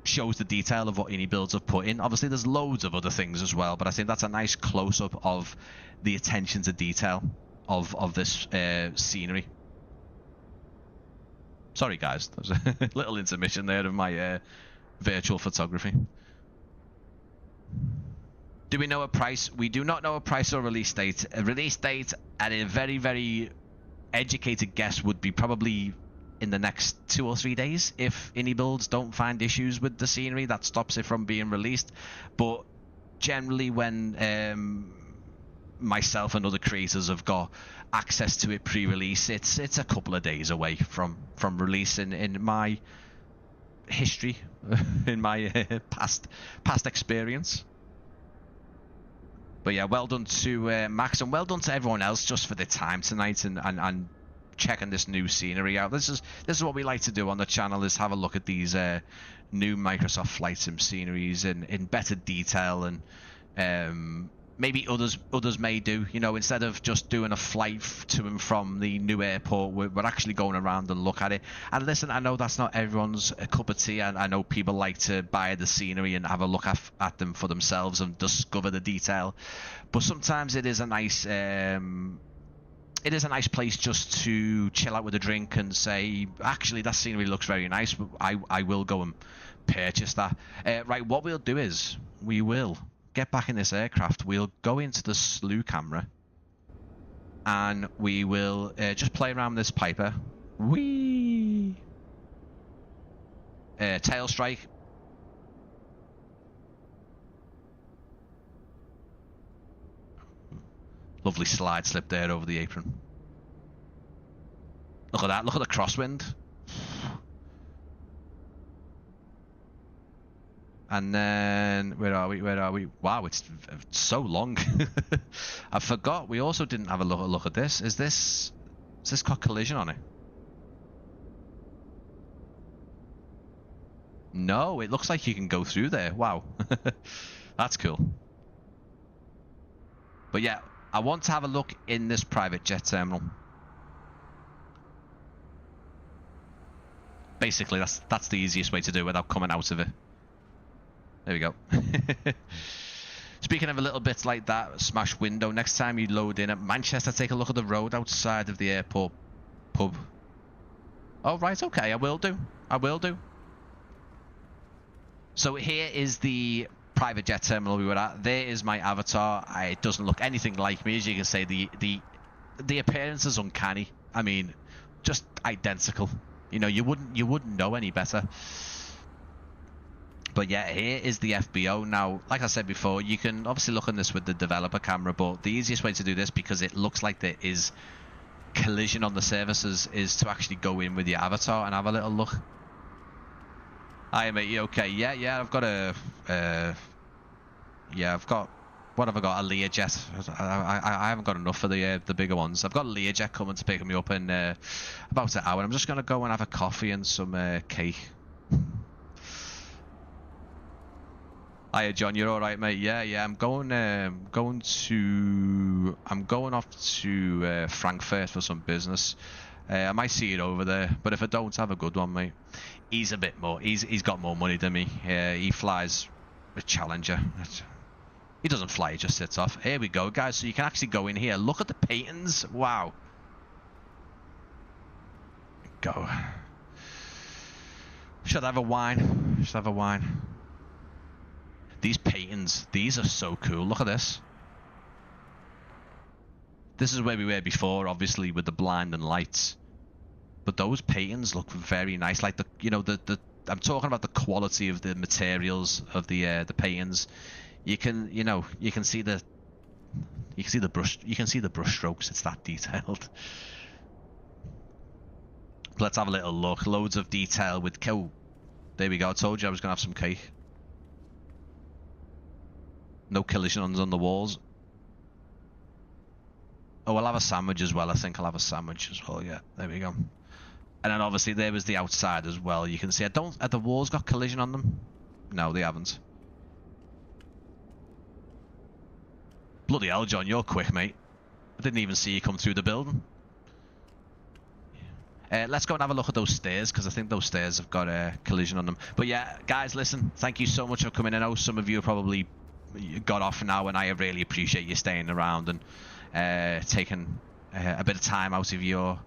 shows the detail of what iniBuilds have put in. Obviously there's loads of other things as well, but I think that's a nice close-up of the attention to detail of this scenery. Sorry guys, there's a little intermission there of my virtual photography. Do we know a price? We do not know a price or release date. A release date at a very, very educated guess would be probably in the next 2 or 3 days, if iniBuilds don't find issues with the scenery that stops it from being released. But generally when myself and other creators have got access to it pre-release, it's a couple of days away from release in my history, in my past experience. But yeah, well done to Max, and well done to everyone else just for the time tonight and checking this new scenery out. This is what we like to do on the channel, is have a look at these new Microsoft Flight Sim sceneries in better detail, and maybe others may do. You know, instead of just doing a flight to and from the new airport, we're actually going around and look at it. And listen, I know that's not everyone's cup of tea, and I know people like to buy the scenery and have a look at them for themselves and discover the detail, but sometimes it is a nice place just to chill out with a drink and say, actually, that scenery looks very nice, but I will go and purchase that. Right, what we'll do is we will get back in this aircraft. We'll go into the slew camera and we will just play around with this Piper. Whee! Tail strike. Lovely slide slip there over the apron. Look at that. Look at the crosswind. And then where are we? Wow, it's so long. I forgot we also didn't have a look at this. Is this got collision on it? No, it looks like you can go through there. Wow. That's cool. But yeah, I want to have a look in this private jet terminal. Basically, that's the easiest way to do it without coming out of it. There we go. Speaking of a little bit like that, smash window, next time you load in at Manchester, take a look at the road outside of the airport pub. Oh, right, okay, I will do. So here is the private jet terminal we were at. There is my avatar. It doesn't look anything like me, as you can say. The appearance is uncanny. I mean, just identical. You know, you wouldn't know any better. But yeah, here is the FBO. Now, like I said before, you can obviously look on this with the developer camera, but the easiest way to do this, because it looks like there is collision on the surfaces, is to actually go in with your avatar and have a little look. Hi mate, you okay? Yeah, I've got what have I got? A Learjet. I haven't got enough for the bigger ones. I've got a Learjet coming to pick me up in about an hour. I'm just going to go and have a coffee and some cake. Hiya John, you're all right, mate? Yeah. I'm going off to Frankfurt for some business. I might see it over there, but if I don't, have a good one, mate. He's a bit more. He's got more money than me. He flies a Challenger. He doesn't fly. He just sits off. Here we go, guys. So you can actually go in here. Look at the paintings. Wow. Go. Should I have a wine? Should I have a wine? These paintings. These are so cool. Look at this. This is where we were before, obviously, with the blind and lights. But those paintings look very nice. Like the, you know, the I'm talking about the quality of the materials of the paintings. You can, you know, you can see the brush strokes. It's that detailed. Let's have a little look. Loads of detail with oh, there we go. I told you I was gonna have some cake. No collisions on the walls. Oh, I'll have a sandwich as well. I think I'll have a sandwich as well. Yeah, there we go. And then obviously there was the outside as well. You can see have the walls got collision on them? No, they haven't. Bloody hell, John, you're quick, mate. I didn't even see you come through the building. Let's go and have a look at those stairs, because I think those stairs have got a collision on them. But yeah, guys, listen, thank you so much for coming. I know some of you probably got off now, and I really appreciate you staying around and taking a bit of time out of your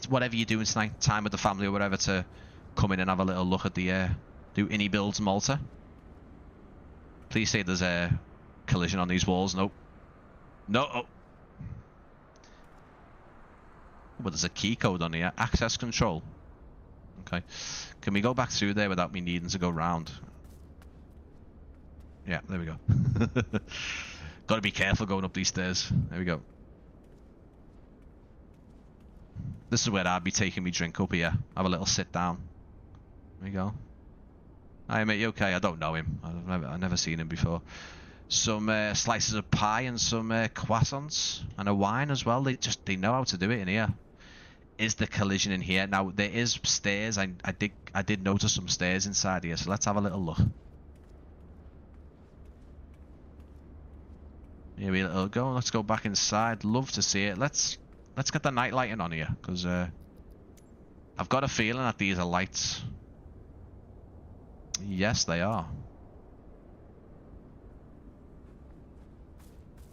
whatever you're doing tonight, time with the family or whatever, to come in and have a little look at the do iniBuilds Malta. Please say there's a collision on these walls. Nope. No. Oh. But there's a key code on here. Access control. Okay. Can we go back through there without me needing to go round? Yeah, there we go. Got to be careful going up these stairs. There we go. This is where I'd be taking me drink up here. Have a little sit down. There we go. Hi mate, you okay? I don't know him. I've never seen him before. Some slices of pie and some croissants and a wine as well. They know how to do it in here. Is the collision in here? Now there is stairs. I did notice some stairs inside here. So let's have a little look. Here we go. Let's go back inside. Love to see it. Let's get the night lighting on here, because I've got a feeling that these are lights. Yes, they are.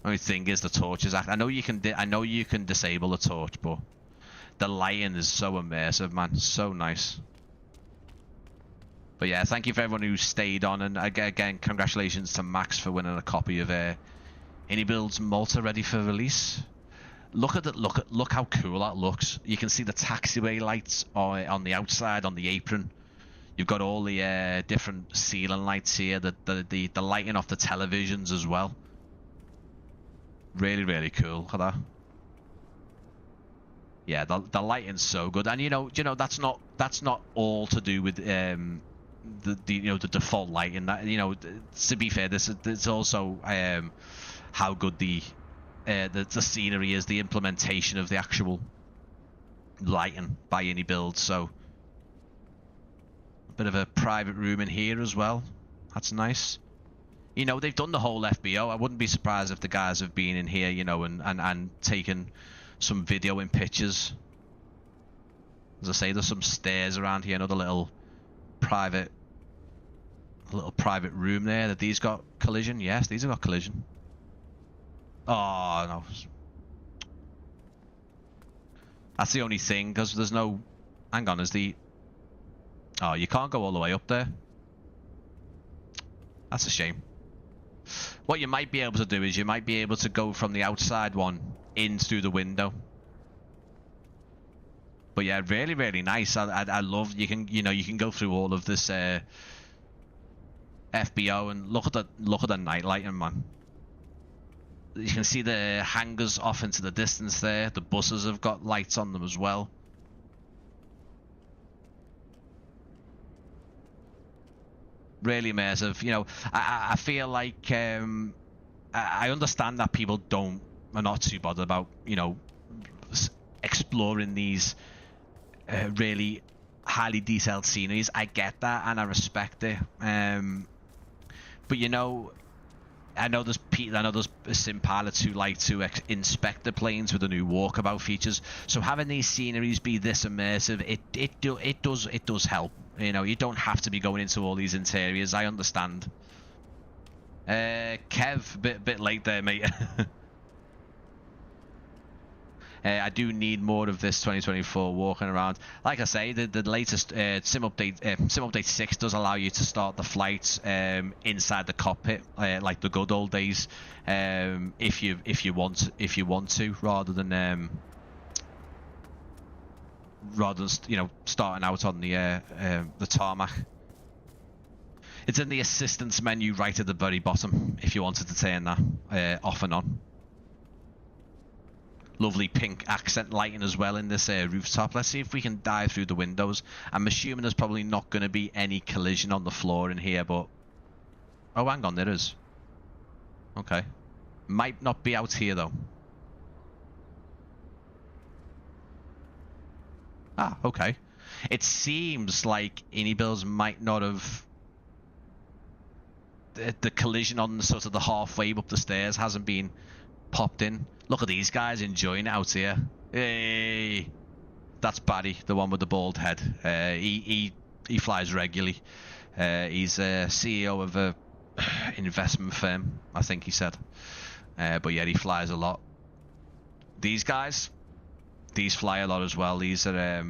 Only thing is the torches. I know you can disable the torch, but the lighting is so immersive, man. So nice. But yeah, thank you for everyone who stayed on, and again, congratulations to Max for winning a copy of iniBuilds Malta ready for release. Look how cool that looks. You can see the taxiway lights on the outside, on the apron. You've got all the different ceiling lights here, the lighting off the televisions as well. Really, really cool. Look at that. Yeah, the lighting's so good, and you know that's not all to do with the default lighting. That, you know, to be fair, it's also how good the scenery is, the implementation of the actual lighting by iniBuilds. So a bit of a private room in here as well. That's nice. You know, they've done the whole FBO. I wouldn't be surprised if the guys have been in here, you know, and taken some video and pictures. As I say, there's some stairs around here, another little private room there. That these got collision? Yes, these have got collision. Oh no, that's the only thing, because there's no, hang on, is the, oh, you can't go all the way up there. That's a shame. What you might be able to do is you might be able to go from the outside one in through the window. But yeah, really, really nice. I love, you can go through all of this FBO and look at the night lighting, man. You can see the hangars off into the distance there. The buses have got lights on them as well. Really immersive. You know, I feel like I understand that people are not too bothered about, you know, exploring these really highly detailed sceneries. I get that and I respect it. But you know, I know there's sim pilots who like to inspect the planes with the new walkabout features. So having these sceneries be this immersive, it does help. You know, you don't have to be going into all these interiors. I understand. Kev, bit late there, mate. I do need more of this 2024 walking around. Like I say, the latest sim update 6 does allow you to start the flights inside the cockpit, like the good old days, if you want to, rather than you know, starting out on the tarmac. It's in the assistance menu right at the very bottom if you wanted to turn that off and on. Lovely pink accent lighting as well in this rooftop. Let's see if we can dive through the windows. I'm assuming there's probably not going to be any collision on the floor in here, but... Oh, hang on, there is. Okay. Might not be out here, though. Ah, okay. It seems like iniBuilds might not have... The collision on the sort of the halfway up the stairs hasn't been popped in. Look at these guys enjoying it out here. Hey, that's Barry, the one with the bald head. He flies regularly. He's a CEO of a investment firm, I think he said. But yeah, he flies a lot. These guys, these fly a lot as well. These are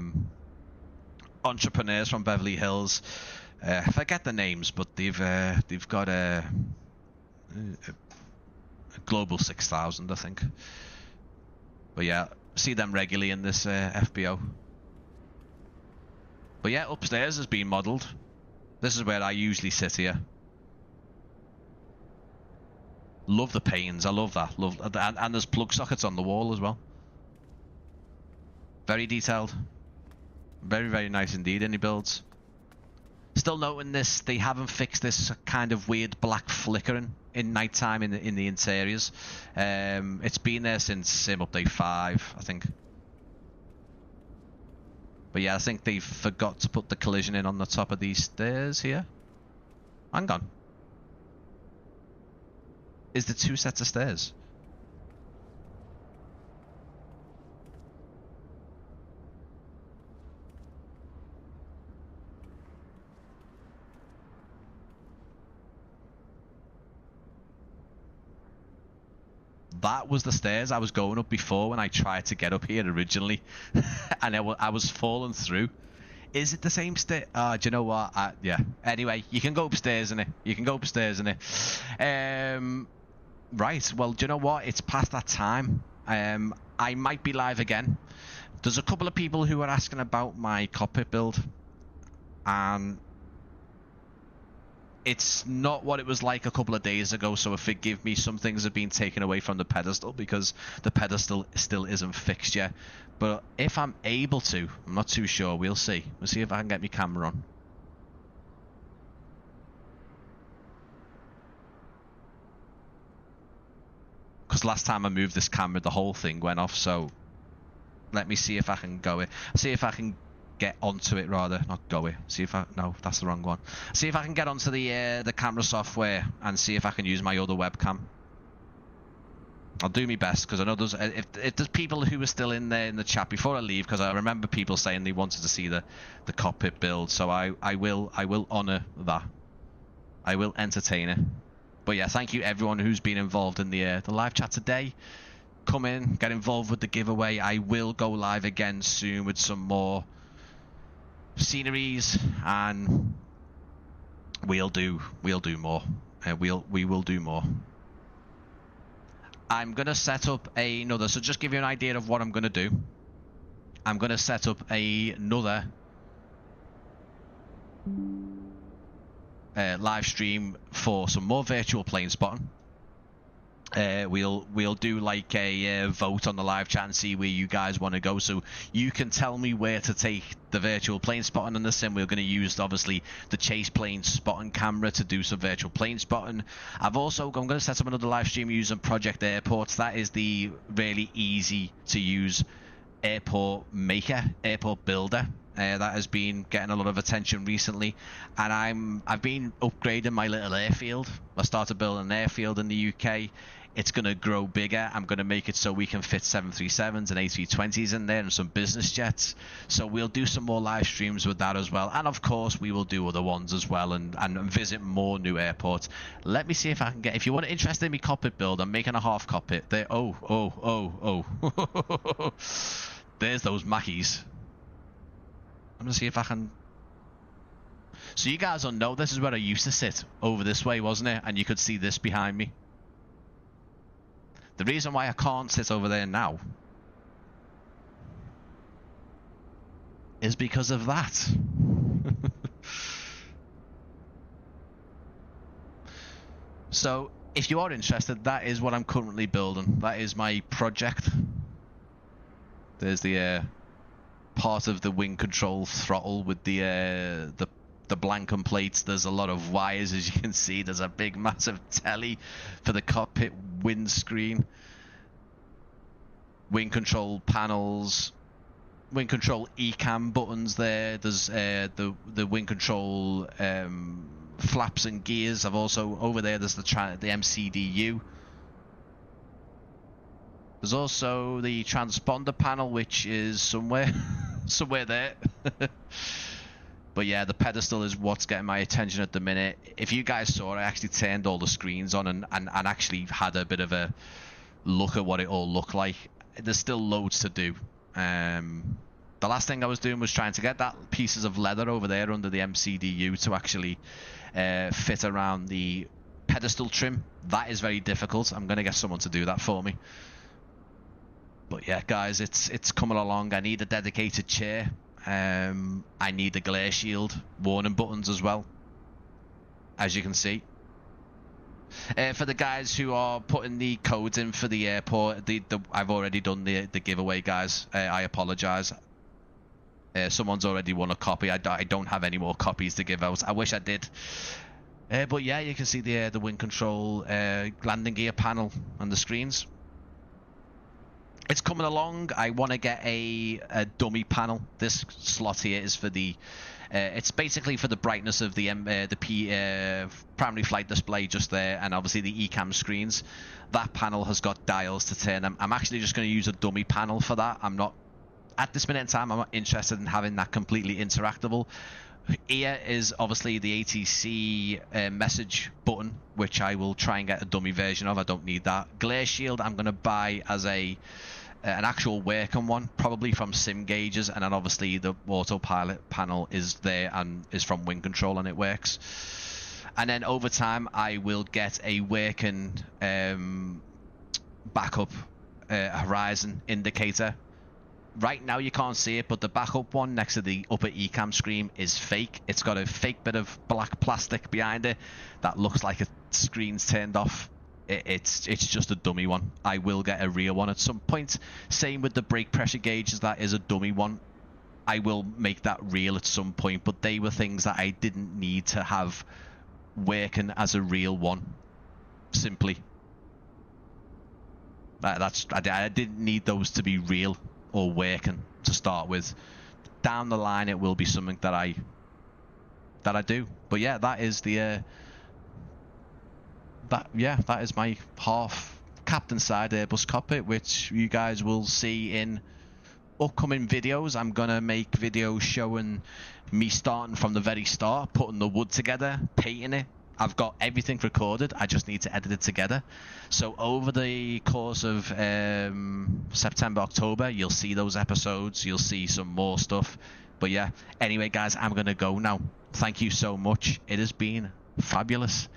entrepreneurs from Beverly Hills. I forget the names, but they've got a Global 6000, I think. But yeah, see them regularly in this FBO. But yeah, upstairs has been modelled. This is where I usually sit here. Love the panes, I love that. And there's plug sockets on the wall as well. Very detailed. Very, very nice indeed, iniBuilds. Still noting this, they haven't fixed this kind of weird black flickering in nighttime in the interiors. It's been there since sim update 5, I think. But yeah, I think they forgot to put the collision in on the top of these stairs here. Hang on. Is there 2 sets of stairs? That was the stairs I was going up before when I tried to get up here originally. And I was falling through. Is it the same stair? Do you know what? Yeah. Anyway, you can go upstairs in it. You can go upstairs in it. Right. Well, do you know what? It's past that time. I might be live again. There's a couple of people who are asking about my cockpit build. And it's not what it was like a couple of days ago, so forgive me, some things have been taken away from the pedestal because the pedestal still isn't fixed yet. But if I'm able to, I'm not too sure, we'll see. We'll see if I can get my camera on. Because last time I moved this camera, the whole thing went off, so let me see if I can go it. See if I can get onto it, rather, not go it. See if I, no, that's the wrong one. See if I can get onto the camera software and see if I can use my other webcam. I'll do my best, because I know there's if there's people who are still in there in the chat before I leave, because I remember people saying they wanted to see the cockpit build, so I will honour that. I will entertain it. But yeah, thank you everyone who's been involved in the live chat today. Come in, get involved with the giveaway. I will go live again soon with some more sceneries, and we'll do more. We will do more. I'm gonna set up another, so just give you an idea of what I'm gonna do. I'm gonna set up another live stream for some more virtual plane spotting. We'll do like a vote on the live chat and see where you guys want to go, so you can tell me where to take the virtual plane spotting in the sim. We're going to use obviously the chase plane spotting camera to do some virtual plane spotting. I'm going to set up another live stream using Project Airports. That is the really easy to use airport maker, airport builder. that has been getting a lot of attention recently, and I've been upgrading my little airfield. I started building an airfield in the UK. It's going to grow bigger. I'm going to make it so we can fit 737s and A320s in there and some business jets. So we'll do some more live streams with that as well. And of course, we will do other ones as well and visit more new airports. Let me see if I can get... If you want to interested in me cockpit build, I'm making a half cockpit. There. Oh. There's those Mackies. I'm going to see if I can... So you guys don't know, this is where I used to sit. Over this way, wasn't it? And you could see this behind me. The reason why I can't sit over there now is because of that. So, if you are interested, that is what I'm currently building. That is my project. There's the part of the wing control throttle with the blanken plates. There's a lot of wires, as you can see. There's a big massive telly for the cockpit windscreen, wing control panels, wing control ECAM buttons there. There's the wing control flaps and gears. I've also over there, there's the MCDU. There's also the transponder panel, which is somewhere there. But yeah, the pedestal is what's getting my attention at the minute. If you guys saw, I actually turned all the screens on and actually had a bit of a look at what it all looked like. There's still loads to do. The last thing I was doing was trying to get that pieces of leather over there under the MCDU to actually fit around the pedestal trim. That is very difficult. I'm going to get someone to do that for me. But yeah, guys, it's coming along. I need a dedicated chair. I need the glare shield warning buttons as well, as you can see. For the guys who are putting the codes in for the airport, I've already done the giveaway, guys. I apologize. Someone's already won a copy. I don't have any more copies to give out. I wish I did. But yeah, you can see the wing control landing gear panel on the screens. It's coming along. I want to get a dummy panel. This slot here is for the... it's basically for the brightness of the primary flight display just there, and obviously the ECAM screens. That panel has got dials to turn them. I'm actually just going to use a dummy panel for that. I'm not... At this minute in time, I'm not interested in having that completely interactable. Here is obviously the ATC message button, which I will try and get a dummy version of. I don't need that. Glare shield I'm going to buy as an actual working one, probably from Sim Gauges, and then obviously the autopilot panel is there and is from Wing Control and it works. And then over time I will get a working backup horizon indicator. Right now you can't see it, but the backup one next to the upper ECAM screen is fake. It's got a fake bit of black plastic behind it that looks like a screen's turned off. It's just a dummy one. I will get a real one at some point. Same with the brake pressure gauges, that is a dummy one. I will make that real at some point, but they were things that I didn't need to have working as a real one. Simply. I didn't need those to be real or working to start with. Down the line it will be something that I do. But yeah, that is the that is my half captain side Airbus cockpit, which you guys will see in upcoming videos. I'm gonna make videos showing me starting from the very start, putting the wood together, painting it. I've got everything recorded, I just need to edit it together. So over the course of September, October, you'll see those episodes, you'll see some more stuff. But yeah, anyway guys, I'm gonna go now. Thank you so much, it has been fabulous.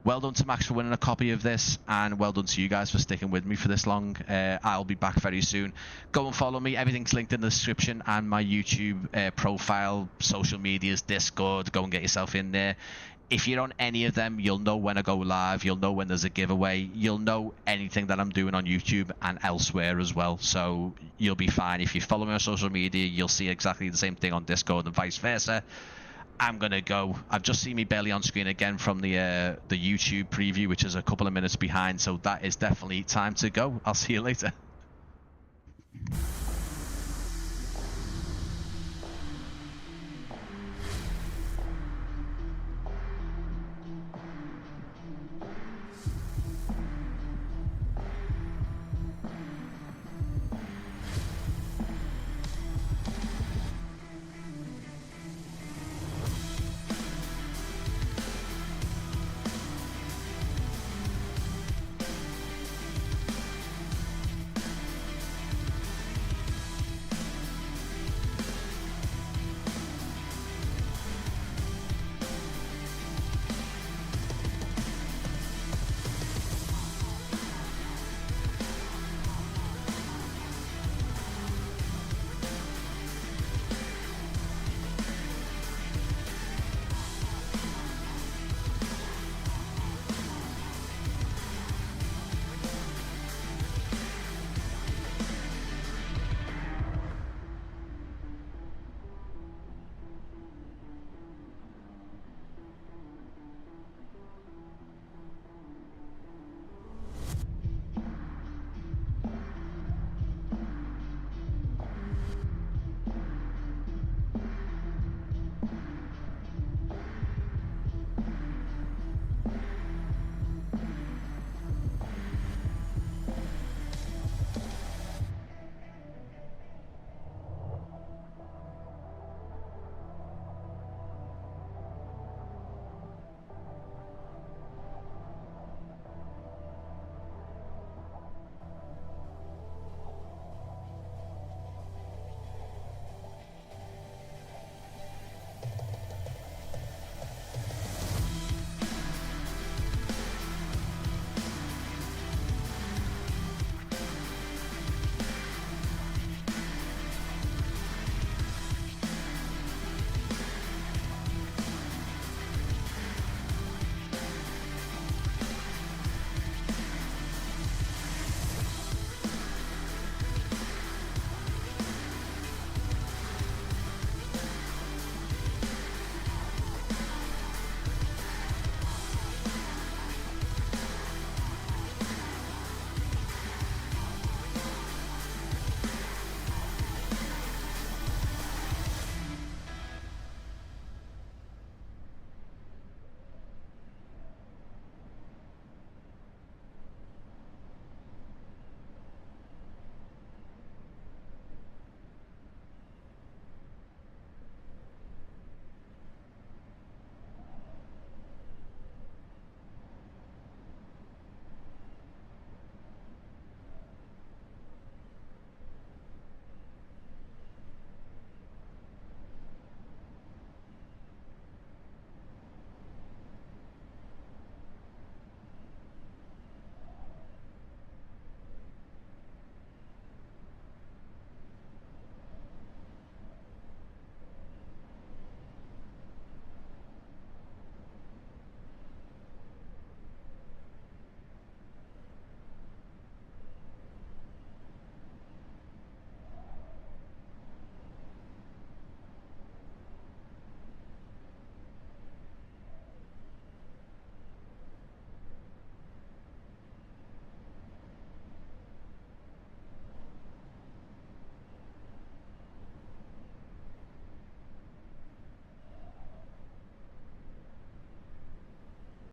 Well done to Max for winning a copy of this, and well done to you guys for sticking with me for this long. I'll be back very soon. Go and follow me, everything's linked in the description, and my YouTube profile, social medias, Discord. Go and get yourself in there. If you're on any of them, you'll know when I go live, you'll know when there's a giveaway, you'll know anything that I'm doing on YouTube and elsewhere as well, so you'll be fine. If you follow me on social media, you'll see exactly the same thing on Discord and vice versa. I'm gonna go. I've just seen me barely on screen again from the YouTube preview, which is a couple of minutes behind, so that is definitely time to go. I'll see you later.